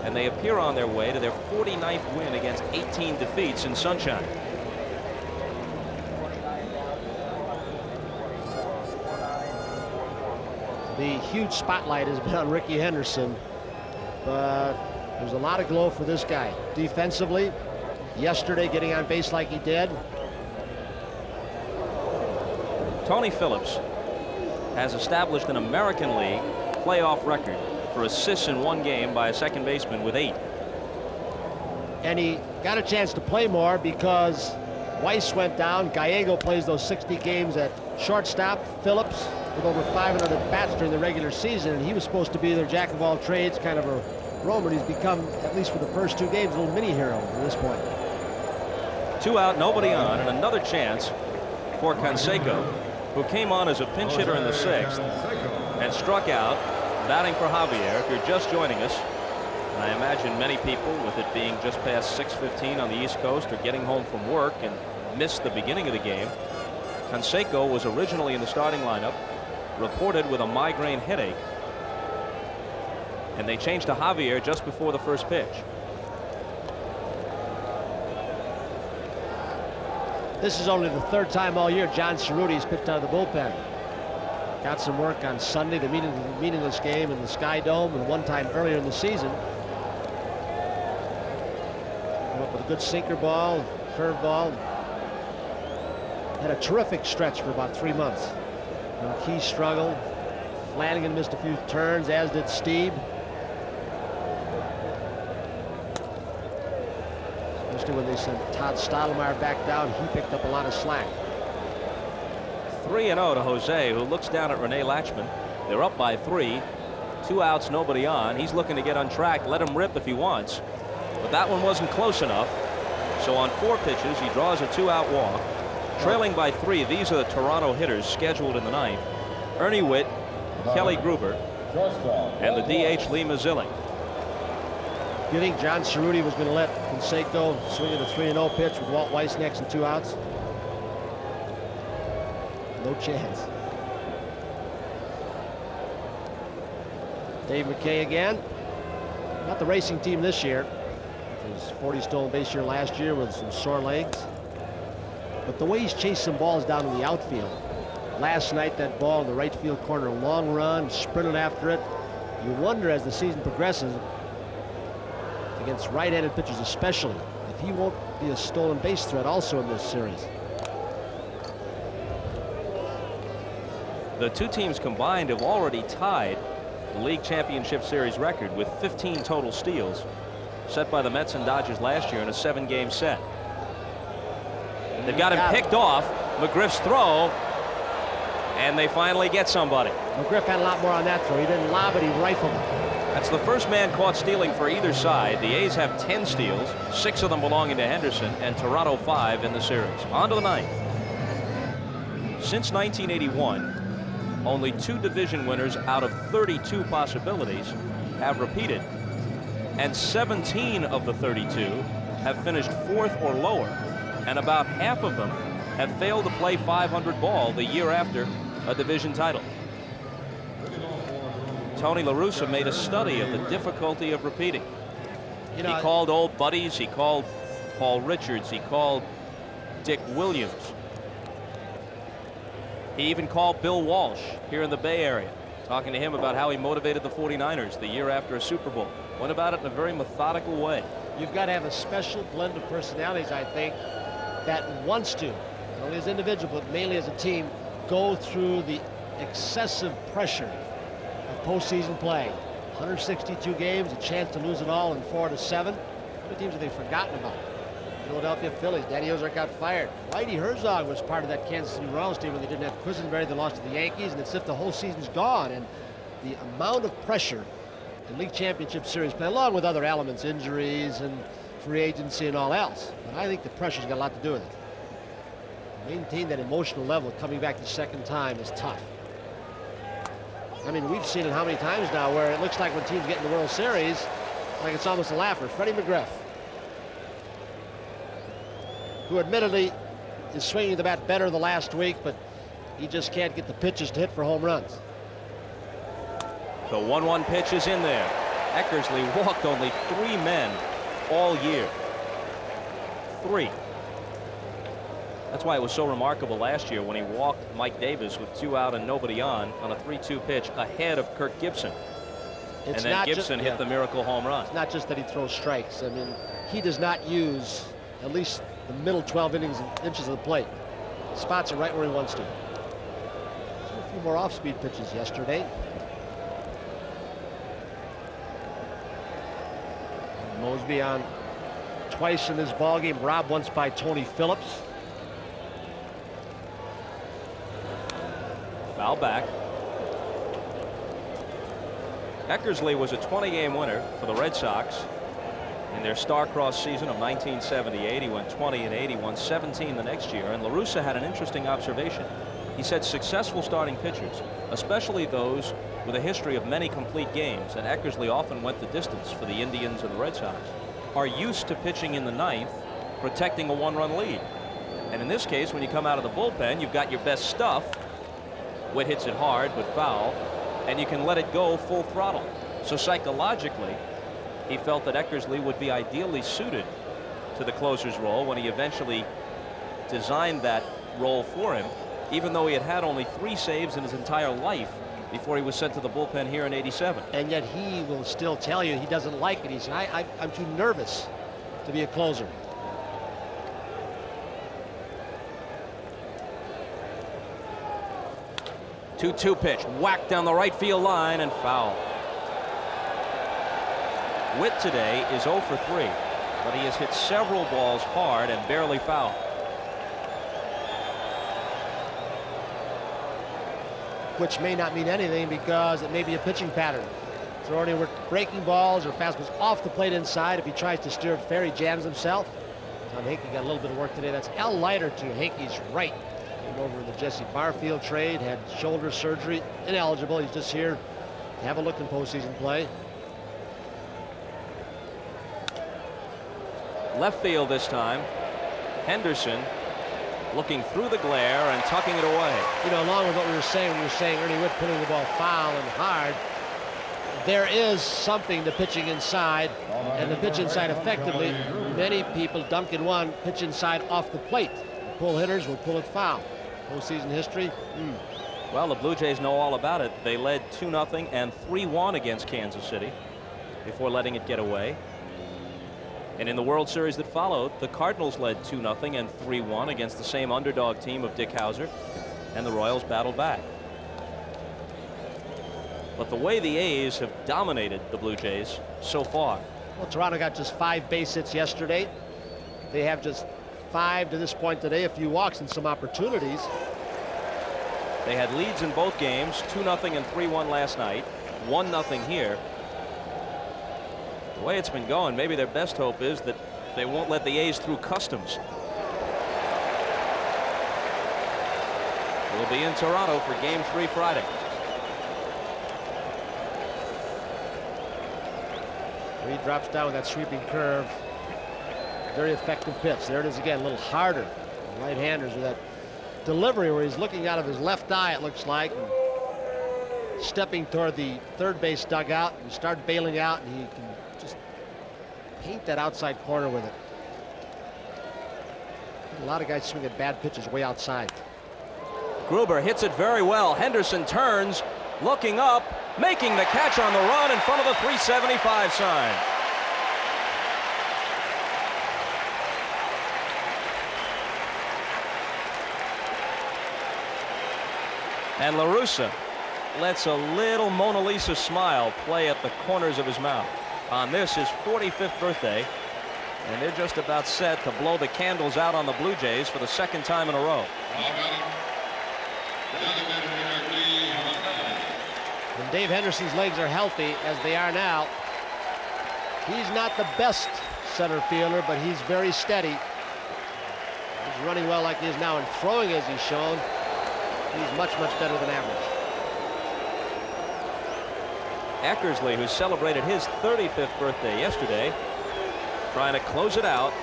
And they appear on their way to their 49th win against 18 defeats in Sunshine. The huge spotlight has been on Rickey Henderson, but there's a lot of glow for this guy. Defensively, yesterday getting on base like he did. Tony Phillips has established an American League playoff record for assists in one game by a second baseman with 8. And he got a chance to play more because Weiss went down. Gallego plays those 60 games at shortstop. Phillips with over 500 at-bats during the regular season, and he was supposed to be their jack of all trades, kind of a roamer. He's become, at least for the first 2 games, a little mini hero at this point. 2 out, nobody on, and another chance for Canseco, who came on as a pinch hitter in the 6th and struck out, batting for Javier. If you're just joining us, and I imagine many people, with it being just past 6:15 on the East Coast, are getting home from work and missed the beginning of the game. Canseco was originally in the starting lineup, reported with a migraine headache, and they changed to Javier just before the first pitch. This is only the 3rd time all year John Cerruti's pitched out of the bullpen. Got some work on Sunday, the meaningless game in the Sky Dome, and one time earlier in the season. Came up with a good sinker ball, curve ball. Had a terrific stretch for about 3 months. And Key struggled. Flanagan missed a few turns, as did Steve. Especially when they sent Todd Stottlemyre back down, he picked up a lot of slack. 3-0 to Jose, who looks down at Rene Latchman. They're up by 3. 2 outs, nobody on. He's looking to get untracked. Let him rip if he wants. But that one wasn't close enough. So on 4 pitches, he draws a 2-out walk. Trailing by 3, these are the Toronto hitters scheduled in the 9th. Ernie Witt, Kelly Gruber, and the DH Lee Mazzilli. Do you think John Cerruti was going to let Canseco swing at a 3-0 pitch with Walt Weiss next and 2 outs? No chance. Dave McKay again. Not the racing team this year. His 40 stolen base year last year with some sore legs. But the way he's chased some balls down in the outfield. Last night, that ball in the right field corner, long run, sprinted after it. You wonder as the season progresses, against right-handed pitchers especially, if he won't be a stolen base threat also in this series. The 2 teams combined have already tied the League Championship Series record with 15 total steals, set by the Mets and Dodgers last year in a 7-game set. They've got him picked off. McGriff's throw, and they finally get somebody. McGriff had a lot more on that throw. He didn't lob it, he rifled it. That's the first man caught stealing for either side. The A's have 10 steals, 6 of them belonging to Henderson, and Toronto 5 in the series. On to the 9th. Since 1981, only 2 division winners out of 32 possibilities have repeated, and 17 of the 32 have finished 4th or lower, and about half of them have failed to play 500 ball the year after a division title. Tony La Russa made a study of the difficulty of repeating. He called old buddies. He called Paul Richards. He called Dick Williams. He even called Bill Walsh here in the Bay Area, talking to him about how he motivated the 49ers the year after a Super Bowl. Went about it in a very methodical way. You've got to have a special blend of personalities, I think, that wants to, not only as an individual, but mainly as a team, go through the excessive pressure of postseason play. 162 games, a chance to lose it all in 4 to 7. How many teams have they forgotten about? Philadelphia Phillies. Danny Ozark got fired. Whitey Herzog was part of that Kansas City Royals team when they didn't have Quisenberry. They lost to the Yankees, and it's if the whole season's gone. And the amount of pressure in League Championship Series play, along with other elements, injuries and free agency and all else. But I think the pressure's got a lot to do with it. Maintain that emotional level coming back the second time is tough. I mean, we've seen it how many times now where it looks like when teams get in the World Series, like it's almost a laugher. Freddie McGriff, who admittedly is swinging the bat better the last week, but he just can't get the pitches to hit for home runs. The 1-1 pitch is in there. Eckersley walked only 3 men all year. 3. That's why it was so remarkable last year when he walked Mike Davis with 2 out and nobody on a 3-2 pitch ahead of Kirk Gibson. And then Gibson hit the miracle home run. It's not just that he throws strikes. I mean, he does not use at least the middle 12 inches of the plate. Spots it right where he wants to. A few more off-speed pitches yesterday. Mosby on twice in this ballgame, robbed once by Tony Phillips. Foul back. Eckersley was a 20-game winner for the Red Sox in their star-crossed season of 1978. He went 20-8. He won 17 the next year. And La Russa had an interesting observation. He said successful starting pitchers, especially those with a history of many complete games, and Eckersley often went the distance for the Indians and the Red Sox, are used to pitching in the 9th, protecting a 1-run lead. And in this case, when you come out of the bullpen, you've got your best stuff. Witt hits it hard but foul, and you can let it go full throttle. So psychologically, he felt that Eckersley would be ideally suited to the closer's role when he eventually designed that role for him, even though he had had only 3 saves in his entire life before he was sent to the bullpen here in '87. And yet he will still tell you he doesn't like it. He said, I'm too nervous to be a closer. Two pitch, whacked down the right field line and foul. Witt today is 0 for 3, but he has hit several balls hard and barely foul. Which may not mean anything because it may be a pitching pattern. throw anywhere, breaking balls or fastballs off the plate inside. If he tries to steer it fair, he jams himself. Tom Hinkey got a little bit of work today. That's Al Leiter to Hinkey's right. Came over in the Jesse Barfield trade, had shoulder surgery, ineligible. He's just here to have a look in postseason play. Left field this time. Henderson looking through the glare and tucking it away. You know, along with what we were saying Ernie Whitt putting the ball foul and hard, there is something to pitching inside, and the pitch inside effectively. Many people, Duncan one, pitch inside off the plate. The pull hitters will pull it foul. Postseason history. Well, the Blue Jays know all about it. They led 2-0 and 3-1 against Kansas City before letting it get away. And in the World Series that followed, the Cardinals led 2-0 and 3-1 against the same underdog team of Dick Howser, and the Royals battled back. But the way the A's have dominated the Blue Jays so far. Well, Toronto got just 5 base hits yesterday. They have just 5 to this point today, a few walks and some opportunities. They had leads in both games, 2-0 and 3-1 last night, 1-0 here. The way it's been going, maybe their best hope is that they won't let the A's through customs. We'll be in Toronto for Game 3 Friday. He drops down with that sweeping curve. Very effective pitch. There it is again, a little harder. Right-handers with that delivery where he's looking out of his left eye, it looks like, and stepping toward the third base dugout, and start bailing out, and he can just paint that outside corner with it. A lot of guys swing at bad pitches way outside. Gruber hits it very well. Henderson turns, looking up, making the catch on the run in front of the 375 sign. And La Russa lets a little Mona Lisa smile play at the corners of his mouth on this, his 45th birthday. And they're just about set to blow the candles out on the Blue Jays for the 2nd time in a row. When Dave Henderson's legs are healthy, as they are now, he's not the best center fielder, but he's very steady. He's running well like he is now and throwing as he's shown. He's much, much better than average. Eckersley, who celebrated his 35th birthday yesterday, trying to close it out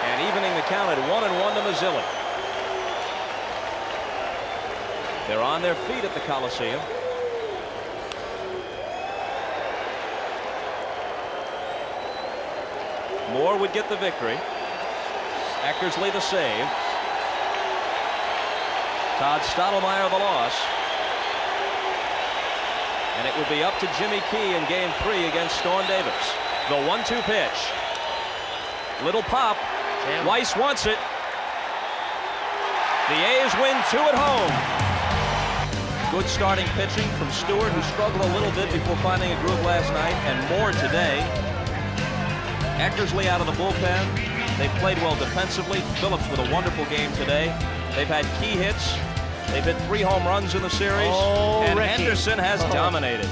and evening the count at 1-1 to Mazzilli. They're on their feet at the Coliseum. Moore would get the victory. Eckersley the save. Todd Stottlemyre the loss. And it would be up to Jimmy Key in Game 3 against Storm Davis. The 1-2 pitch. Little pop. Weiss wants it. The A's win 2 at home. Good starting pitching from Stewart, who struggled a little bit before finding a groove last night, and Moore today. Eckersley out of the bullpen. They played well defensively. Phillips with a wonderful game today. They've had key hits. They've hit 3 home runs in the series. And Rickey Henderson has dominated.